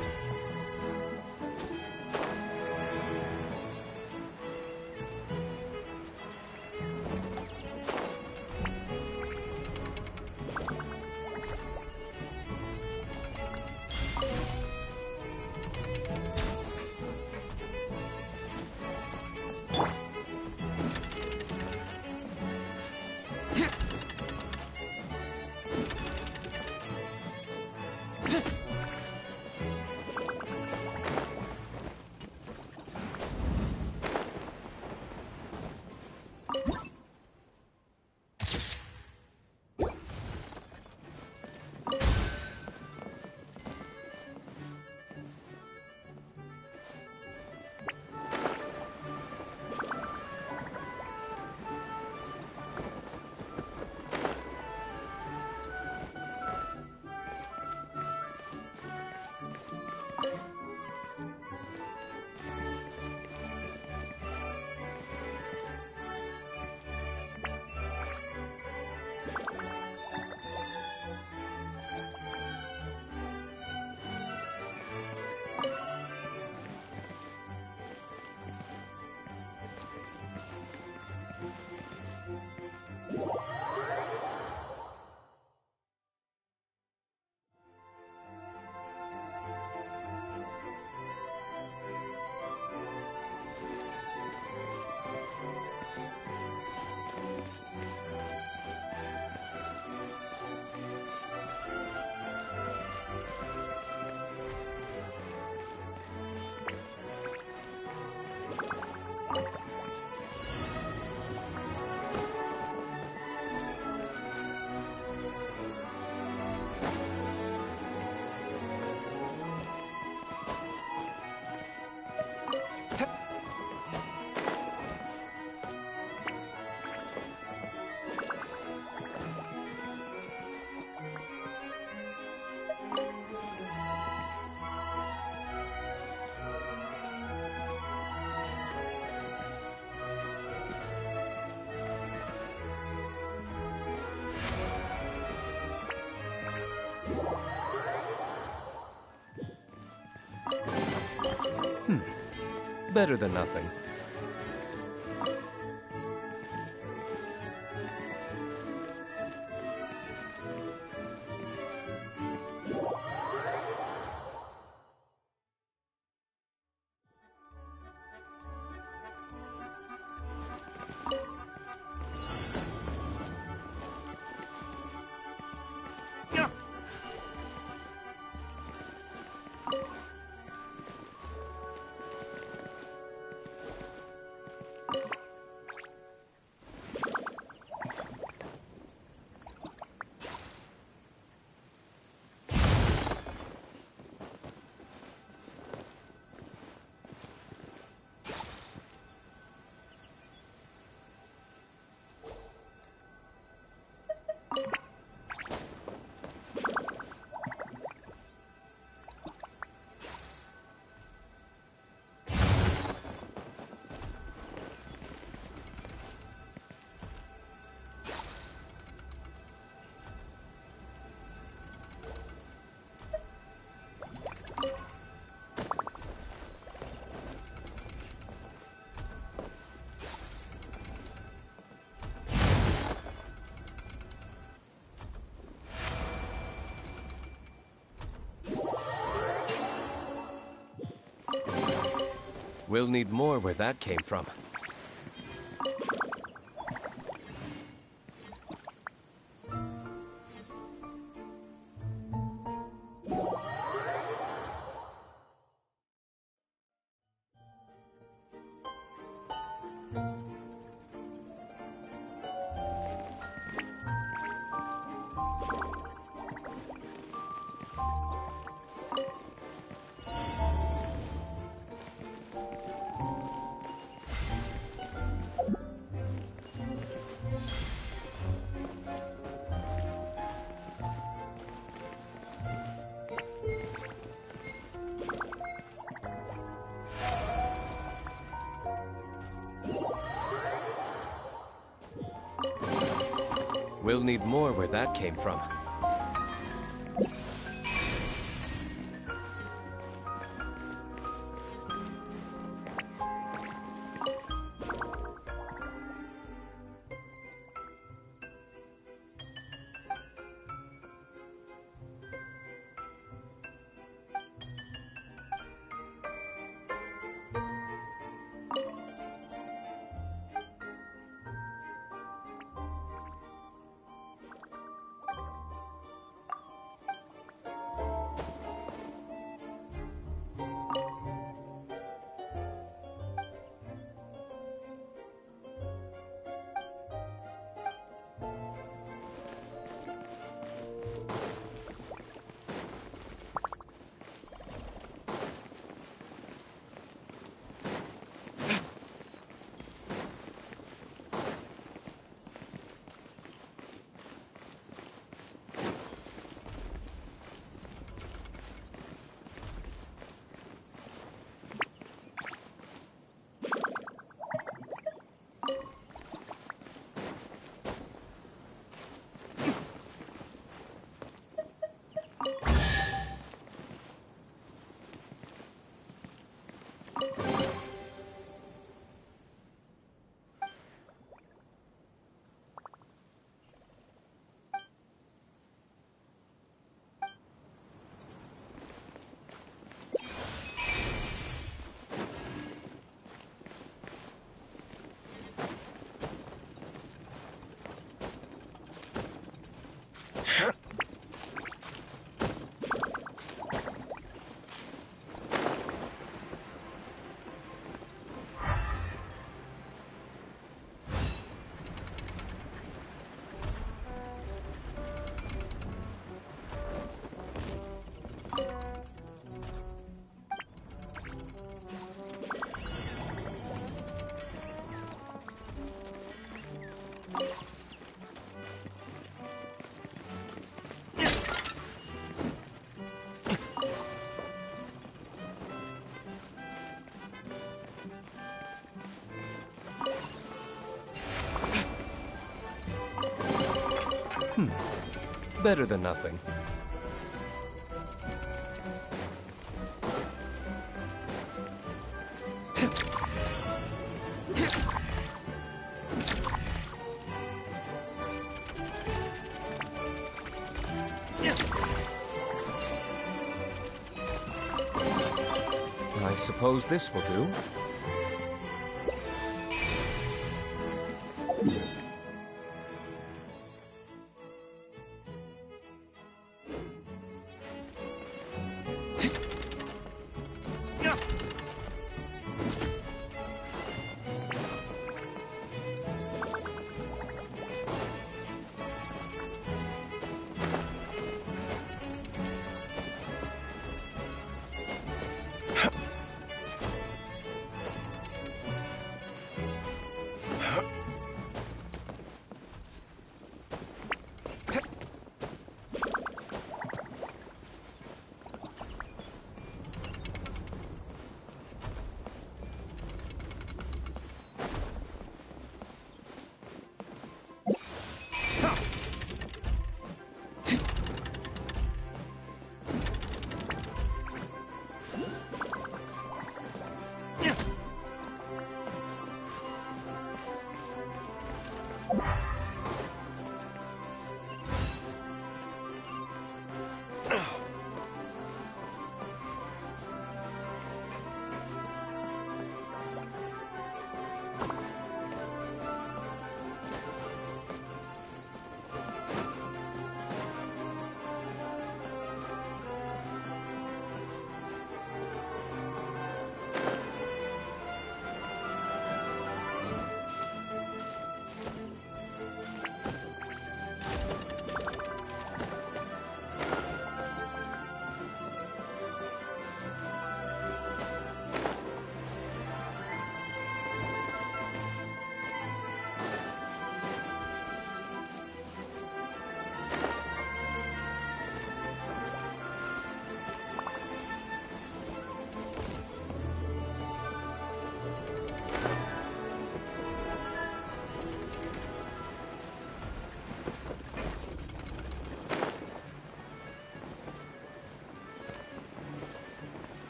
Better than nothing. We'll need more where that came from. We'll need more where that came from. Better than nothing. I suppose this will do.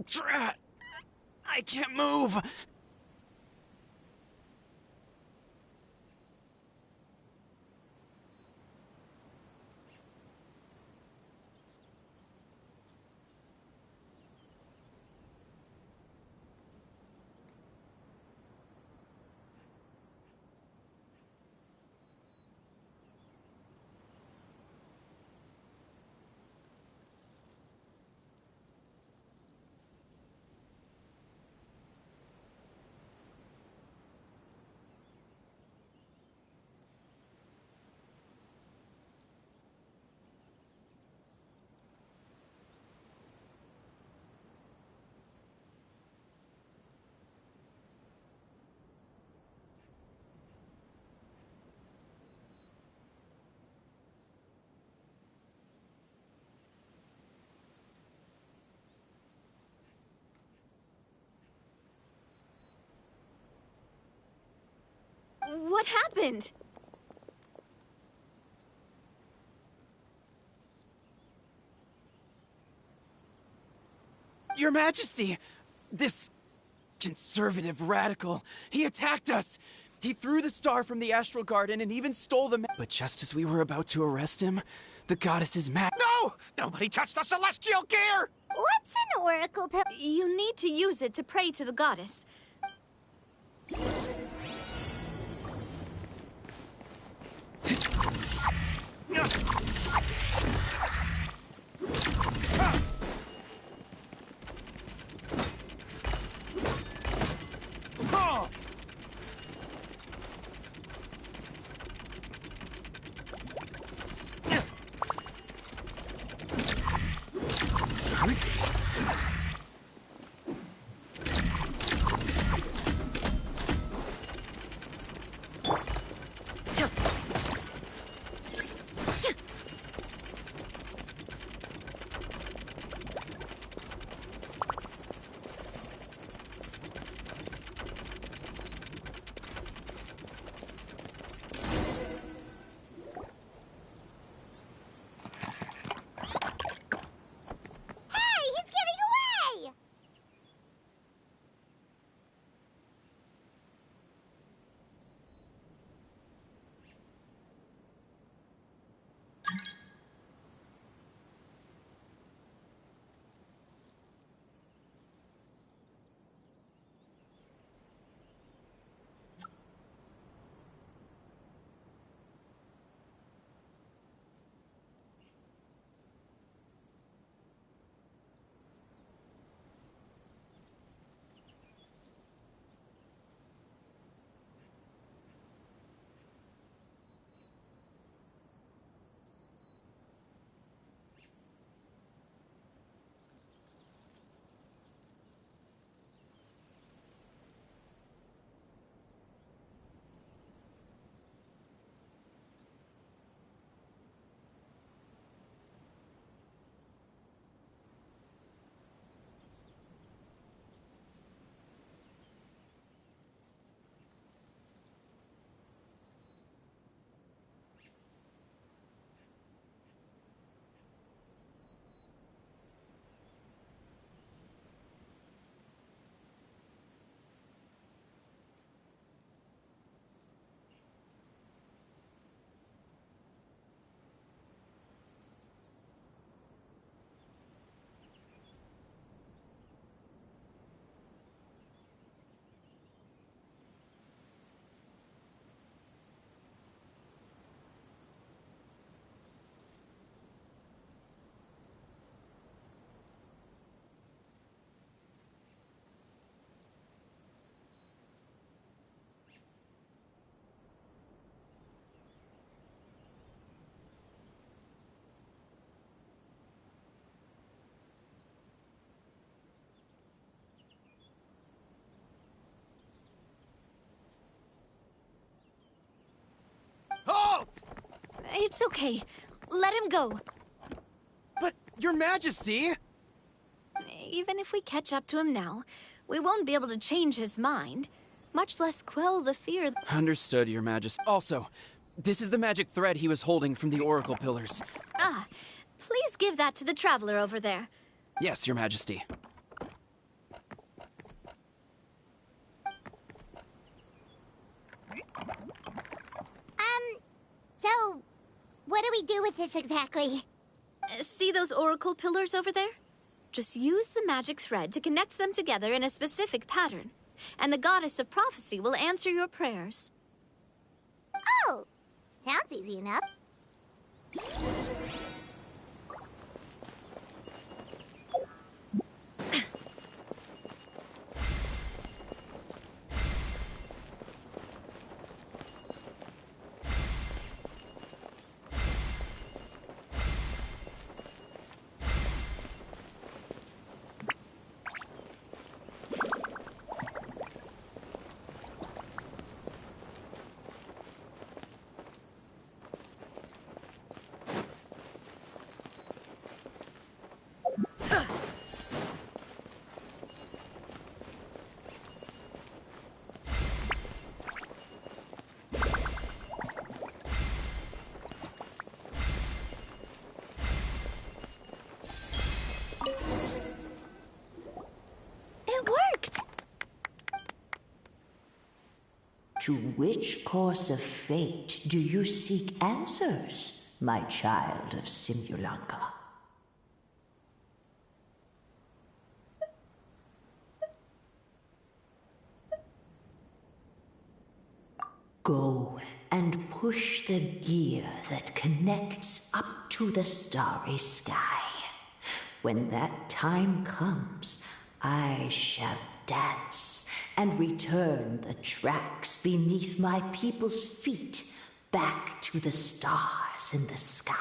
Drat! I can't move! What happened? Your Majesty! This conservative radical, he attacked us! He threw the star from the Astral Garden and even stole the But just as we were about to arrest him, the goddess's No! Nobody touched the celestial gear! What's an oracle pill? You need to use it to pray to the goddess. It's okay. Let him go. But, Your Majesty! Even if we catch up to him now, we won't be able to change his mind, much less quell the fear. Understood, Your Majesty. Also, this is the magic thread he was holding from the Oracle Pillars. Ah, please give that to the traveler over there. Yes, Your Majesty. So, what do we do with this exactly? See those Oracle Pillars over there? Just use the magic thread to connect them together in a specific pattern, and the Goddess of Prophecy will answer your prayers. Oh, sounds easy enough. To which course of fate do you seek answers, my child of Simulanka? Go and push the gear that connects up to the starry sky. When that time comes, I shall dance and return the tracks beneath my people's feet back to the stars in the sky.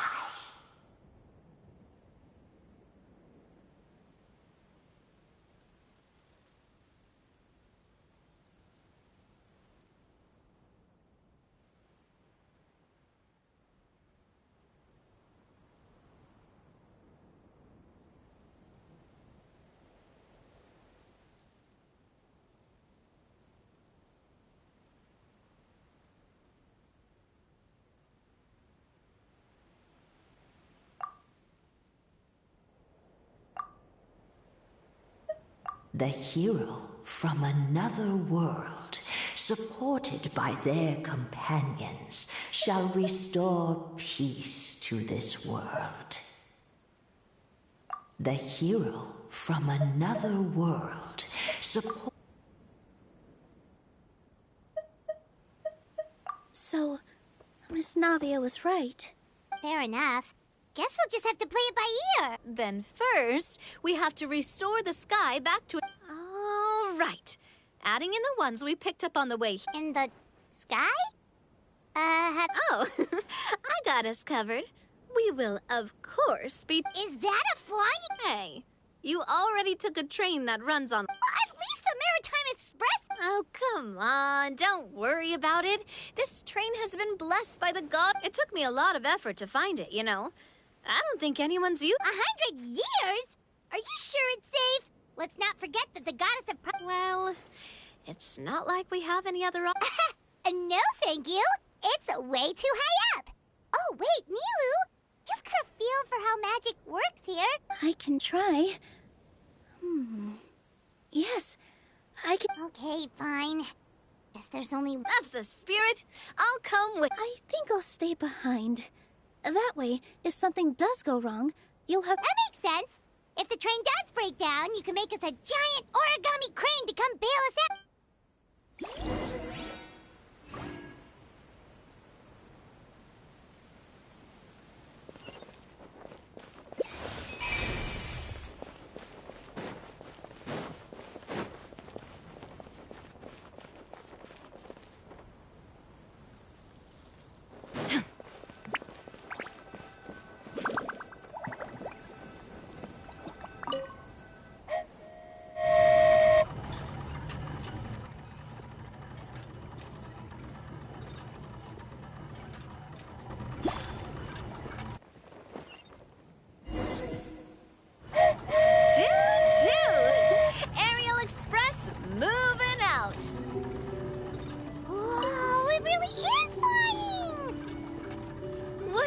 The hero from another world, supported by their companions, shall restore peace to this world. The hero from another world, So, Miss Navia was right. Fair enough. Guess we'll just have to play it by ear. Then first, we have to restore the sky back to... All right. Adding in the ones we picked up on the way... In the sky? Oh, I got us covered. We will, of course, be... Is that a flying... Hey, you already took a train that runs on... At least the Maritime Express... Oh, come on. Don't worry about it. This train has been blessed by the god... It took me a lot of effort to find it, you know. I don't think anyone's used... 100 years? Are you sure it's safe? Let's not forget that the goddess of... Well, it's not like we have any other... No, thank you. It's way too high up. Oh, wait, Nilu. You've got a feel for how magic works here. I can try. Yes, I can... Okay, fine. Guess there's only... That's the spirit. I'll come with... I think I'll stay behind. That way, if something does go wrong, you'll have... That makes sense. If the train does break down, you can make us a giant origami crane to come bail us out.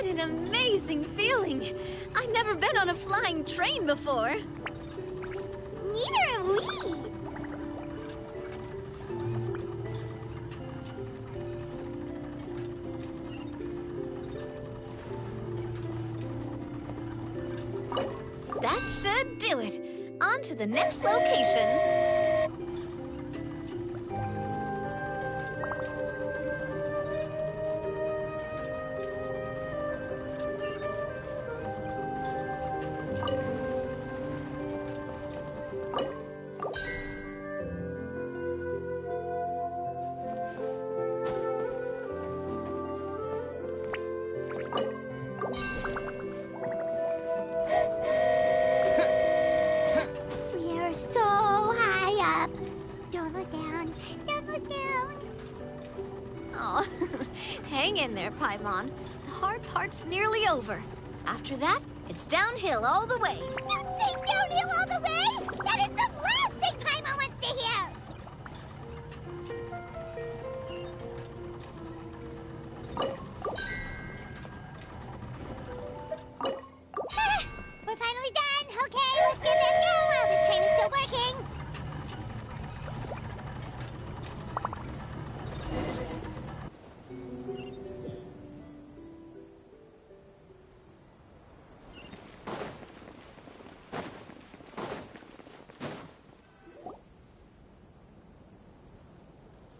an amazing feeling! I've never been on a flying train before. Neither have we! That should do it. On to the next location. We're so high up. Don't look down. Don't look down. Oh, hang in there, Paimon. The hard part's nearly over. After that, it's downhill all the way. Don't say downhill all the way! That is the last thing Paimon wants to hear! We're finally done! Okay, let's get back now while this train is still working!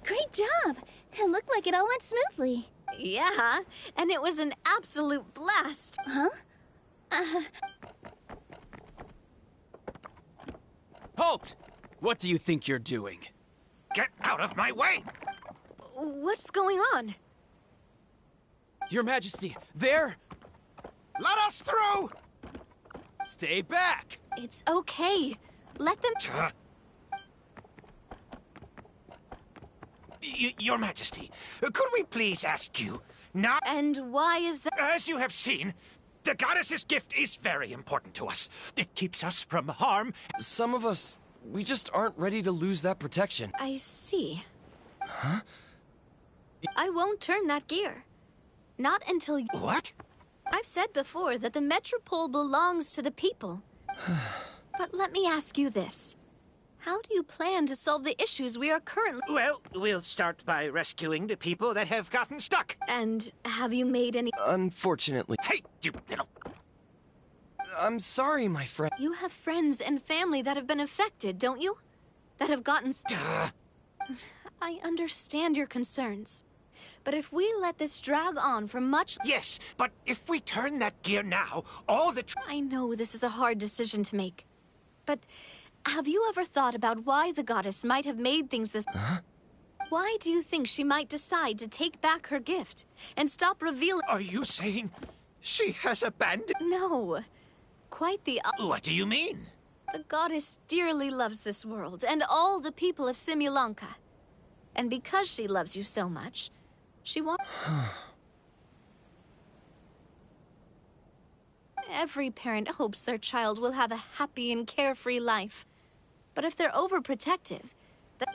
Great job! It looked like it all went smoothly. Yeah, and it was an absolute blast. Huh? Halt! What do you think you're doing? Get out of my way! What's going on? Your Majesty, there! Let us through! Stay back! It's okay. Let them... Your Majesty, could we please ask you, now... And why is that? As you have seen, the goddess's gift is very important to us. It keeps us from harm. Some of us, we just aren't ready to lose that protection. I see. Huh? I won't turn that gear. Not until you... What? I've said before that the Metropole belongs to the people. But let me ask you this. How do you plan to solve the issues we are currently... Well, we'll start by rescuing the people that have gotten stuck. And have you made any... Unfortunately. Hey, you little... I'm sorry, my friend. You have friends and family that have been affected, don't you? That have gotten... I understand your concerns. But if we let this drag on for much... Yes, but if we turn that gear now, all the... I know this is a hard decision to make. But have you ever thought about why the goddess might have made things this... Huh? Why do you think she might decide to take back her gift and stop revealing... Are you saying she has abandoned... No. Quite the... What do you mean? The goddess dearly loves this world and all the people of Simulanka. And because she loves you so much, she wants... Every parent hopes their child will have a happy and carefree life. But if they're overprotective,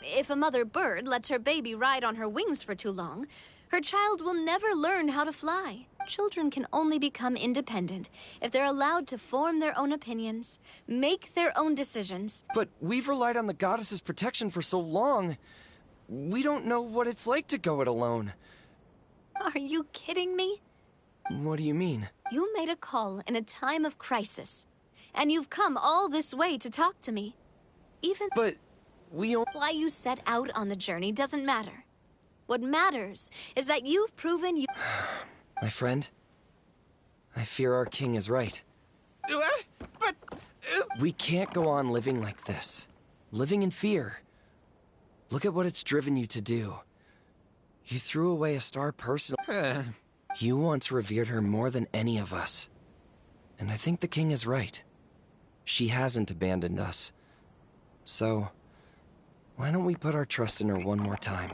if a mother bird lets her baby ride on her wings for too long, her child will never learn how to fly. Children can only become independent if they're allowed to form their own opinions, make their own decisions. But we've relied on the goddess's protection for so long. We don't know what it's like to go it alone. Are you kidding me? What do you mean? You made a call in a time of crisis, and you've come all this way to talk to me. Even... But we... Why you set out on the journey doesn't matter. What matters is that you've proven you... My friend, I fear our king is right. What? But... We can't go on living like this. Living in fear. Look at what it's driven you to do. You threw away a star personally. You once revered her more than any of us. And I think the king is right. She hasn't abandoned us. So, why don't we put our trust in her one more time?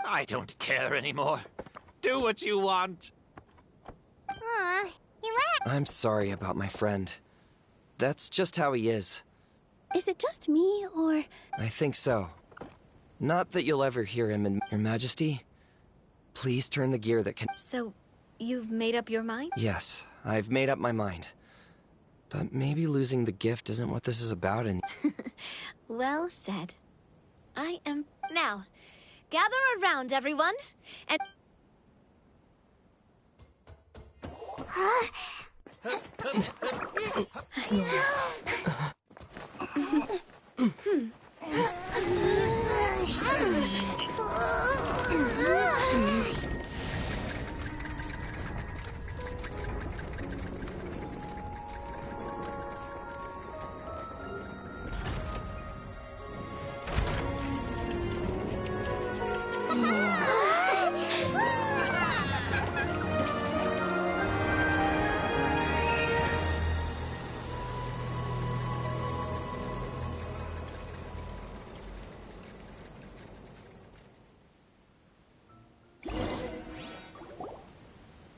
I don't care anymore. Do what you want. Aw, he left. I'm sorry about my friend. That's just how he is. Is it just me, or... I think so. Not that you'll ever hear him in... Your Majesty, please turn the gear that can... So, You've made up your mind? Yes, I've made up my mind. But maybe losing the gift isn't what this is about and... Well said. I am... Now, gather around, everyone, and...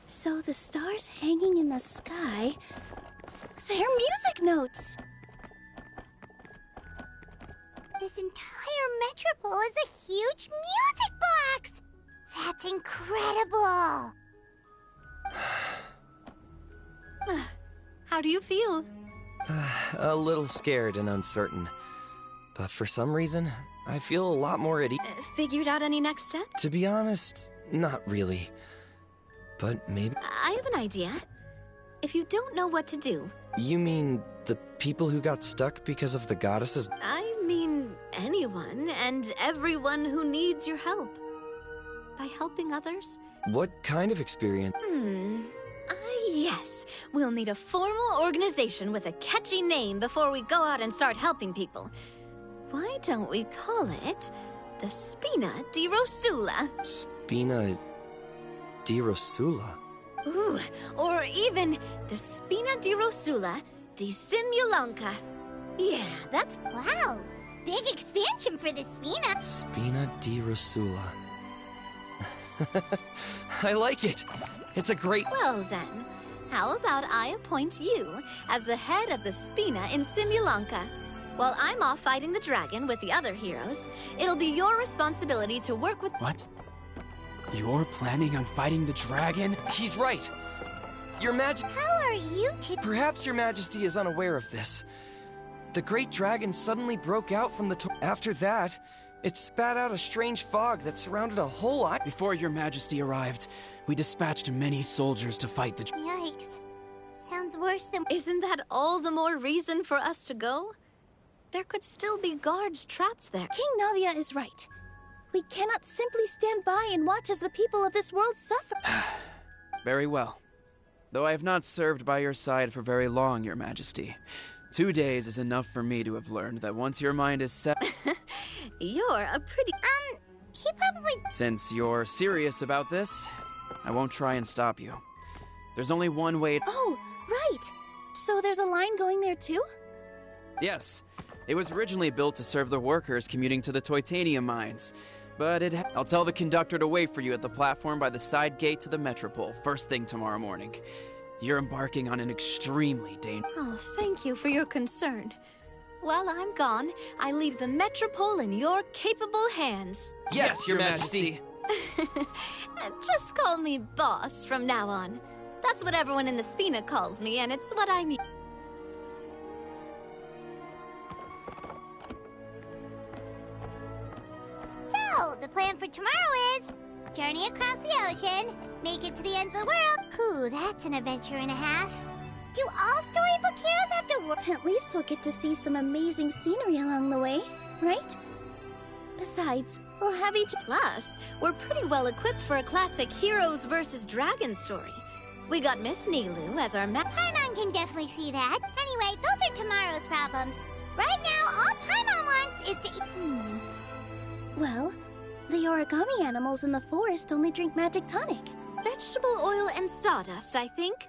So the stars hanging in the sky, they're music notes! This entire metropole is a huge music box! That's incredible! How do you feel? A little scared and uncertain. But for some reason, I feel a lot more at ease. Figured out any next step? To be honest, not really. But maybe... I have an idea. If you don't know what to do... You mean the people who got stuck because of the goddesses? I mean anyone and everyone who needs your help. By helping others? What kind of experience? Yes. We'll need a formal organization with a catchy name before we go out and start helping people. Why don't we call it the Spina di Rosula? Spina di Rosula? Ooh, or even the Spina di Rosula di Simulanka. Yeah, that's... Wow! Big expansion for the Spina! Spina di Rosula. I like it! It's a great... Well then, how about I appoint you as the head of the Spina in Simulanka? While I'm off fighting the dragon with the other heroes, it'll be your responsibility to work with... What? You're planning on fighting the dragon? He's right! Your Majesty... How are you two... Perhaps Your Majesty is unaware of this. The great dragon suddenly broke out from the... After that, it spat out a strange fog that surrounded a whole island. Before Your Majesty arrived, we dispatched many soldiers to fight the... Yikes. Sounds worse than... Isn't that all the more reason for us to go? There could still be guards trapped there. King Navia is right. We cannot simply stand by and watch as the people of this world suffer. Very well. Though I have not served by your side for very long, Your Majesty. 2 days is enough for me to have learned that once your mind is set... You're a pretty... he probably... Since you're serious about this, I won't try and stop you. There's only one way... Oh, right! So there's a line going there too? Yes. It was originally built to serve the workers commuting to the Titanium mines. But I'll tell the conductor to wait for you at the platform by the side gate to the Metropole, first thing tomorrow morning. You're embarking on an extremely dangerous... Oh, thank you for your concern. While I'm gone, I leave the Metropole in your capable hands. Yes, Your Majesty! Just call me boss from now on. That's what everyone in the Spina calls me, and it's what I'm... So, the plan for tomorrow is... journey across the ocean, make it to the end of the world. Ooh, that's an adventure and a half. Do all storybook heroes have to work? At least we'll get to see some amazing scenery along the way, right? Besides, we'll have each... Plus, we're pretty well equipped for a classic heroes versus dragons story. We got Miss Nilu as our Paimon can definitely see that. Anyway, those are tomorrow's problems. Right now, all Paimon wants is to eat... Well, the origami animals in the forest only drink magic tonic. Vegetable oil and sawdust, I think.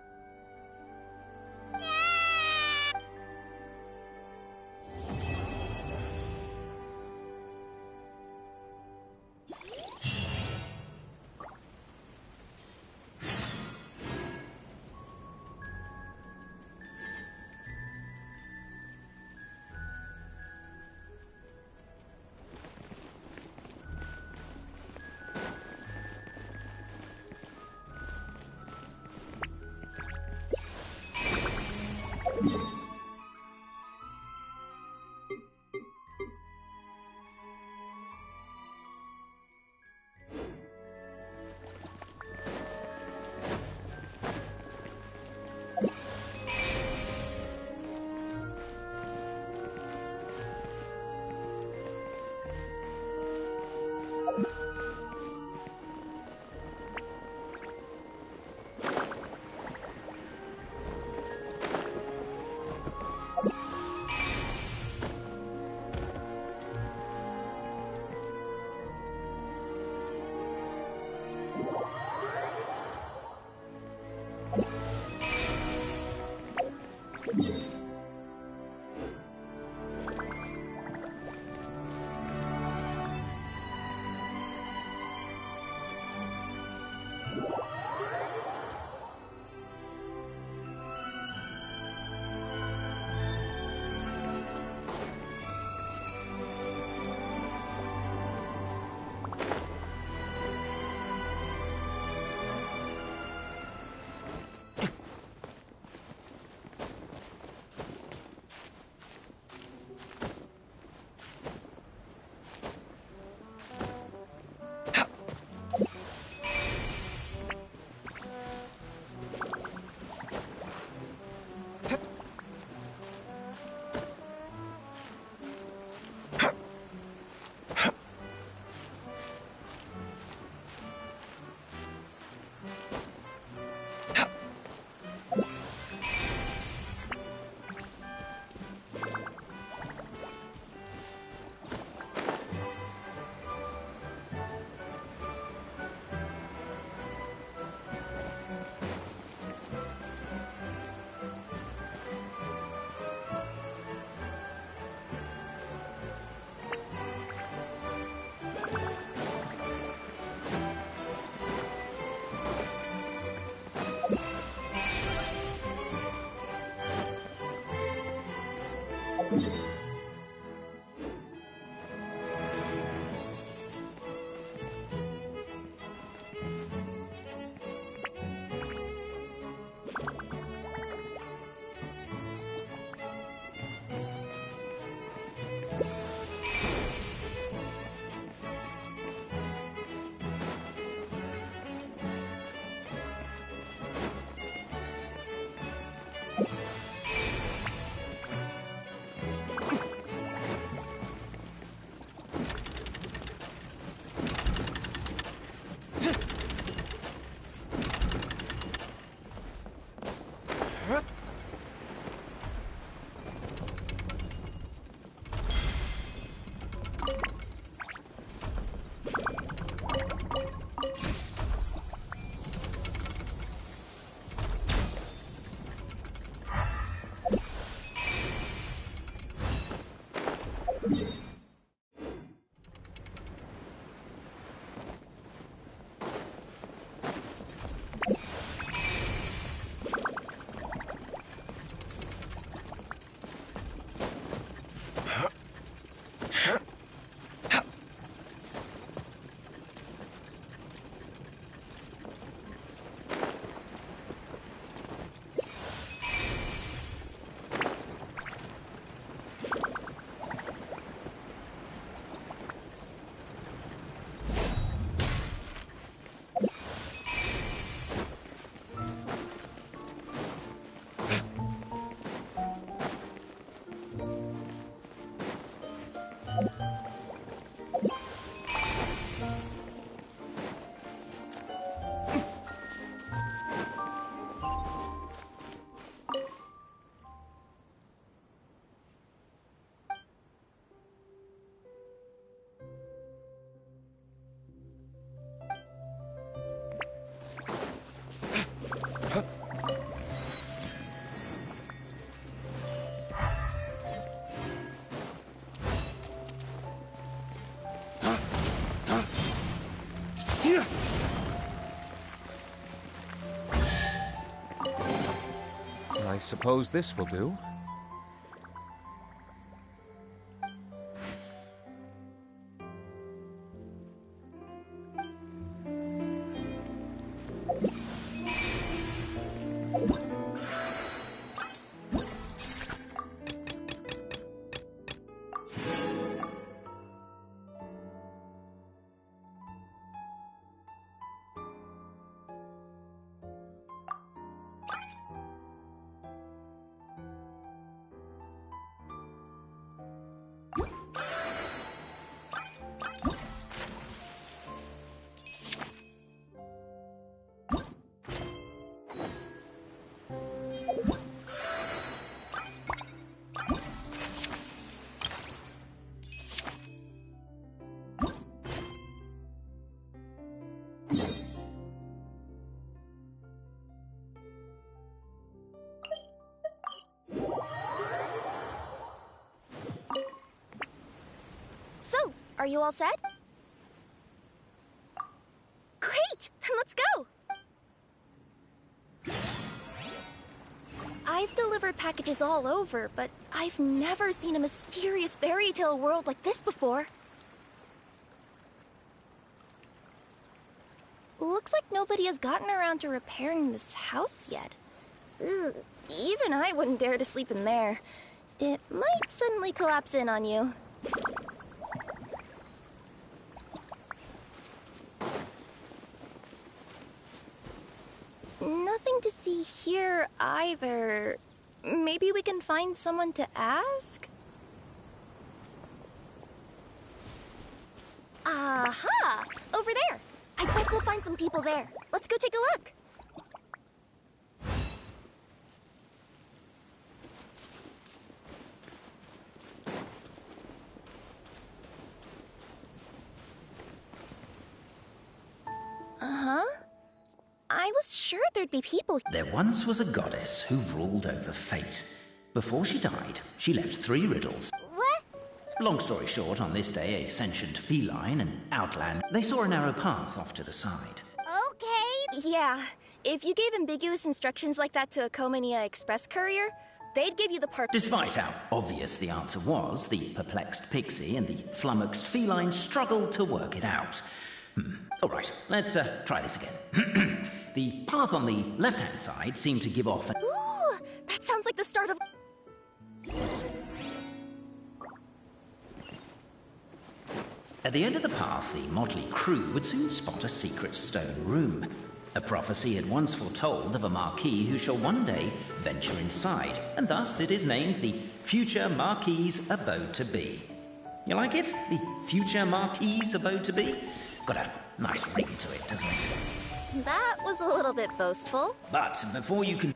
suppose this will do. So, are you all set? Great! Then let's go! I've delivered packages all over, but I've never seen a mysterious fairy tale world like this before. Looks like nobody has gotten around to repairing this house yet. Ugh, even I wouldn't dare to sleep in there. It might suddenly collapse in on you. Nothing to see here either. Maybe we can find someone to ask? Aha! Over there! I bet we'll find some people there. Let's go take a look. Uh-huh. I was sure there'd be people. There once was a goddess who ruled over fate. Before she died, she left 3 riddles. What? Long story short, on this day, a sentient feline, an outland, they saw a narrow path off to the side. Okay. Yeah, if you gave ambiguous instructions like that to a Comania Express courier, they'd give you the part. Despite how obvious the answer was, the perplexed pixie and the flummoxed feline struggled to work it out. All right, let's try this again. The path on the left-hand side seemed to give off an... Ooh, that sounds like the start of... At the end of the path, the motley crew would soon spot a secret stone room. A prophecy had once foretold of a marquis who shall one day venture inside, and thus it is named the future Marquis's Abode to Be. You like it? The future Marquis's Abode to Be? Got a nice ring to it, doesn't it? That was a little bit boastful. But before you can...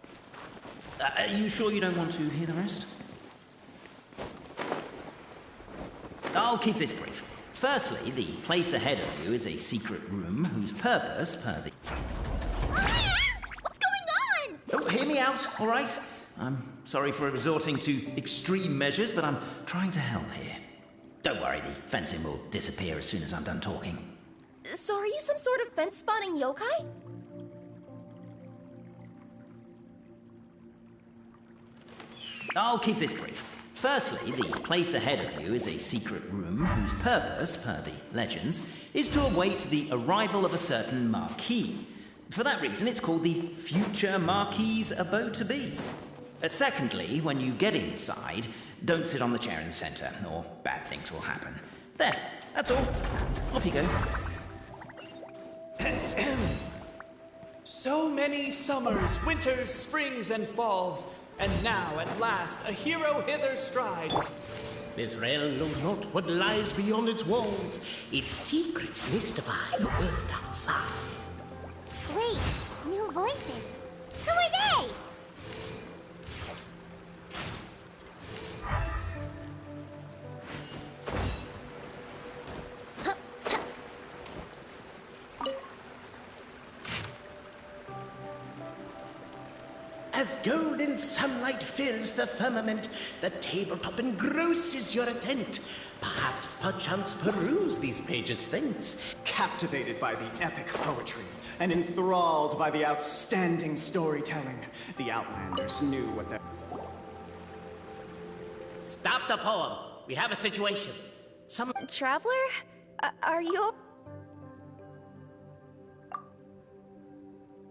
are you sure you don't want to hear the rest? I'll keep this brief. Firstly, the place ahead of you is a secret room whose purpose, per the... What's going on? Oh, hear me out, all right? I'm sorry for resorting to extreme measures, but I'm trying to help here. Don't worry, the fencing will disappear as soon as I'm done talking. So are you some sort of fence-spotting yokai? I'll keep this brief. Firstly, the place ahead of you is a secret room whose purpose, per the legends, is to await the arrival of a certain marquis. For that reason, it's called the future Marquis's Abode to Be. Secondly, when you get inside, don't sit on the chair in the centre, or bad things will happen. There, that's all. Off you go. So many summers, winters, springs, and falls, and now, at last, a hero hither strides. This realm knows not what lies beyond its walls. Its secrets mystify the world outside. Wait, new voices. Who are they? As golden sunlight fills the firmament, the tabletop engrosses your attent. Perchance peruse these pages thence. Captivated by the epic poetry and enthralled by the outstanding storytelling, the Outlanders knew what that... Stop the poem. We have a situation. Traveler? Are you...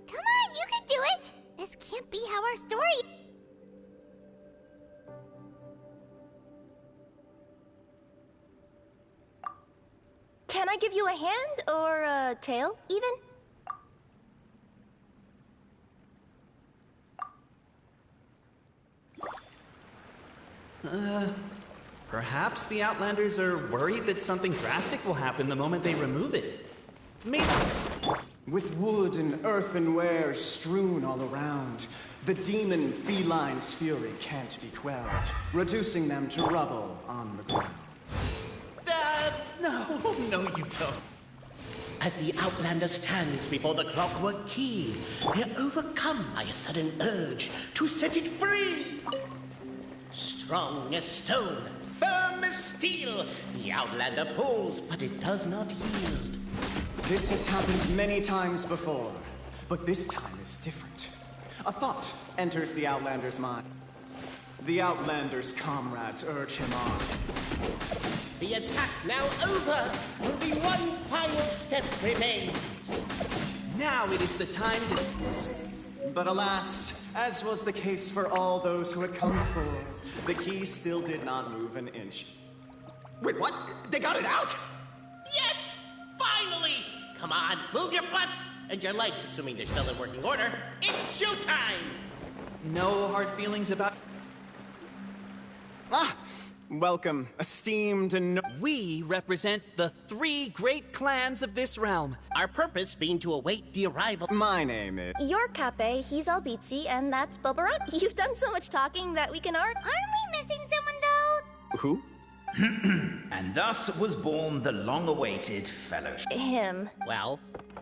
Come on, you can do it! This can't be how our story... Can I give you a hand or a tail, even? Perhaps the Outlanders are worried that something drastic will happen the moment they remove it. Maybe. With wood and earthenware strewn all around, the demon feline's fury can't be quelled, reducing them to rubble on the ground. No, you don't. As the Outlander stands before the clockwork key, they're overcome by a sudden urge to set it free. Strong as stone, firm as steel, the Outlander pulls, but it does not yield. This has happened many times before, but this time is different. A thought enters the Outlander's mind. The Outlander's comrades urge him on. The attack now over. Only one final step remains. Now it is the time to... But alas, as was the case for all those who had come before, the key still did not move an inch. Wait, what? They got it out? Yes! Finally! Come on, move your butts! And your legs, assuming they're still in working order. It's showtime! No hard feelings about... Welcome, esteemed and... We represent the 3 great clans of this realm. Our purpose being to await the arrival... My name is... You're Cape, he's Albizzi, and that's Bobarat. You've done so much talking that we can art. Aren't we missing someone, though? Who? And thus was born the long-awaited fellowship. Him. Well,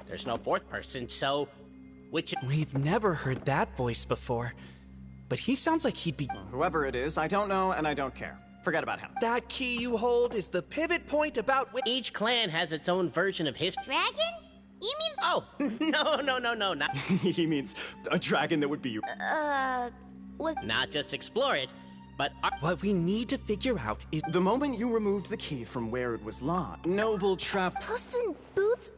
there's no 4th person, so... We've never heard that voice before. But he sounds like he'd be... Whoever it is, I don't know and I don't care. Forget about him. That key you hold is the pivot point about which... Each clan has its own version of history. Dragon? You mean... Oh, no, not... He means a dragon that would be... Not just explore it, but... What we need to figure out is... The moment you removed the key from where it was locked, noble Puss in Boots?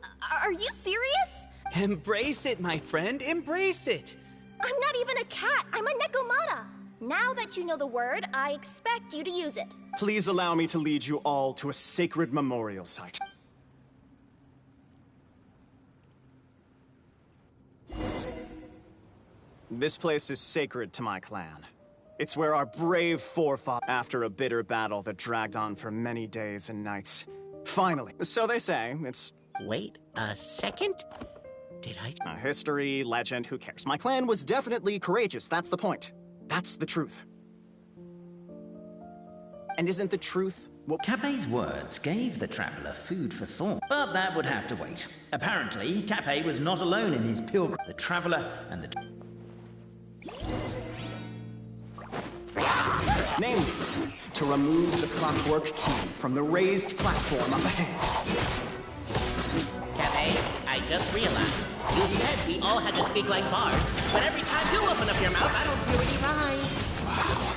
Are you serious? Embrace it, my friend, embrace it! I'm not even a cat, I'm a Nekomata! Now that you know the word, I expect you to use it. Please allow me to lead you all to a sacred memorial site. This place is sacred to my clan. It's where our brave forefathers, after a bitter battle that dragged on for many days and nights, finally, so they say, it's... Wait a second? Did I... history, legend, who cares? My clan was definitely courageous, that's the point. That's the truth. And isn't the truth what... Cape's words gave the traveler food for thought, but that would have to wait. Apparently, Cape was not alone in his pilgrim. The traveler and the... Namely, to remove the clockwork key from the raised platform up ahead. Cafe, I just realized. You said we all had to speak like bards, but every time you open up your mouth, I don't hear any rhyme. Wow.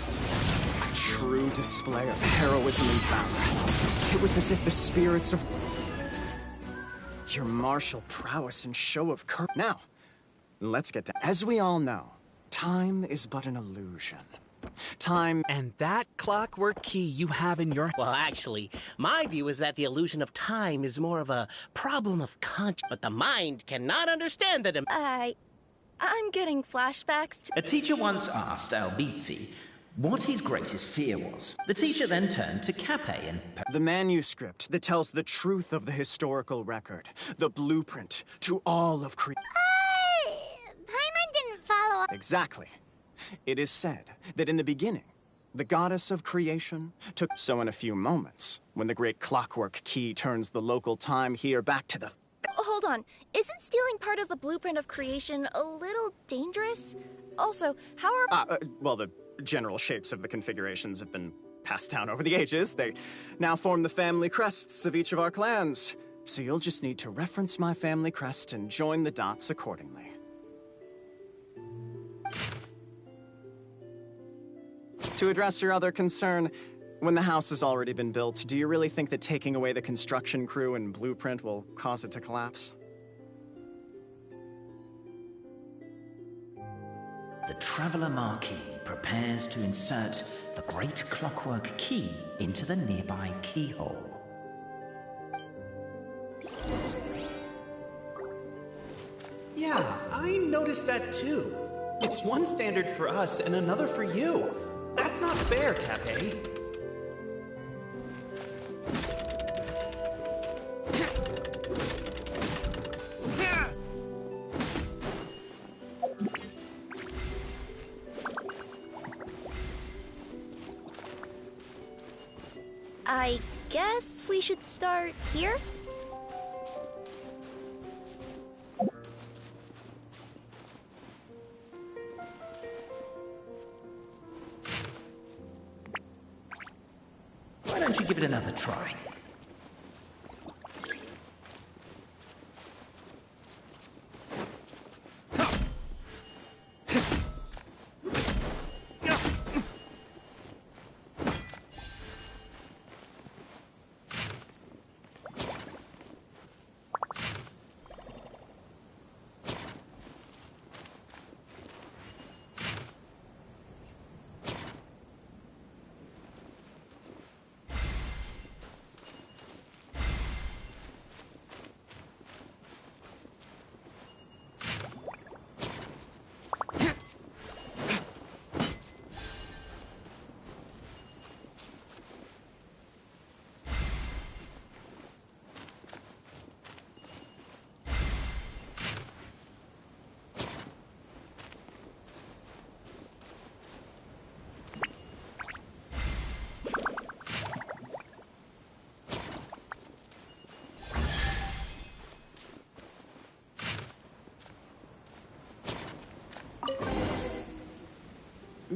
A true display of heroism and valor. It was as if the spirits of... your martial prowess and show of courage. Now, let's get to... As we all know, time is but an illusion. Time... And that clockwork key you have in your... Well, actually, my view is that the illusion of time is more of a problem of conscience, but the mind cannot understand that... I'm getting flashbacks to... A teacher once asked Albizzi what his greatest fear was. The teacher then turned to Cape and... The manuscript that tells the truth of the historical record. The blueprint to all of Paimon didn't follow... Exactly. It is said that in the beginning, the goddess of creation took... So in a few moments, when the great clockwork key turns the local time here back to the... hold on. Isn't stealing part of the blueprint of creation a little dangerous? Also, how are... well, the general shapes of the configurations have been passed down over the ages. They now form the family crests of each of our clans. So you'll just need to reference my family crest and join the dots accordingly. To address your other concern, when the house has already been built, do you really think that taking away the construction crew and blueprint will cause it to collapse? The Traveler Marquis prepares to insert the great clockwork key into the nearby keyhole. Yeah, I noticed that too. It's one standard for us and another for you. That's not fair, Cape. I guess we should start here? Why don't you give it another try?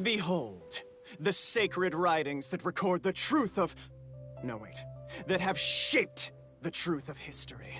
Behold, the sacred writings that record the truth of... No, wait. That have shaped the truth of history.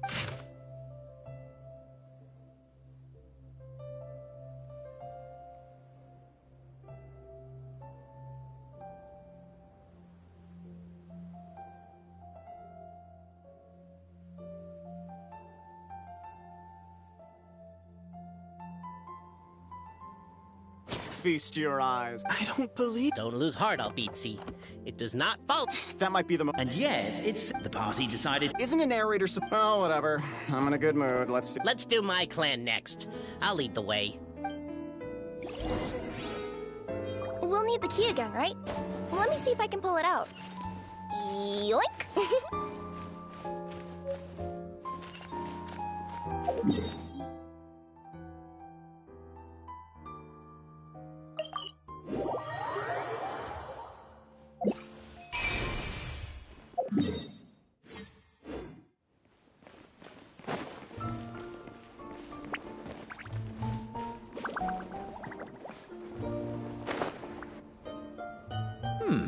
Feast your eyes. I don't believe... Don't lose heart, Albizzi. It does not fall. That might be the And yet, it's... The party decided... Isn't a narrator Oh, whatever. I'm in a good mood. Let's do my clan next. I'll lead the way. We'll need the key again, right? Let me see if I can pull it out. Yoink!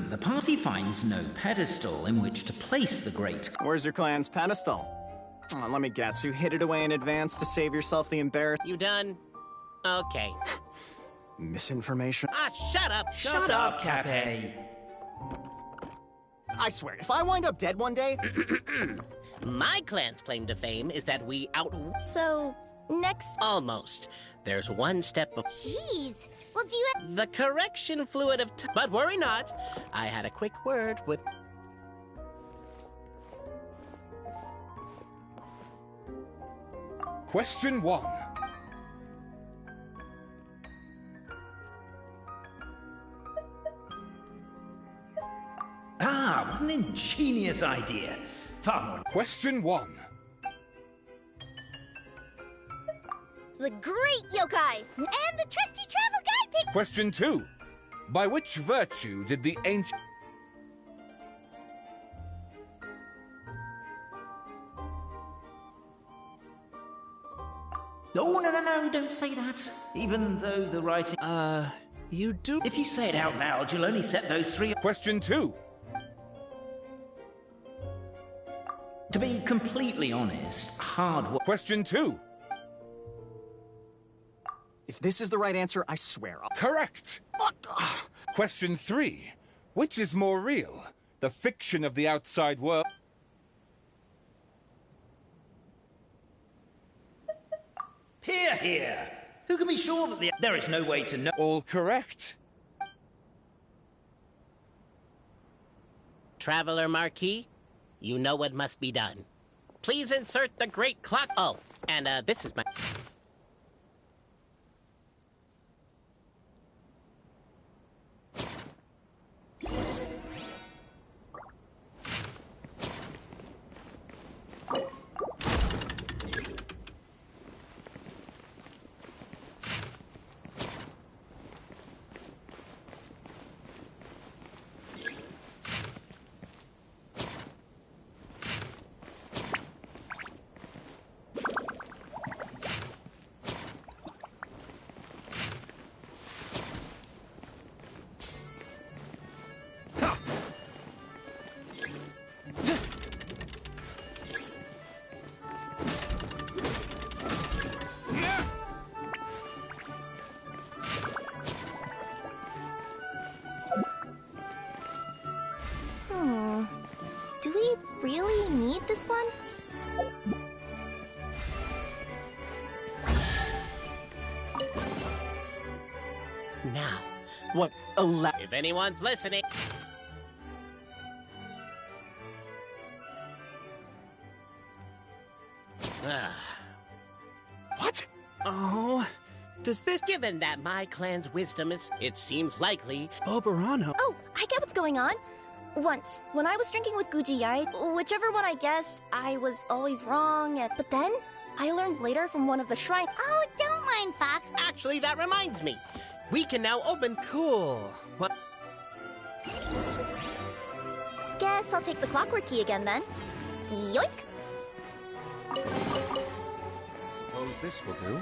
The party finds no pedestal in which to place the great... Where's your clan's pedestal? Oh, let me guess, you hid it away in advance to save yourself the embarrassment. You done? Okay. Misinformation? Ah, shut up! Shut up, Cape! I swear, if I wind up dead one day... My clan's claim to fame is that we So, next... Almost. There's one step... Jeez! Well, do you... The correction fluid of But worry not. I had a quick word with... Question 1. Ah, what an ingenious idea. Far more... Question 1. The great yokai! And the trusty travel guide pick... Question 2. By which virtue did the ancient... Oh, no, don't say that. Even though the writing... you do... If you say it out loud, you'll only set those three... Question 2. To be completely honest, hard work... Question 2. If this is the right answer, I swear I'll... Correct! Question 3. Which is more real? The fiction of the outside world... Here! Who can be sure that there is no way to know... All correct. Traveler Marquis, you know what must be done. Please insert the great clock... Oh, and this is my... Do we really need this one? Now, what if anyone's listening... What? Oh, does this... Given that my clan's wisdom is... It seems likely... Bobarano. Oh, I get what's going on. Once, when I was drinking with Gujiyai, whichever one I guessed, I was always wrong, but then, I learned later from one of the shrine... Oh, don't mind, Fox. Actually, that reminds me. We can now open... Cool. What? Guess I'll take the clockwork key again, then. Yoink! Suppose this will do.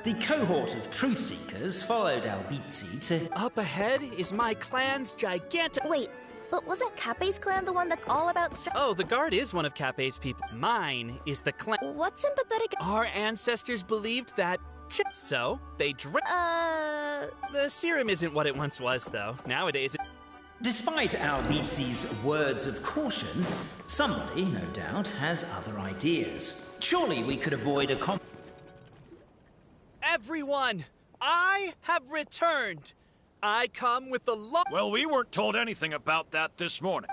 The cohort of truth seekers followed Albizzi to... Up ahead is my clan's gigantic... Wait, but wasn't Kappe's clan the one that's all about... Oh, the guard is one of Kappe's people. Mine is the clan... What's sympathetic... Our ancestors believed that... So, they drank... The serum isn't what it once was, though. Nowadays... Despite Albizzi's words of caution, somebody, no doubt, has other ideas. Surely we could avoid a... Everyone! I have returned! I come with the law. Well, we weren't told anything about that this morning.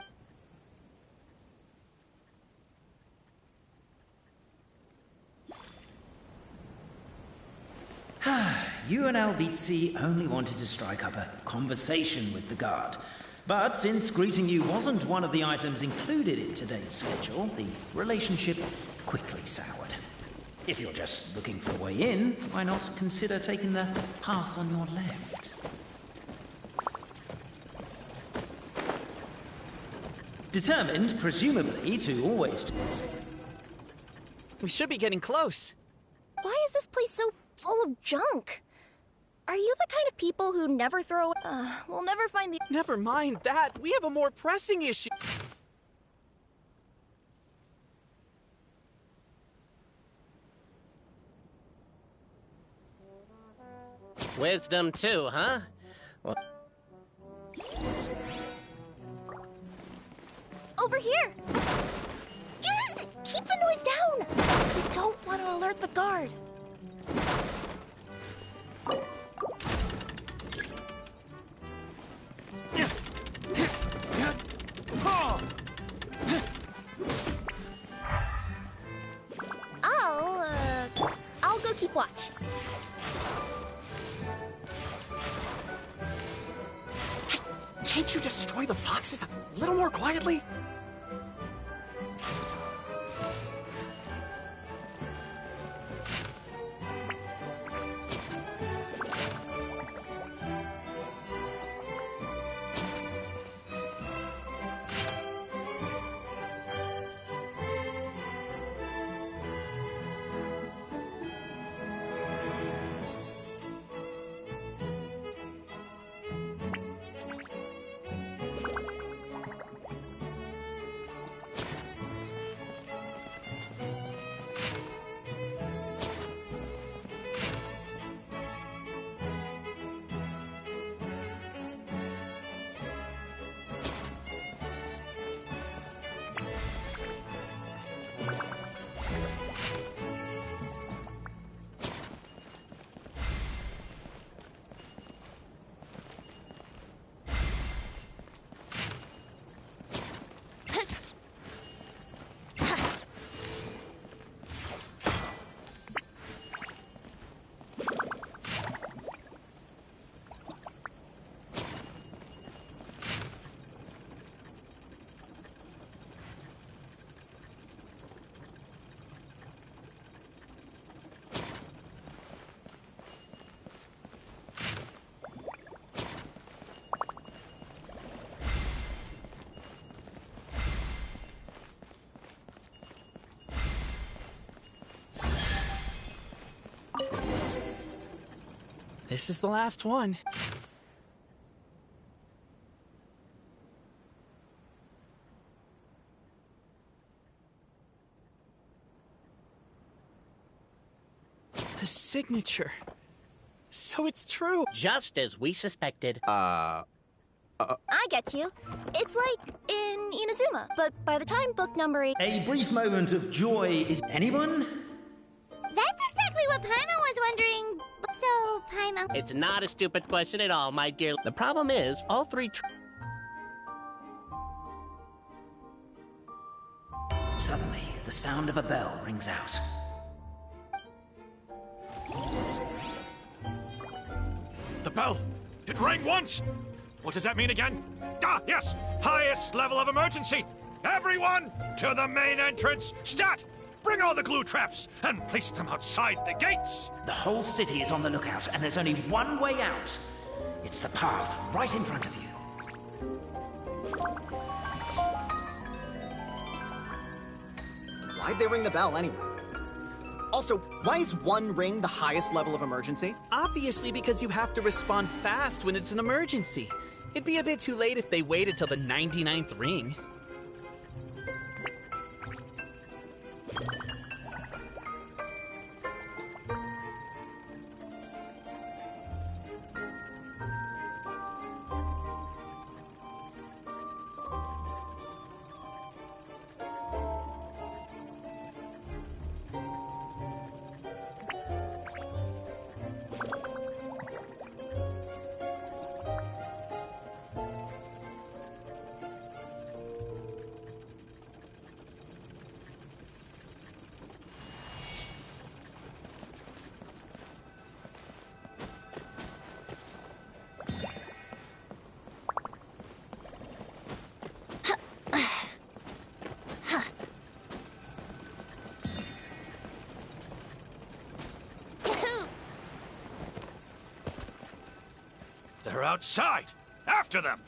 You and Albizzi only wanted to strike up a conversation with the guard. But since greeting you wasn't one of the items included in today's schedule, the relationship quickly soured. If you're just looking for a way in, why not consider taking the path on your left? Determined, presumably, to always... We should be getting close. Why is this place so full of junk? Are you the kind of people who never throw... we'll never find the... Never mind that. We have a more pressing issue. Wisdom too, huh? Well... Over here! Yes! Keep the noise down! We don't want to alert the guard. I'll go keep watch. Can't you destroy the boxes a little more quietly? This is the last one. The signature. So it's true. Just as we suspected. I get you. It's like in Inazuma, but by the time book number 8... A brief moment of joy is... Anyone? That's exactly what Paimon was wondering. So, Paimon... It's not a stupid question at all, my dear. The problem is, all three... Suddenly, the sound of a bell rings out. The bell! It rang once! What does that mean again? Ah, yes! Highest level of emergency! Everyone, to the main entrance! Stat! Bring all the glue traps and place them outside the gates! The whole city is on the lookout, and there's only one way out. It's the path right in front of you. Why'd they ring the bell anyway? Also, why is one ring the highest level of emergency? Obviously because you have to respond fast when it's an emergency. It'd be a bit too late if they waited till the 99th ring. They're outside! After them!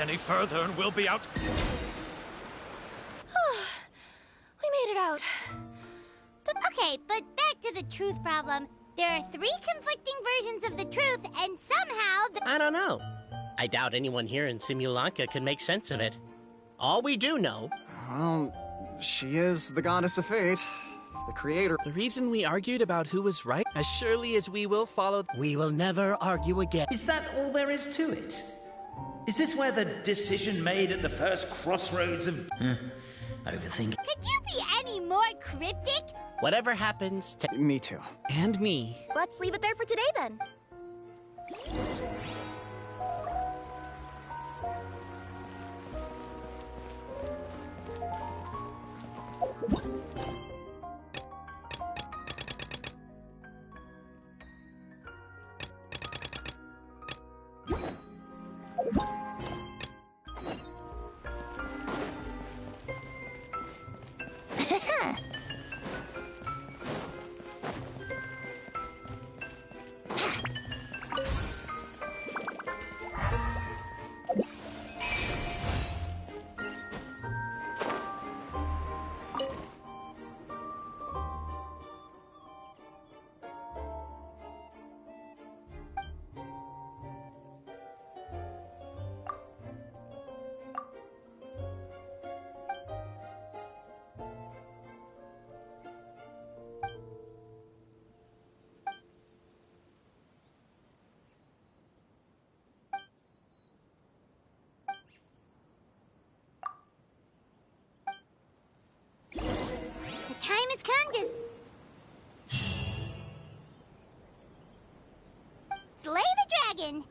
any further and we'll be out. We made it out. Okay, but back to the truth problem. There are 3 conflicting versions of the truth, and somehow I don't know. I doubt anyone here in Simulanka can make sense of it. All we do know... Well, she is the goddess of fate. The creator. The reason we argued about who was right, as surely as we will follow... We will never argue again. Is that all there is to it? Is this where the decision made at the first crossroads of... overthinking? Could you be any more cryptic? Whatever happens to... Me too. And me. Let's leave it there for today, then. The time has come to... slay the dragon!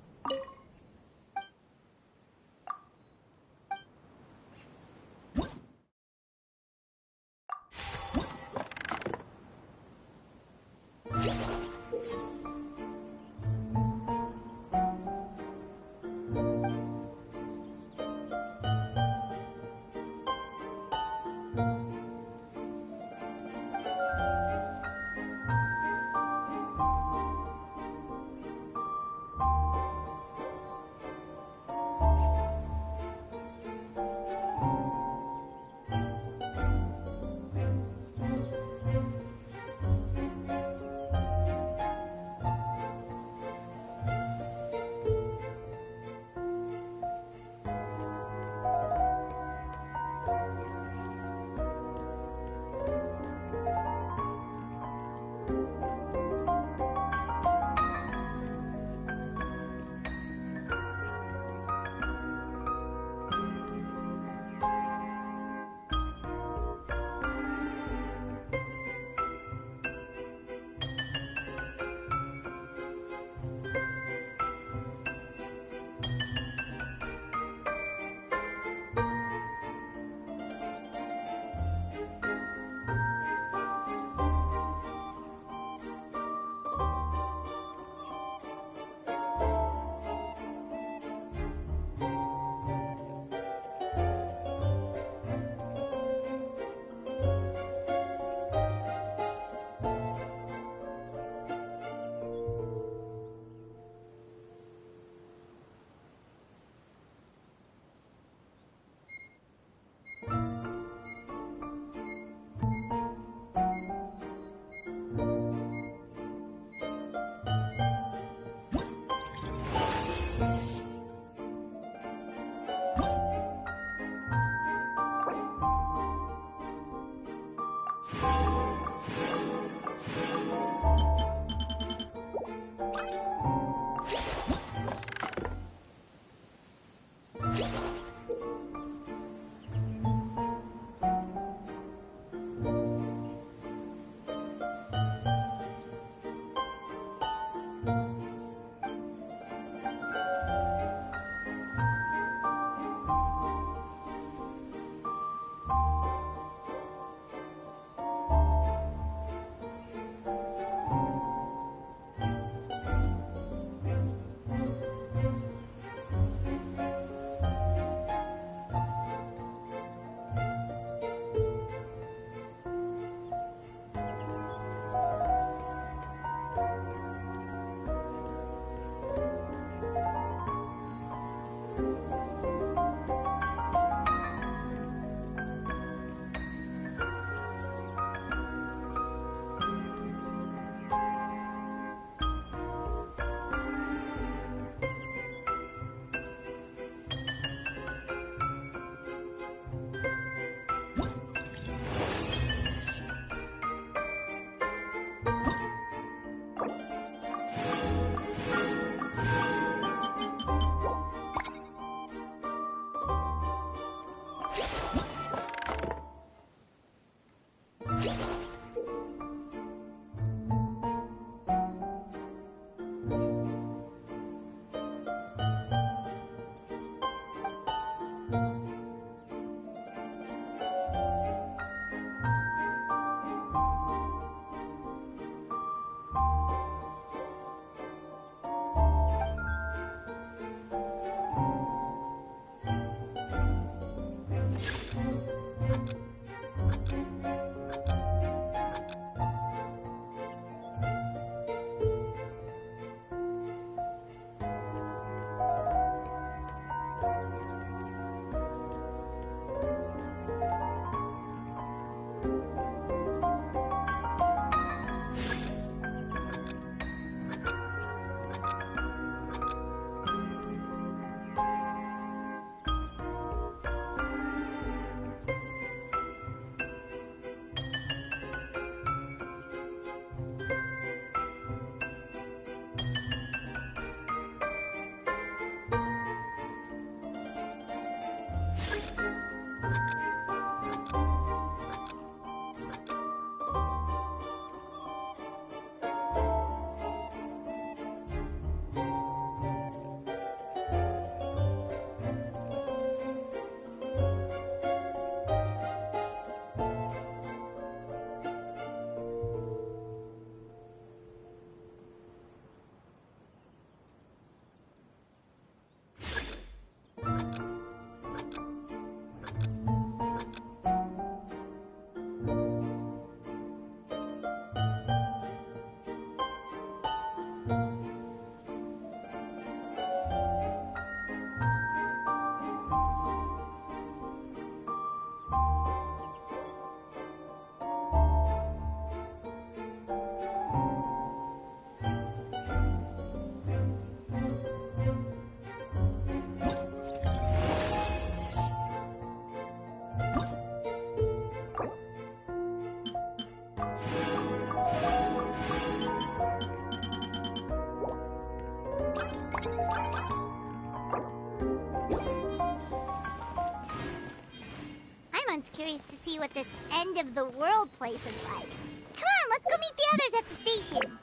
see what this end of the world place is like. Come on, let's go meet the others at the station.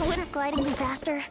Wouldn't gliding be faster?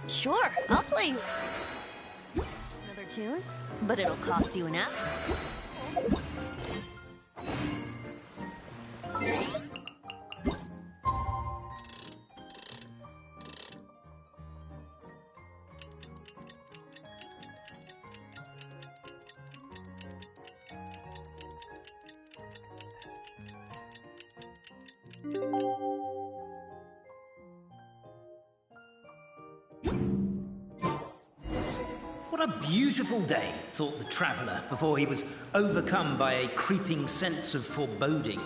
Sure, I'll play another tune, but it'll cost you an app. What a beautiful day, thought the traveller, before he was overcome by a creeping sense of foreboding.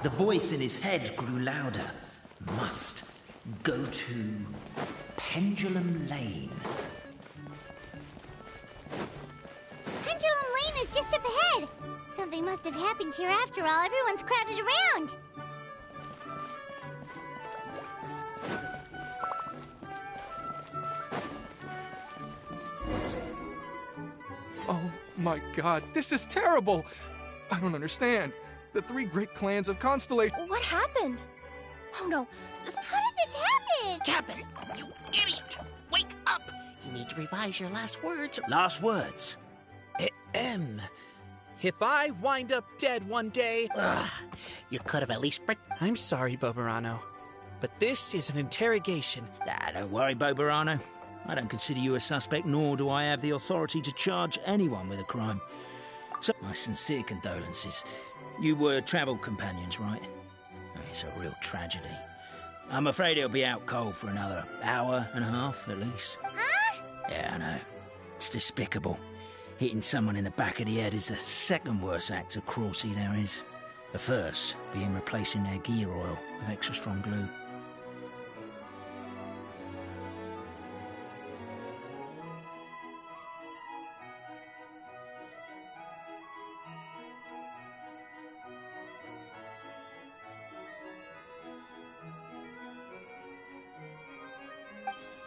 The voice in his head grew louder. Must go to Pendulum Lane. Pendulum Lane is just up ahead. Something must have happened here after all. Everyone's crowded around. Oh my god, this is terrible! I don't understand. The three great clans of Constellation. What happened? Oh no. How did this happen? Captain, you idiot! Wake up! You need to revise your last words. Last words? If I wind up dead one day... You could have at least... I'm sorry, Bobarano, but this is an interrogation. Don't worry, Bobarano. I don't consider you a suspect, nor do I have the authority to charge anyone with a crime. So, my sincere condolences. You were travel companions, right? It's a real tragedy. I'm afraid he'll be out cold for another hour and a half, at least. Huh? Yeah, I know. It's despicable. Hitting someone in the back of the head is the second worst act of cruelty there is. The first being replacing their gear oil with extra strong glue.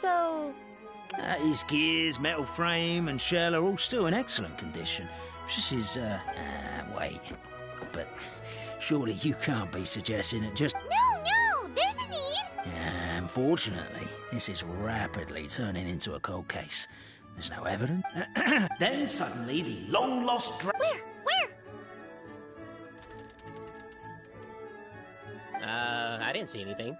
So... His gears, metal frame, and shell are all still in excellent condition. Just his, wait. But surely you can't be suggesting it just... No, there's a need! Unfortunately, this is rapidly turning into a cold case. There's no evidence. Then suddenly the long-lost Where? I didn't see anything.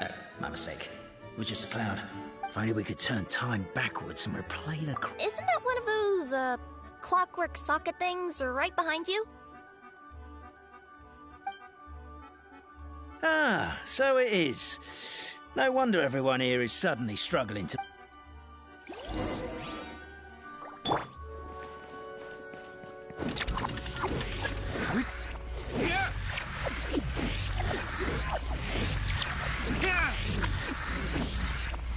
Oh, my mistake. It was just a cloud. If only we could turn time backwards and replay the... Isn't that one of those, clockwork socket things right behind you? Ah, so it is. No wonder everyone here is suddenly struggling to...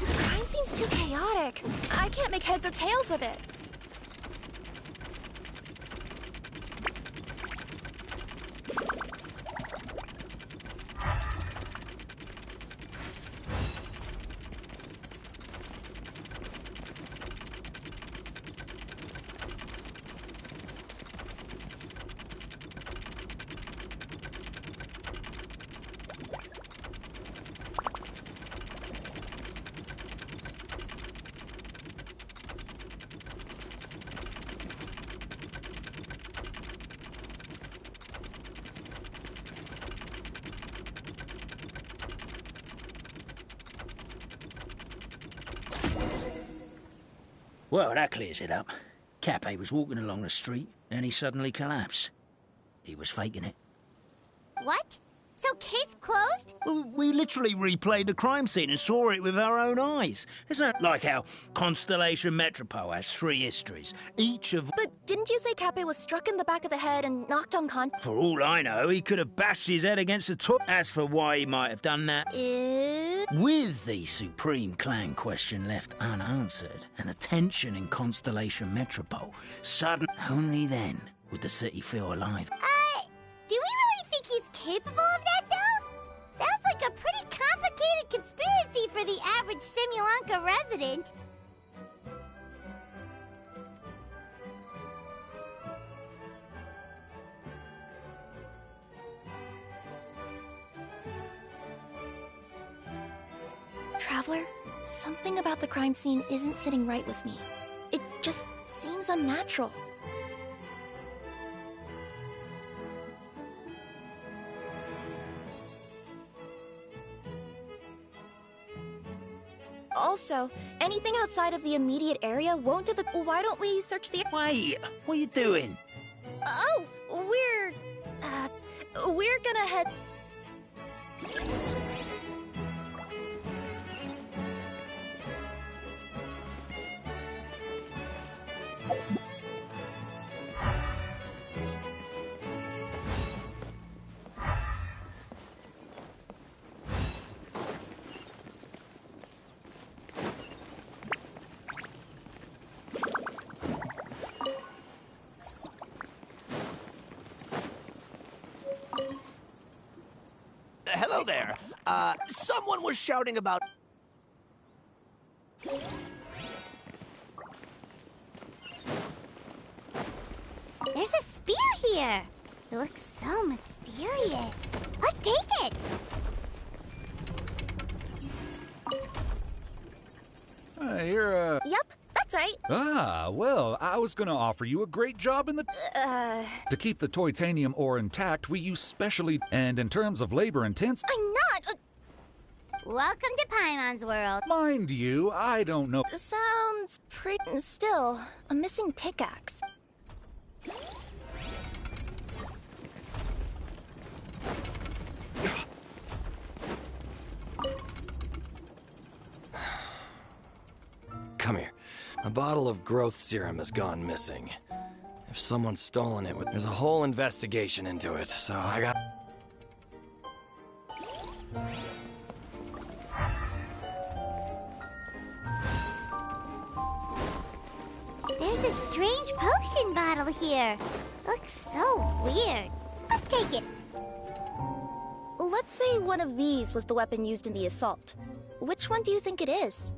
Crime seems too chaotic. I can't make heads or tails of it. Well, that clears it up. Cappe was walking along the street, and he suddenly collapsed. He was faking it. What? So case closed? Well, we literally replayed the crime scene and saw it with our own eyes. Isn't it like how Constellation Metropole has 3 histories, each of... But didn't you say Cappe was struck in the back of the head and knocked unconscious? For all I know, he could have bashed his head against the top. As for why he might have done that... With the Supreme Clan question left unanswered and the tension in Constellation Metropole, only then would the city feel alive. Do we really think he's capable of that, though? Sounds like a pretty complicated conspiracy for the average Simulanka resident. Traveler, something about the crime scene isn't sitting right with me. It just seems unnatural. Also, anything outside of the immediate area won't have... Why don't we search the... Wait, what are you doing? Oh, we're gonna head... Hello there. Someone was shouting about... There's a spear here. It looks so mysterious. Let's take it. You're, Yep, that's right. Ah, well, I was gonna offer you a great job in the... To keep the titanium ore intact, we use specially... And in terms of labor intense... I'm not... Welcome to Paimon's world. Mind you, I don't know... Sounds pretty... Still, a missing pickaxe. Come here. A bottle of growth serum has gone missing. If someone's stolen it, there's a whole investigation into it, so I got... There's a strange potion bottle here. Looks so weird. Let's take it. Let's say one of these was the weapon used in the assault. Which one do you think it is?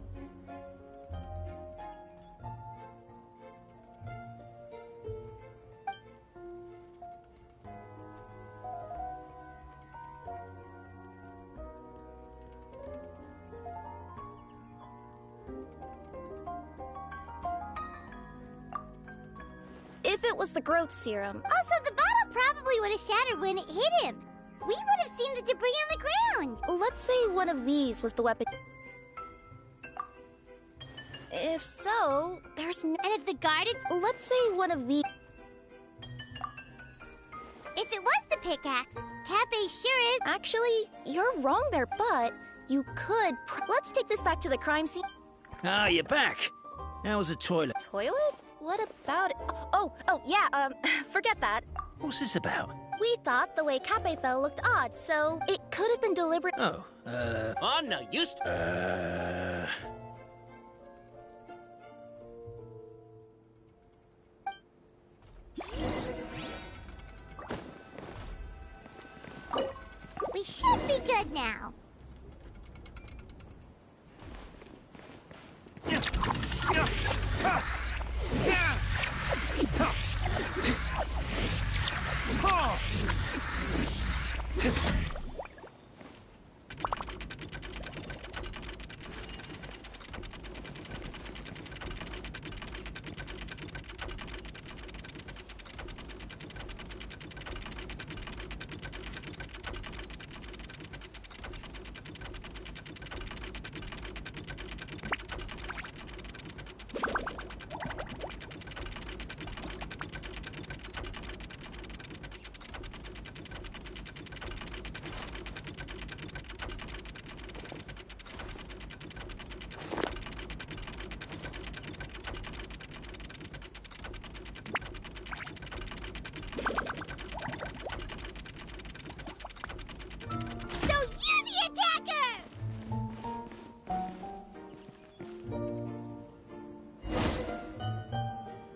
If it was the growth serum. Also, the bottle probably would have shattered when it hit him. We would have seen the debris on the ground. Let's say one of these was the weapon. If so, there's no... And if the guard is... Let's say one of these... If it was the pickaxe, Cafe sure is... Actually, you're wrong there, but you could... Let's take this back to the crime scene. Ah, you're back. How was the toilet? Toilet? What about it? Oh, yeah, forget that. What's this about? We thought the way Cape fell looked odd, so it could have been deliberate. Oh, Oh, no, used to. We should be good now.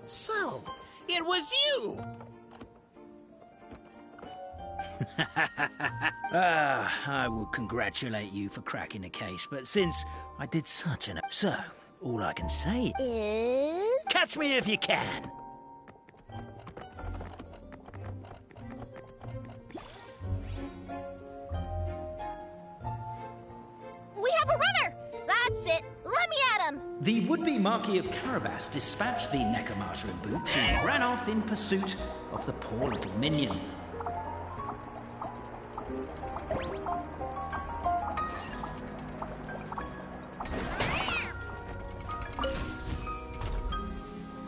So, it was you! I will congratulate you for cracking the case, but since I did such an... So, all I can say is... Catch me if you can! We have a runner! That's it! Let me at him! The would-be Marquis of Carabas dispatched the Necromata in boots and ran off in pursuit of the poor little minion.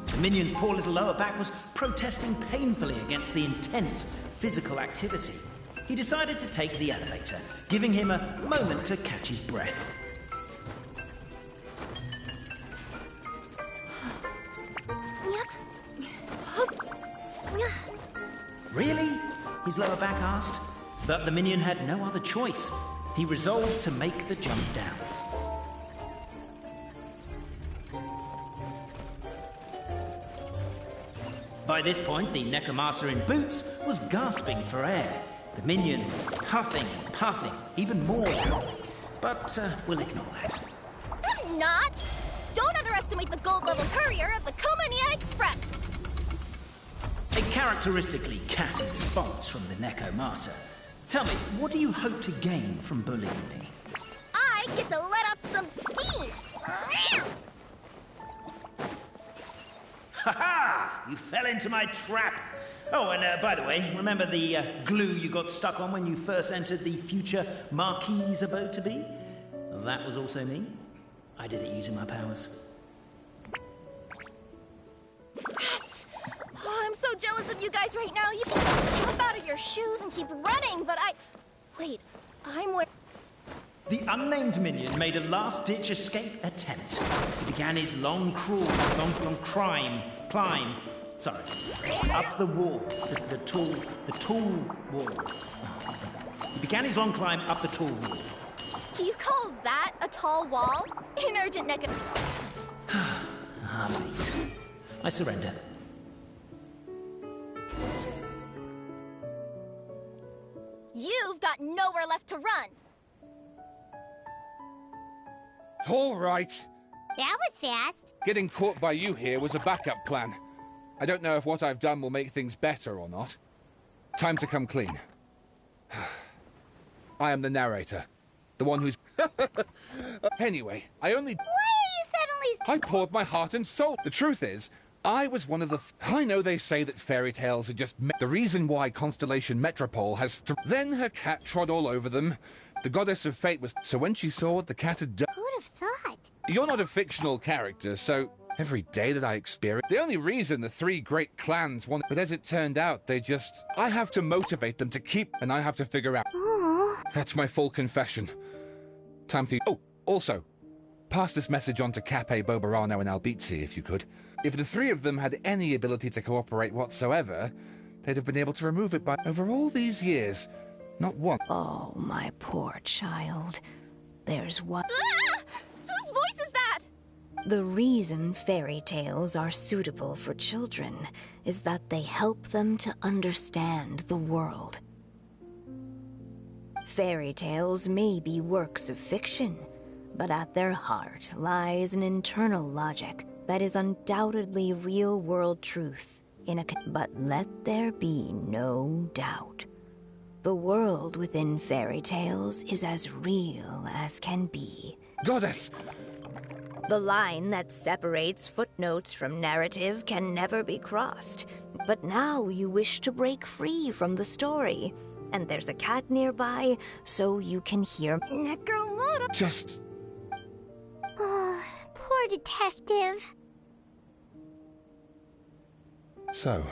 The minion's poor little lower back was protesting painfully against the intense physical activity. He decided to take the elevator, giving him a moment to catch his breath. Really? His lower back asked. But the minion had no other choice. He resolved to make the jump down. By this point, the Necromata in boots was gasping for air. The minion was huffing and puffing, even more loudly. But we'll ignore that. I'm not! Don't underestimate the gold-level courier of the Komania Express! A characteristically catty response from the Necromata. Tell me, what do you hope to gain from bullying me? I get to let off some steam! Ha-ha! You fell into my trap! Oh, and by the way, remember the glue you got stuck on when you first entered the future Marquis' abode-to-be? That was also me. I did it using my powers. Rats! Oh, I'm so jealous of you guys right now. You can jump out of your shoes and keep running, but Wait, I'm where... The unnamed minion made a last-ditch escape attempt. He began his long climb, up the wall, the tall wall. He began his long climb up the tall wall. You call that a tall wall? In urgent neck... Heartbeat. I surrender. You've got nowhere left to run. All right. That was fast. Getting caught by you here was a backup plan. I don't know if what I've done will make things better or not. Time to come clean. I am the narrator. The one who's... Anyway, I only... Why are you suddenly... I poured my heart and soul. The truth is, I was one of the... I know they say that fairy tales are just... The reason why Constellation Metropole has... Then her cat trod all over them. The goddess of fate was... So when she saw what the cat had done... Who would have thought? You're not a fictional character, so... Every day that I experience... The only reason the three great clans want... But as it turned out, they just... I have to motivate them to keep... And I have to figure out... Aww. That's my full confession. Time for you... Oh, also... Pass this message on to Cape, Bobarano, and Albizzi, if you could. If the three of them had any ability to cooperate whatsoever, they'd have been able to remove it by... Over all these years, not one... Oh, my poor child. There's one... Ah! Whose voice is that? The reason fairy tales are suitable for children is that they help them to understand the world. Fairy tales may be works of fiction, but at their heart lies an internal logic that is undoubtedly real-world truth But let there be no doubt. The world within fairy tales is as real as can be. Goddess! The line that separates footnotes from narrative can never be crossed. But now you wish to break free from the story. And there's a cat nearby, so you can hear... Just... Oh, poor detective. So...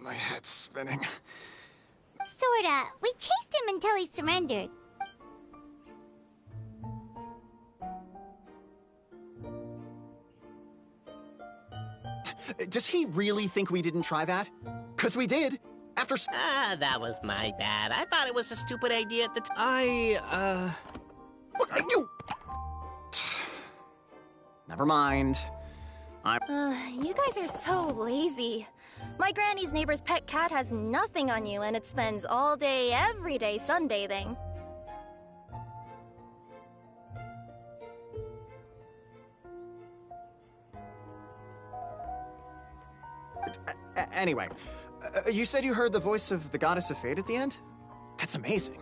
My head's spinning. Sorta. We chased him until he surrendered. Does he really think we didn't try that? 'Cause we did. After... That was my bad. I thought it was a stupid idea at the time. You... Never mind. You guys are so lazy. My granny's neighbor's pet cat has nothing on you, and it spends all day, every day sunbathing. Anyway, you said you heard the voice of the Goddess of Fate at the end? That's amazing.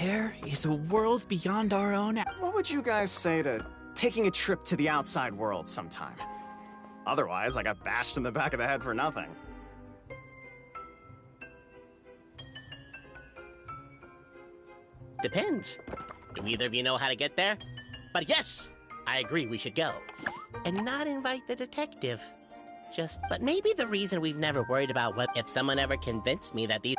There is a world beyond our own. What would you guys say to taking a trip to the outside world sometime? Otherwise, I got bashed in the back of the head for nothing. Depends. Do either of you know how to get there? But yes, I agree we should go. And not invite the detective. But maybe the reason we've never worried about what if someone ever convinced me that these...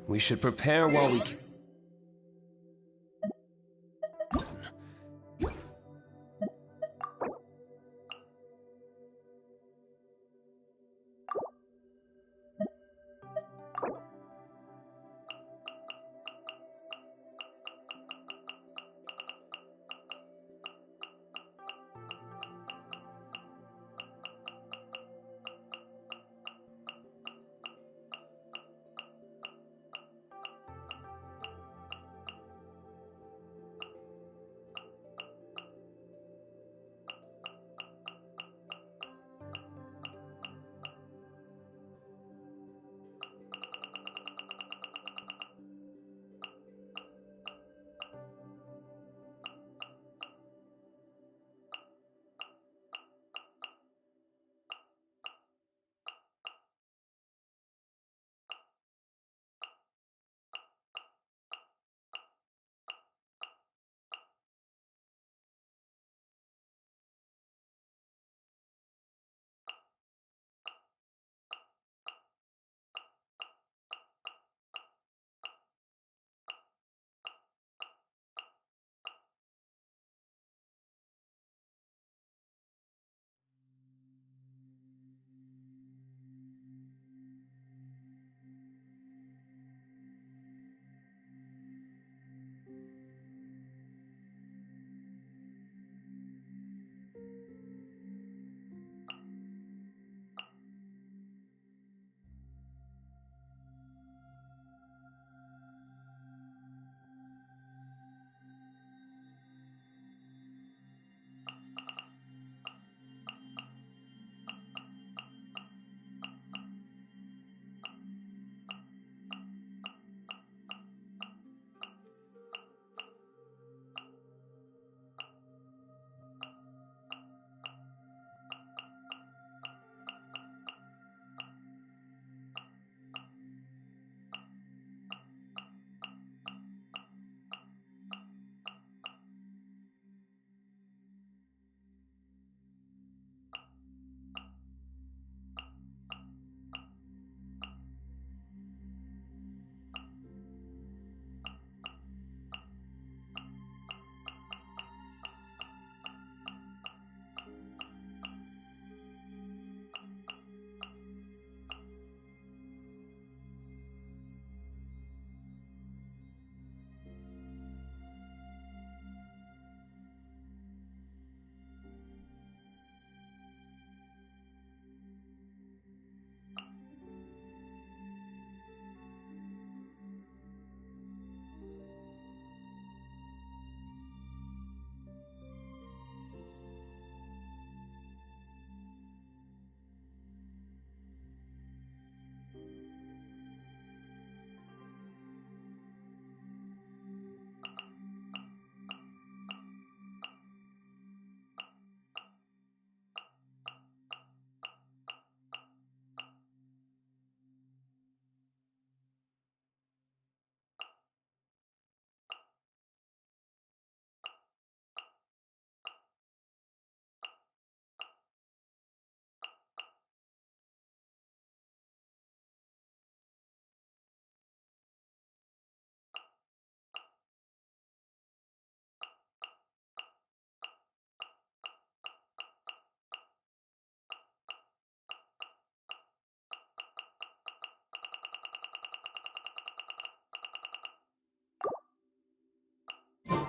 We should prepare while we can.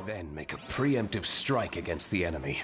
Then make a preemptive strike against the enemy.